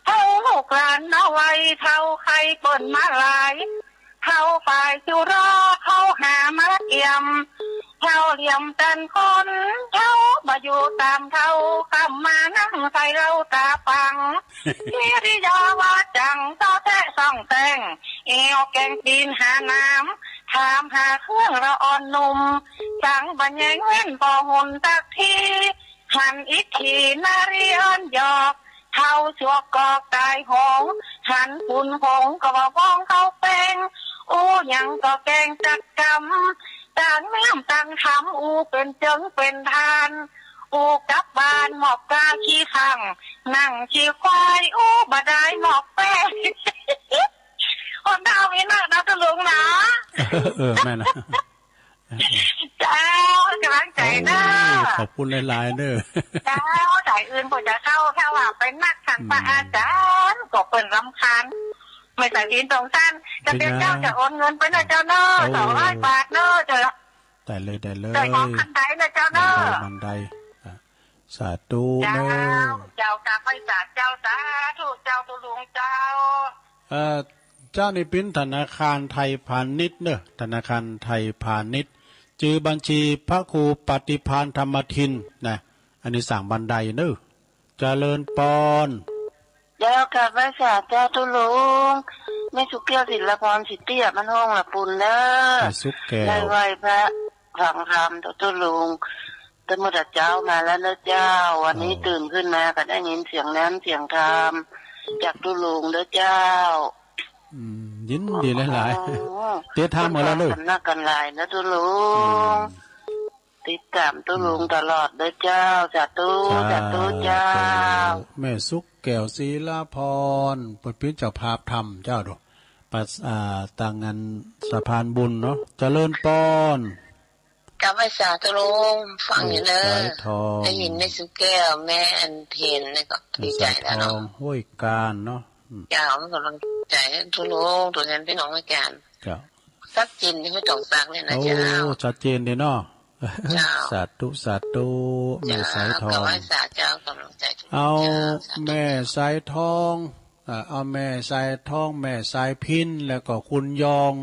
เฮาลูกหลานเอาไว้เฮาใครเปิ่นมาหลายเฮาฝ่ายจุรอเฮาหามาเอี่ยมเฮาเหลี่ยมตันคนเฮามาอยู่ตามเฮาคำมานั่งใส่เราตาฟังมีริยาว่าจังต่อแท้ส่องแต่งเอวแกงตีนหาน้ำถามหาเครื่องระอ่อนนุ่มสังบัญญังเว้นบ่หุ่นตักทีหันอีกทีนารีอ่อนหยอกเฮาชั่วกอกตายหงหันปุ่นหงก็บ่บ้องเขาเป็นยังก็แกงจักกำต่างน้ำต่างทำเป็นเจิงเป็นทานกลับบ้านหมอบกาขี้ขังนั่งขี้ควายบาได้หมอบแป้คนดาวมีหน้าดาวตะลุงนะแม่นะเจ้ากำลังใจเด้อขอบคุณหลายๆเด้อเจ้าใจอื่นผมจะเข้าแค่ว่าเป็นนักขันปะอาจารย์ก็เป็นรำคาญไม่ใส่ดินตรงสั้นจะเป็นเจ้าจะโอนเงินไปนะเจ้าเนอ200 บาทเนอเจ้าได้เลยใจของคันไดนะเจ้าเนอบันไดสาธุเนอเจ้ากาไม่สาเจ้าสาธุเจ้าตุลุงเจ้าเจ้านี่เป็นธนาคารไทยพาณิชย์เนอะธนาคารไทยพาณิชย์จือบัญชีพระครูปฏิภาณธรรมทินนะอันนี้สั่งบันไดเนอะเจริญปอนเจ้ากับพระศาสดาเจ้าตุลุงไม่สุกเกี้ยวศิลปรสิทธิมันห้องละปุ่นเนอะสุกแก้วได้ไหวพระฟังธรรมตุลุงตมุดเจ้ามาแล้วนะเจ้าวันนี้ตื่นขึ้นมาก็ได้ยินเสียงน้ำเสียงธรรมจากตุลุงเด้อเจ้ายินดีหลายๆเตี้ยทามหมดแล้วเลยนักกันหลายนะตุลุงติดตามตุลุงตลอดเด้อเจ้าสาธุเจ้าแม่สุกแก้วศิลาพรเปิดพิจเจ้าภาพธรรมเจ้าดูปัสต่างงานสะพานบุญเนาะเจริญปอนกับภาษาตุลุงฟังอยู่เนอะได้ยินแม่สุกแก้วแม่อันเพียนนี่ก็ดีใจแล้วเนาะห้วยการเนาะเจ้ามันกำลังใจทุลุงตัวนั้นพี่น้องอาจารย์ชัดเจนที่ไม่ต้องซักเลยนะเจ้าชัดเจนดีเนาะสาธุแม่สายทองเอาแม่สายทองเอาแม่สายทองแม่สายพินแล้วก็คุณยอง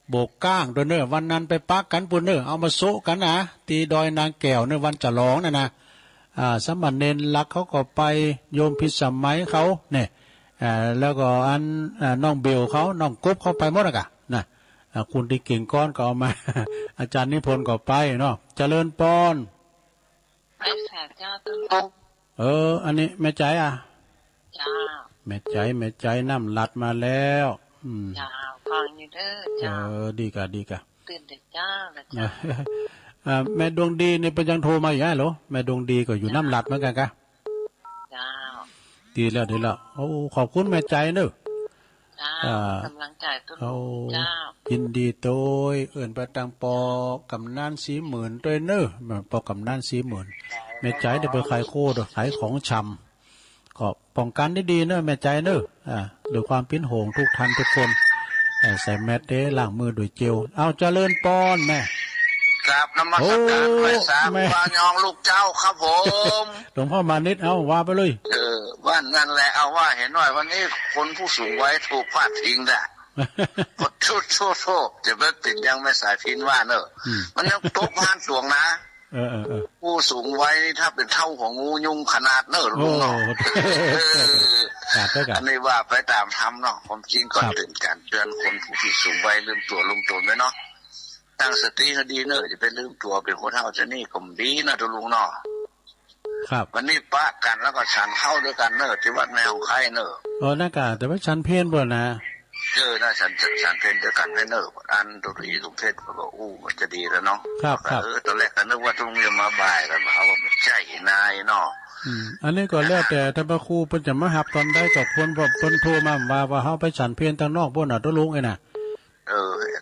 โบกก้างด้วยเนอะวันนั้นไปปักกันปุ่นเนอะเอามาโซกันนะตีดอยนางแก้วเนอะวันจะร้องนะสมณเณรรักเขาก็ไปโยมพิสมัยเขาเนี่ยแล้วก็อันน้องเบลเขาน้องกบเขาไปหมดอะนะคุณที่เก่งก้อนก็เอามาอาจารย์นิพนธ์ก็ไปเนาะเจริญปอนอันนี้แม่ใจแม่ใจน้ำลัดมาแล้วฟังอยู่เด้อจ้าดีกะตื่นเด็กจ้านะแม่ดวงดีนี่เป็นยังโทรมาอยู่ไงเหรอแม่ดวงดีก็อยู่น้ำลัดเหมือนกันกะ ดีแล้วโอ้ขอบคุณแม่ใจเนอะ เจ้ากำลังใจตุ้นเจ้ายินดีโดยเอื่นประตังปอกำนัน40,000ด้วยเนอะปอกำนัน40,000แม่ใจได้ไปขายโคดขายของชำก็ป้องกันได้ดีเนอะแม่ใจเนอะด้วยความเป็นห่วงทุกท่านทุกคนใส่แมสเด้ล้างมือด้วยเจลเอาเจริญปอนแม่กราบนมัสการพระสามวายองลูกเจ้าครับผมหลวงพ่อมานิดเอาว่าไปเลยว่านั่นแหละเอาว่าเห็นหน่อยวันนี้คนผู้สูงวัยถูกพาดพิงด่ะกดโทษจะไม่ติดยังไม่สายพินว่าเนอะมันยังตกผ่านสวงนะผู้สูงวัยถ้าเป็นเท่าของงูยุงขนาดเนอะลุงเนาะอันนี้ว่าไปตามธรรมเนาะความจริงก่อนตื่นการเตือนคนผู้สูงวัยลืมตัวลุงตนไว้เนาะตั้งสติให้ดีเนอะจะเป็นลืมตัวเป็นคนเท่าจะนี่ก็ดีนะทุลุงเนาะครับวันนี้ปะกันแล้วก็ฉันเข้าด้วยกันเนอะที่วัดแมวไข่เนอะน่ากาแต่ว่าฉันเพี้ยนบ่นะน่าฉันเพี้ยนด้วยกันให้เนอะอันตุรีตุเพศก็บอกมันจะดีแล้วเนาะครับตอนแรกก็นึกว่าทุลุงจะมาบ่ายกันเอาว่าใจนายเนาะอันนี้ก็แล้วแต่ท่านพระครูเพิ่นจะมาหับตอนได้กับคนเพิ่นโทรมาว่าเฮาไปฉันเพี้ยนทางนอกบ่น่ะตุลุงไอ้น่ะ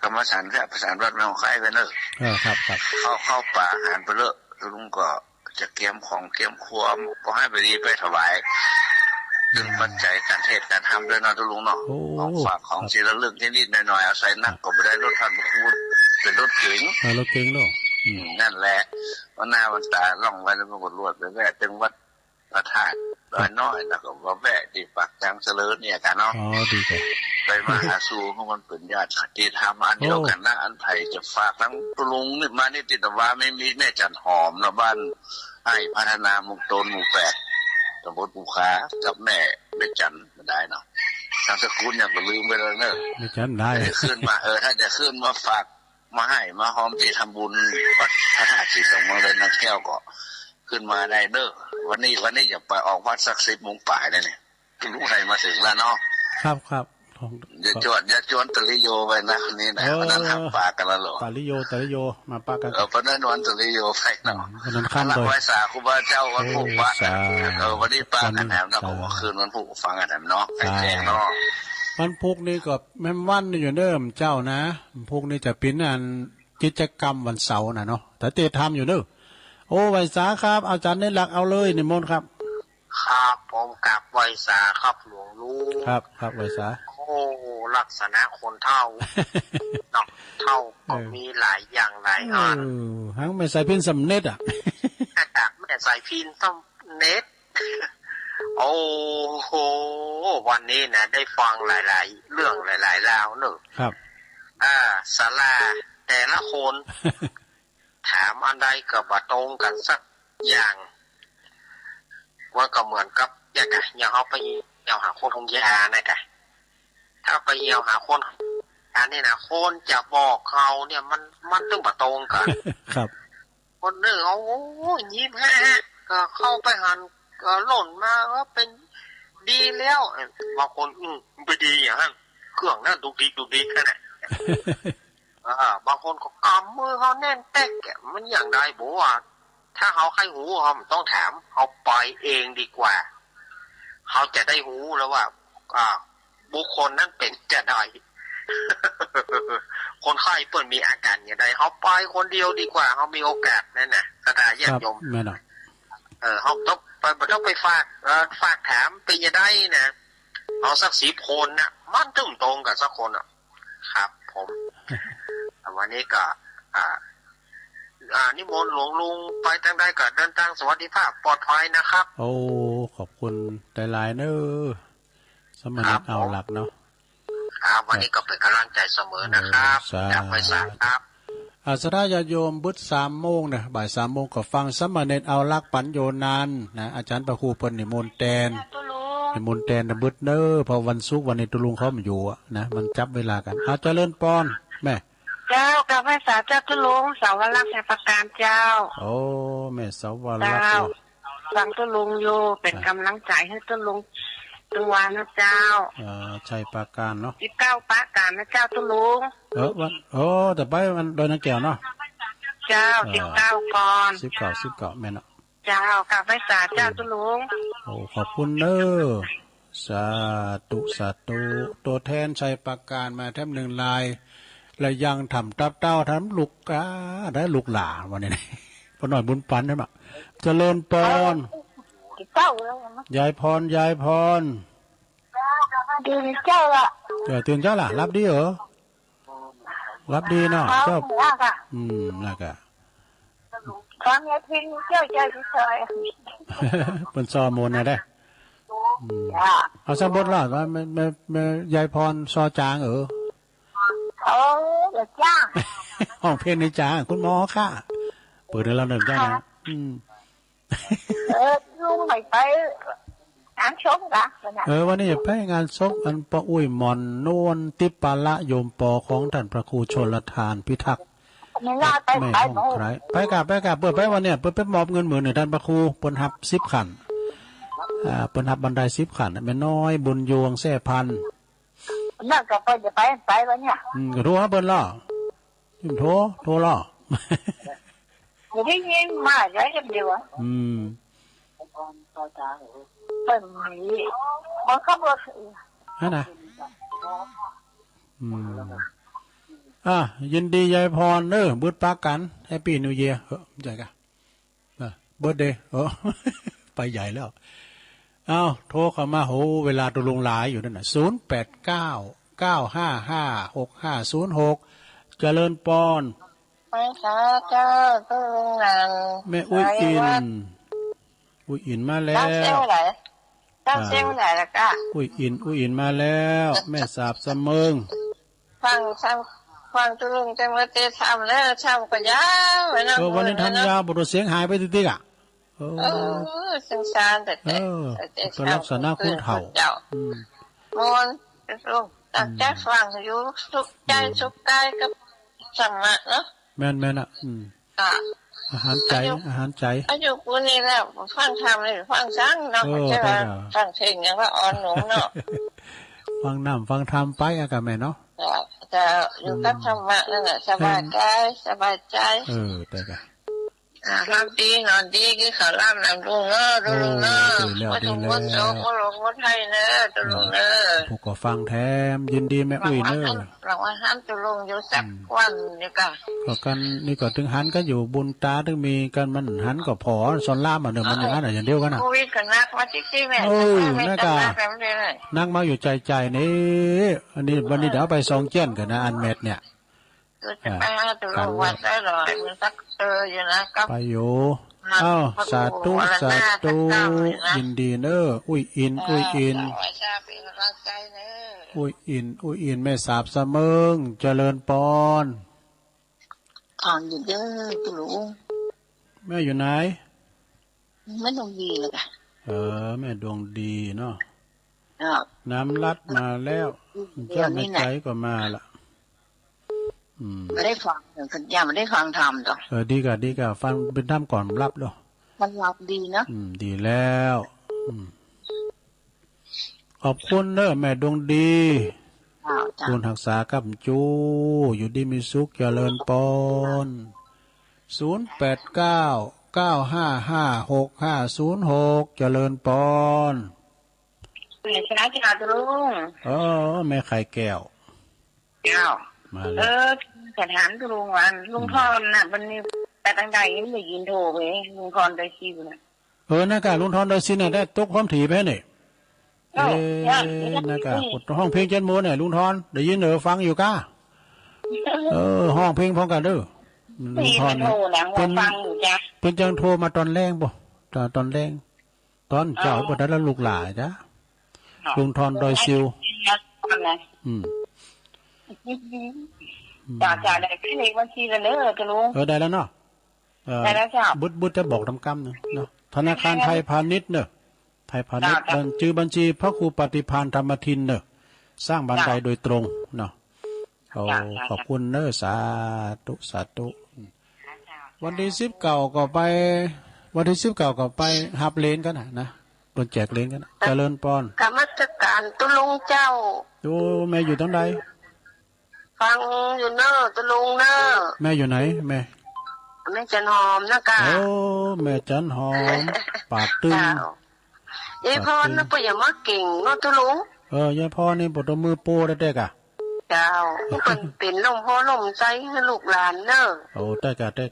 กรรมฉันแค่ประสานวัดแมวไข่ไปเนอะครับเข้าป่าอาหารไปเลอะลุงก็จะเกียมของเกียมครัวก็ให้ไปดีไปถวายดึงปัจจัยการเทศการทำด้วยนะทุลุงเนาะของฝากของศิลลึกนิดๆหน่อยๆอาศัยนักก็ไม่ได้รถท่านพูดเป็นรถเก๋งรถเก๋งเนาะนั่นแหละวันหน้าวันตาล่องไว้แล้วมันก็รวดไปแวะถึงวัดพระธาตุน้อยแล้วก็ว่าแวะที่ปากทางเสลิญเนี่ยกันเนาะดีใจไปมาหาสู่พวกมันเป็นญาติที่ทำอันเดียวกันนะอันไผ่จะฝากทั้งตุลุงนี่มานี่ติดว่าไม่มีแม่จันหอมนะบ้านให้พัฒนามุกตนหมู่8ตำบลปูขากับแม่จันไม่ได้เนาะทางสกุลเนี่ยก็ลืมไปแล้วเนอะแม่จันได้ขึ้นมาถ้าจะขึ้นมาฝากมาให้มาหอมที่ทำบุญวัดพระธาตุสีสองเมืองเลยนะแก้วก็ขึ้นมาได้เนอะวันนี้อย่าไปออกวัดสัก10 โมงป่ายเลยเนี่ยรู้ใครมาถึงแล้วเนาะครับอย่าจวนตริโยไปนะคนนี้นะวันนั้นทำปากกันแล้วหรอตริโยมาปากกันเพราะนั้นวันตริโยไปเนาะวันนั้นขั้นเลยไว้สาครูบาเจ้าวันผูกวะวันนี้ปากกันแถมนะผมว่าคืนวันผูกฟังกันแถมเนาะแจ้งเนาะวันพุกนี่ก็แม่วันนี่อยู่เดิมเจ้านะพุกนี่จะเป็นอันกิจกรรมวันเสาร์นะเนาะแต่เตะทำอยู่เด้อโอ้ไวสาครับอาจารย์ได้หลักเอาเลยนิมนต์ครับครับผมกับไวสาครับหลวงลุงครับไวสาโอ้ลักษณะคนเท่าเนาะเท่าก็มีหลายอย่างหลายอันทั้งไม่ใส่พินสำเน็จอ่ะไม่ใส่พินสำเน็จโอ้โหวันนี้นะได้ฟังหลายๆเรื่องหลายๆราวเนอะครับศาลาแต่ละคนถามอันใดก็บ่ตรงกันสักอย่างว่าก็เหมือนกับอย่างเขาไปเยี่ยวหาคนทงยานะกะถ้าไปเยี่ยวหาคนอันนี้นะคนจะบอกเขาเนี่ยมันต้องบ่ตรงกันครับคนหนึ่งเอา25ก็เข้าไปหันก็หล่นมาว่าเป็นดีแล้วบางคนไปดีอย่างนั้นเครื่องนั่นดุกแค่ไหนบางคนก็กำมือเขาแน่นเต๊กมันอย่างไรบอกว่าถ้าเขาใครหูเขาต้องถามเขาปล่อยเองดีกว่าเขาจะได้หูแล้วว่าบุคคลนั้นเป็นจะได้คนไข้เปิดมีอาการอย่างไรเขาปล่อยคนเดียวดีกว่าเขามีโอกาสนั่นน่ะสถานญาติโยมเขาต้องไปฝากถามเป็นจะได้นะเอาสัก10 คนนะมันตึ้งตรงกับสักคนอ่ะครับผมวันนี้ก็นิมนต์หลวงลุงไปตั้งได้ก็เดินทางสวัสดิภาพปลอดภัยนะครับโอ้ขอบคุณหลายๆเนอะสมณะเอาหลักเนาะครับวันนี้ก็เป็นกำลังใจเสมอนะครับจากไพศาลครับสดาญาโยมบุตร3 โมงนะบ่าย3 โมงก็ฟังสมณะเอาหลักปัญโยนันนะอาจารย์ประครูเปิ้นนิมนต์แตนนะบุตรเนอะพอวันศุกร์วันนี้ตุลุงเขามาอยู่นะมันจับเวลากันเจริญพรแม่เจ้ากับแม่สาวเจ้าตุลุงสาวรักษ์แห่งประการเจ้าโอ้แม่สาวรักษ์ฟังตุลุงอยู่เป็นกำลังใจให้ตุลุงตัวนะเจ้าชัยประการเนาะ19ประการนะเจ้าตุลุงวันแต่ไปมันโดยนักแก้วเนาะเจ้า19ก่อน19แม่เนาะ เจ้ากลับไปสาเจ้าตุลุง โอ้ขอบคุณเนอสาธุสาธุตัวแทนชัยประการมาแทบหนึ่งลายและยังทำตับเต้าทำลูกกาได้ลูกหลาวันนี้พอหน่อยบุญปันได้มั้ยเจริญปอนเจ้าแล้วมั้ยายพรยายพรดีเจ้าละตื่นเจ้าล่ะรับดีเหรอรับดีเนาะเจ้าน่ะกะฟังยายพินเจ้าใจเฉยเป็นซอมนนะได้เอาสักบทละว่าแม่ยายพรซอจางเดี๋ยวจ้าห้องเพลงในจางคุณหมอค่ะเปิดให้เราหนึ่งจ้านะลุงไปงานศพกะวันนี้ไปงานศพอันปะอุ้ยหมอนนวลติปาละโยมปอของท่านพระครูชลทานพิทักษ์ไม่ห้องใครไปกะเปิดไปวันเนี้ยเปิดไปมอบเงินหมื่นท่านพระครูเปิ้นหับ10ขันเปิ้นหับบันได10ขันแม่น้อยบุญยวงแซ่พันนั่นก็เปิ้นจะไปวันเนี้ยก็โทรหาเปิ้นล่ะโทรล่ะบ่ได้ยินมาได้จังเดียวเปิ้นมีบ่ขับรถฮะนะยินดียายพรเด้อบึดปากกันแฮปปี้นิวเยียร์ใหญ่กะเบิร์ธเดย์ไปใหญ่แล้วโทรเข้ามาโหเวลาตัวลงหลายอยู่นั่นน่ะ0899556506เจริญปอนไปสาเจ้าตัวลงนางแม่อุ้ยอินมาแล้วตั้งเซลแล้วก็อุ้ยอินมาแล้วแม่สาบเสมิงฟังตุลุงจังว่าเตทำแล้วทำก็ยาวไว้นะวันนี้ทำยาวบ่เสียงหายไปติ๊กอ่ะสงสารแต่ก็ลักษณะคุณเฒ่ามนตุลุงตั้งใจฟังอยู่สุขใจสุขกายกับสัมมาเนาะแม่นอ่ะอาหารใจอายุกูนี่แล้วฟังทำเลยฟังซังเนาะใช่ป่ะฟังเพลงอย่างว่าอ่อนหนุ่มเนาะฟังน้ำฟังธรรมไปอะกับแม่เนาะจะอยู่กับธรรมะนั่นแหละสบายกายสบายใจแต่กะรับดีนอนดีกินข้าวรับน้ำลุงเนอะลุงเนอะว่าถุงวัดโจ๊กว่าหลงวัดไทยเนอะลุงเนอะผู้ก่อฟังแถมยินดีแม่อุ้ยเนอะเราว่าห้ามตุลุงอยู่สักวันนี่ก็กันนี่ก็ถึงหันก็อยู่บุญตาถึงมีกันมันหันก็พอสอนล่ามเนอะมันอย่างนั้นอย่างเดียวกันนะโควิดกันนักมาที่แม่นั่นก็นั่งมาอยู่ใจนี่อันนี้วันนี้เดี๋ยวไปซองเจี้ยนกันนะอันเม็ดเนี่ยก็จะไปหาตุลุงวัดได้หรอมันสักอยู่นะก็ไปอยู่สาธุยินดีเนอะอุ้ยอินแม่สาบเสมิงเจริญปอนทางอยู่เด้อตุลุงแม่อยู่ไหนแม่ดวงดีเลยค่ะแม่ดวงดีเนาะน้ำลัดมาแล้วเจ้าแม่ใจก็มาละไม่ได้ฟังยังไม่ได้ฟังธรรมต่อดีกะฟังเป็นธรรมก่อนรับเนาะมันรับดีนะดีแล้วขอบคุณเนอะแม่ดวงดีคุณหักษากับจูอยู่ดีมีสุขเจริญปอน0899556506เจริญปอนแม่ชนะจ้าลุงแม่ไข่แก้วมาแล้วแต่ถามลุงว่าลุงพรน่ะมันนี่แต่ตั้งใจยังไม่ยินโทรไปลุงพรได้ชิวนะน่ากะลุงพรได้ชิน่ะได้ตกความถี่ไปนี่น่ากะกดห้องเพลงเจนโมเนี่ยลุงพรได้ยินฟังอยู่ก้าห้องเพลงพร้อมกันเด้อลุงพรเนี่ยเป็นจังโทรมาตอนแรงบ่ตอนแรงตอนเจ้าบ่ได้แล้วลูกหลานจ้ะลุงพรดอยซิวจ่าได้พี่เล็กบัญชีแล้วเนอะจะลุงได้แล้วเนาะได้แล้วจ้าบุตรจะบอกทำกรรมเนาะธนาคารไทยพาณิชย์เนอะไทยพาณิชย์บัญชีพระครูปฏิภาณธรรมทินเนอะสร้างบันไดโดยตรงเนาะขอบคุณเนอะสาธุวันที่19ก็ไปหับเลนกันนะโดนแจกเลนกันเจริญปอนกรรมการตุลุงเจ้าดูแม่อยู่ตรงใดฟังอยู่เนอะตุลุงเนอะแม่อยู่ไหนแม่ แม่จันหอมนะกะโอ้แม่จันหอมปาดตึงยายพรนะปะอย่ามาเก่งเนาะตุลุงยายพรนี่ปวดมือโป้ได้กะเจ้าเป็นลมพ่อลมใจให้ลูกหลานเนอะโอ้ได้กะเจ้า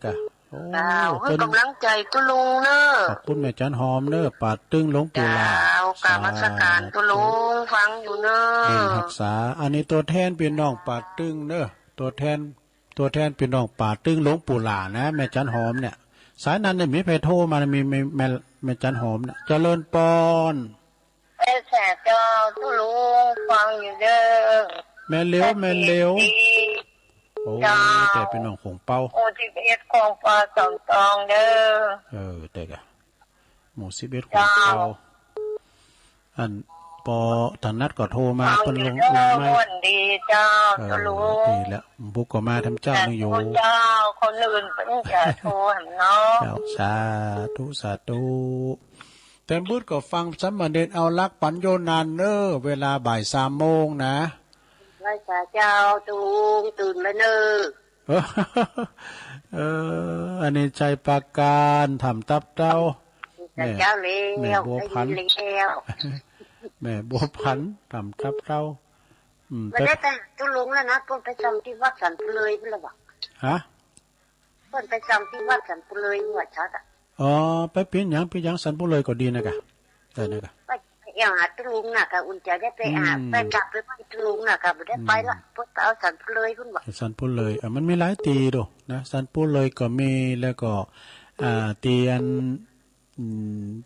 ให้กำลังใจตุลุงเนอะขอบคุณแม่จันหอมเนอะปาดตึงหลวงปู่ลาเจ้ากราบนมัสการตุลุงฟังอยู่เนอะรักษาอันนี้ตัวแทนพี่น้องปาดตึงเนอะตัวแทนพี่น้องปาดตึงหลวงปู่ลานะแม่จันหอมเนี่ยสายนั้นเนี่ยมีไปโทรมามีแม่จันหอมเนี่ยเจริญปอนแสบเจ้าตุลุงฟังอยู่เด้อแม่เลี้ยวโอ้แต่เป็นน้องของเป้าโอ้11ของปลาสองตองเด้อแต่กะหมู่11ของเป้าอันปอธนัดก็โทรมาเพิ่นลงมาดีเจ้าตุลุงดีแล้วบุกก็มาทำเจ้านึงอยู่เจ้าคนอื่นเพิ่นจะโทรหั่นเนาะเจ้าสาธุแต่บุตรก็ฟังสามเณรเอาลักปัญโยนานเนอเวลาบ่าย 3 โมงนะไว้เจ้าตุงตื่นแล้วเนออันนี้ใจปากการทำตับเต้าแม่บัวพันแม่บัวพันทำตับเต้าไม่ได้แต่ตุลุงแล้วนะเพิ่นไปจำที่วัดสันปุเลยเพิ่นละบ่ฮะเพิ่นไปจำที่วัดสันปุเลยหัวชัดอ่ะไปเปลี่ยนหยังสันปุเลยก็ดีนะกะได้นะกะไปอย่างหาตุลุงน่ะกะอุ่นใจได้ไปไปกลับไปบ้านตุลุงน่ะกะบ่ได้ไปละเพิ่นเอาสันปุเลยเพิ่นบ่สันปุเลยมันมีหลายตีโดนะสันปุเลยก็มีแล้วก็ตีอัน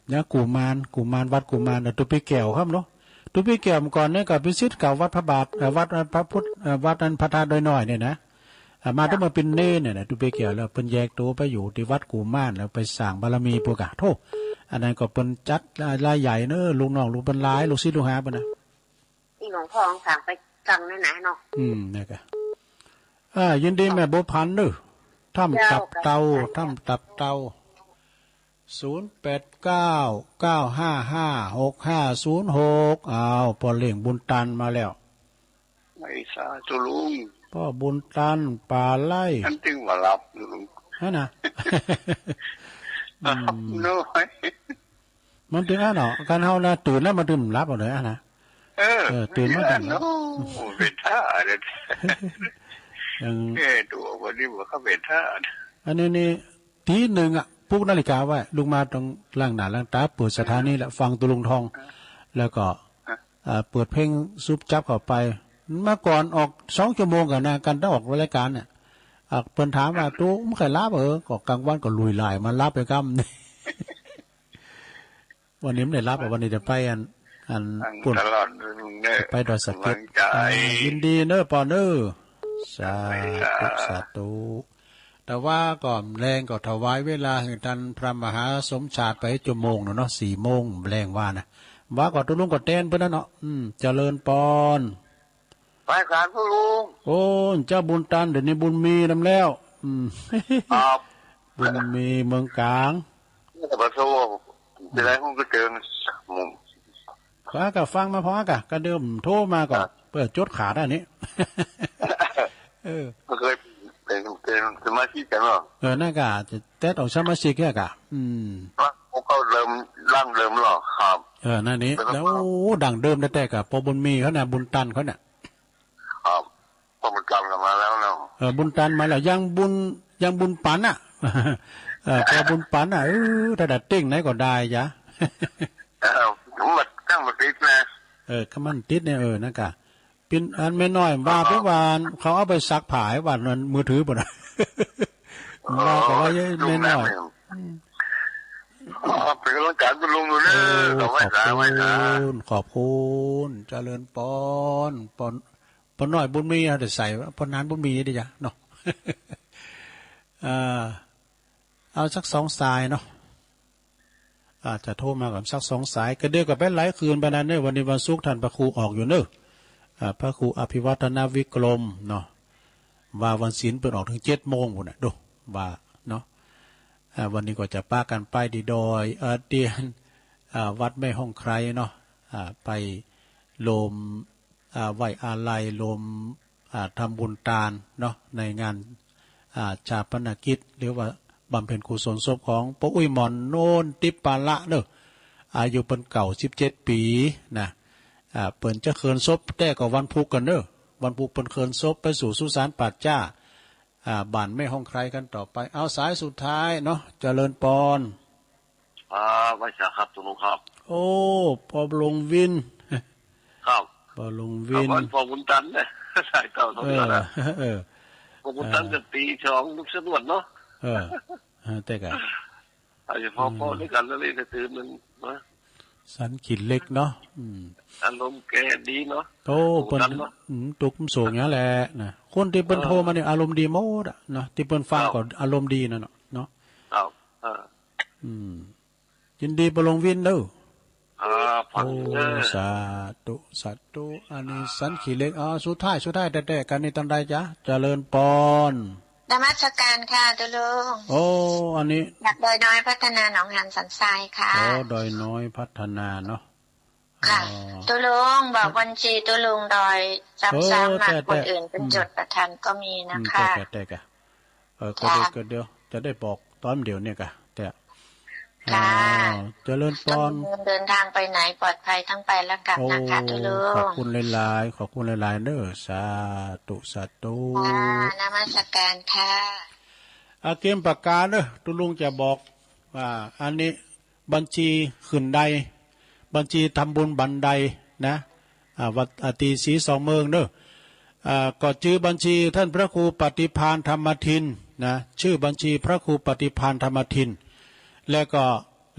เนี่ยกุมารวัดกุมารตุปีแก้วครับเนาะตุปีแก้วก่อนเนี่ยก็เป็นศิษย์เก่าวัดพระบาทวัดพระพุทธวัดนั้นพระธาตุดอยน้อยเนี่ยนะมาต้องมาเป็นเนรเนี่ยตุปีแก้วแล้วเพิ่นแยกตัวไปอยู่ที่วัดกุมารแล้วไปสร้างบารมีพวกโธ่อันนั้นก็เป็นจัดรายใหญ่เนอะลุงน้องลุงเป็นหลายลูกศิษย์ลูกหาเพิ่นน่ะอีหลวงพ่อสั่งไปสั่งนั่นน่ะเนาะเนี่ยก็ยินดีแม่บัวพันธุ์เด้อทำตับเตา0899555656อ้าวพ่อเลี้ยงบุญตันมาแล้วไม่สาธุลุงพ่อบุญตันป่าไร่นั่นจึงว่ารับลุงฮะนะน้อยมันถึงเนาะการเฮานะตื่นแล้วมาดื่มรับเอาเลยนะตื่นมากันโอ้เป็นท่าเด้ยังตัววันนี้บ่เข้าเป็นท่าอันนี้ทีหนึ่งปลุกนาฬิกาไว้ลุงมาตรงล่างหน้าล่างตาเปิดสถานีแล้วฟังตุลุงทองแล้วก็เปิดเพลงซุปจับเข้าไปเมื่อก่อนออก2 ชั่วโมงกันนะกันต้องออกรายการเนี่ยเพิ่นถามว่าตู้ไม่เคยรับก็กลางวันก็ลุยลายมารับไปกัมวันนี้ไม่ได้รับวันนี้จะไปอันปุ่นไปดอยสะเก็ดยินดีเนอะปอเนอะสาธุแต่ว่าก่อนแรงก็ถวายเวลาให้ท่านพระมหาสมชาติไปชั่วโมงเนาะ4 โมงแรงว่านะว่าก็ตุลุงก็เต้นเพิ่นนั่นเนาะเจริญปอนไปการผู้ลุงโอ้เจ้าบุญตันเดี๋ยวนี้บุญมีนำแล้วครับบุญมีเมืองกลางประโทเป็นไรคงก็เจอมุมก็ฟังมาพอกะก็เดิมโทรมาก่อนเปิดจดขาได้นี้เคยเป็นสมาชิกกันหรอน่ากะจะเต้นออกสมาชิกแค่กะเขาเริ่มร่างเริ่มหรอครับนั่นนี้แล้วดังเดิมแต่กะพอบุญมีเขาเนี่ยบุญตันเขาเนี่ยครับพอบุญตันมาแล้วเนาะบุญตันมาแล้วยังบุญปันพอบุญปันถ้าดัดติ้งไหนก็ได้จ้ะมันตั้งมาติดนะขมันติดเนี่ยนั่นกะเป็นอันไม่น้อยว่าเพื่อวานเขาเอาไปซักผายวันนั้นมือถือป่ะนะว่าก็ว่าไม่น้อยเป็นกำลังใจคุณลุงดูนะขอบคุณเจริญปอนน้อยบุญมีแต่ใส่ปอนนานบุญมีดิจ้ะเนาะเอาสัก2 สายเนาะอาจจะโทรมากับสัก2 สายก็เดือกกับเป็นหลายคืนไปนั้นเนี่ยวันนี้วันศุกร์ท่านพระครูออกอยู่เนอะพระครูอภิวัฒนวิกรมเนาะว่าวันศีลเปิดออกถึง7 โมงพุ่นน่ะดูว่าเนาะวันนี้ก็จะป้ากันไปดีดอยเตียนวัดแม่ห้องใครเนาะไปโลมไหว้อาลัยโลมทำบุญทานเนาะในงานชาปนกิจหรือว่า บำเพ็ญกุศลศพของป้าอุ้ยหมอนโนนติปปาละเนอะอายุเป็นเก่า17 ปีนะเปิ่นจะเคินศพแต่ก็วันพุกกันเนอะวันพุกเปิ่นเคินศพไปสู่สุสานป่าจ้าบ้านไม่ห้องใครกันต่อไปเอาสายสุดท้ายเนาะเจริญปอนไม่ใช่ครับตุลุงครับโอ้พอลงวินครับพอลงวินพอบุญตันเนี่ยใส่เต่าตรงนี้นะพอบุญตันจะตีช่องลูกสนวนเนาะแต่กะอาจจะพอด้วยกันแล้วเลยจะตื่นมันนะสันขีดเล็กเนาะอารมณ์แกดีเนาะโอ้เปิ้นตุกสูงอย่างแหละนะคนที่เปิ้นโทรมาเนี่ยอารมณ์ดีหมดอ่ะเนาะที่เปิ้นฟังก็อารมณ์ดีนั่นเนาะครับยินดีบ่ลงวินเด้อโอ้สาธุอันนี้สันขีเล็กสุดท้ายแต่กันนี่ตั้งใดจ๊ะเจริญปอนนมัสการค่ะตุลุงโอ้อันนี้อยากดอยน้อยพัฒนาหนองหานสันทรายค่ะดอยน้อยพัฒนาเนาะค่ะตุลุงบอกบัญชีตุลุงดอยซ้ำๆคนอื่นเป็นจดประทันก็มีนะคะแต่ก็เดี๋ยวจะได้บอกตอนเดี๋ยวเนี่ยกะแต่ค่ะเจริญปอนเดินทางไปไหนปลอดภัยทั้งไปและกลับนะคะตุลุงขอบคุณหลายๆขอบคุณหลายๆเด้อสาธุนมัสการค่ะเกมปากกาเด้อตุลุงจะบอกว่าอันนี้บัญชีขึ้นใดบัญชีทำบุญบันไดนะวัดตีศรีสองเมืองเด้อก็ชื่อบัญชีท่านพระครูปฏิภาณธรรมทินนะชื่อบัญชีพระครูปฏิภาณธรรมทินแล้วก็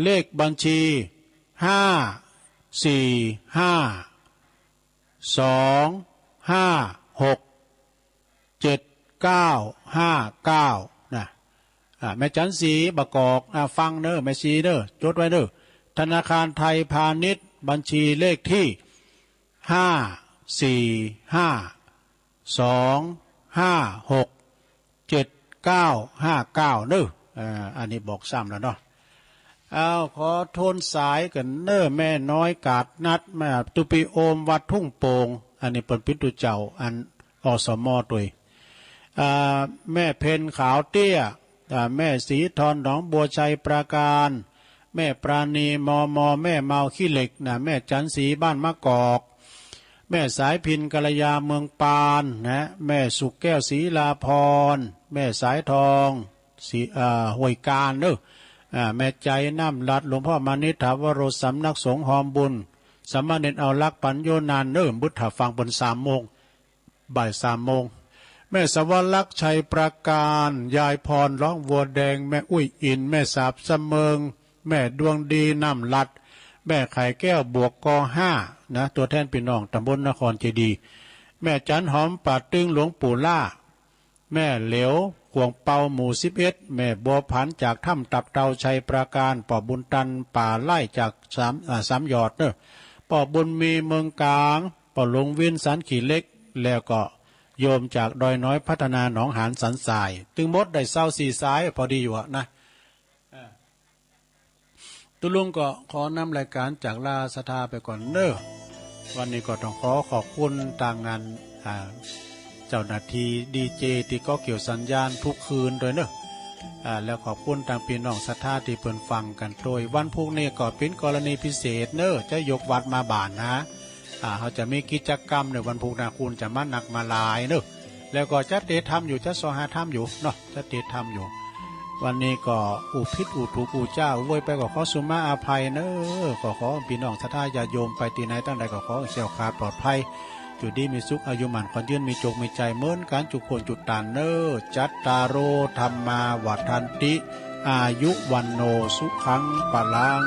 เลขบัญชี54525675959นะแม่จันสีบกอกฟังเด้อแม่ชีเด้อจดไว้เด้อธนาคารไทยพาณิชย์บัญชีเลขที่54525675959เด้ออันนี้บอกซ้ำแล้วเนาะขอโทนสายกันเน้อแม่น้อยกาดนัดแม่ตุปีโอมวัดทุ่งโป่งอันนี้เป็นปิตุเจ้าอันอสมอตุยแม่เพนขาวเตี้ยแม่สีทอนหนองบัวชัยปราการแม่ปราณีมแม่เมาขี้เหล็กนะแม่จันสีบ้านมะกอกแม่สายพินกัลยาเมืองปานนะแม่สุกแก้วศรีลาพรแม่สายทองสีห้วยการเด้อแม่ใจน้ำลัดหลวงพ่อมานิถาวโรสำนักสงฆ์หอมบุญสามเณรเอาลักปัญโยนานเนิ่มบุตรฟังบน3 โมงบ่าย3 โมงแม่สวรรค์ชัยประการยายพรร้องวัวแดงแม่อุ้ยอินแม่สาบเสมิงแม่ดวงดีน้ำลัดแม่ไข่แก้วบวกก5นะตัวแทนพี่น้องตำบลนครเจดีแม่จันหอมป่าตึงหลวงปู่ล่าแม่เหลวขวงเปาหมู่11แม่บัวผันจากถ้ำตับเตาชัยปราการป่อบุญตันป่าไล่จาก3 ยอดเนอะป่อบุญมีเมืองกลางป่อลงวินสันขี่เล็กแล้วก็โยมจากดอยน้อยพัฒนาหนองหานสันทรายตึงมดได้เศร้า4 สายพอดีอยู่นะตุลุงก็ขอนำรายการจากลาสถาไปก่อนเนอะวันนี้ก็ต้องขอบคุณต่างงานเจ้าหน้าที่ดีเจที่ก็เกี่ยวสัญญาณทุกคืนโดยเนอะแล้วขอบคุณทางพี่น้องศรัทธาที่เพิ่นฟังกันโดยวันพรุ่งนี้ก็เป็นกรณีพิเศษเนอะจะยกวัดมาบ้านนะเขาจะมีกิจกรรมในวันพรุ่งนี้คุณจะมาหนักมาลายเนอะแล้วก็จะเตะทำอยู่จะสหาทำอยู่เนาะจะเตะทำอยู่วันนี้ก็อุพิษอุทุกอุเจ้าอวยไปก็ขอสุมาอาภัยเนอะขอพี่น้องศรัทธาญาโยมไปที่ไหนตั้งใดก็ขอเสียวขาดปลอดภัยจุดดีมีสุขอายุมันขวัญยืนมีโจกมีใจเหมือนการจุกคนจุดตานเนอจัตตาโรธรรมาวัฏันติอายุวันโนสุขังปะลัง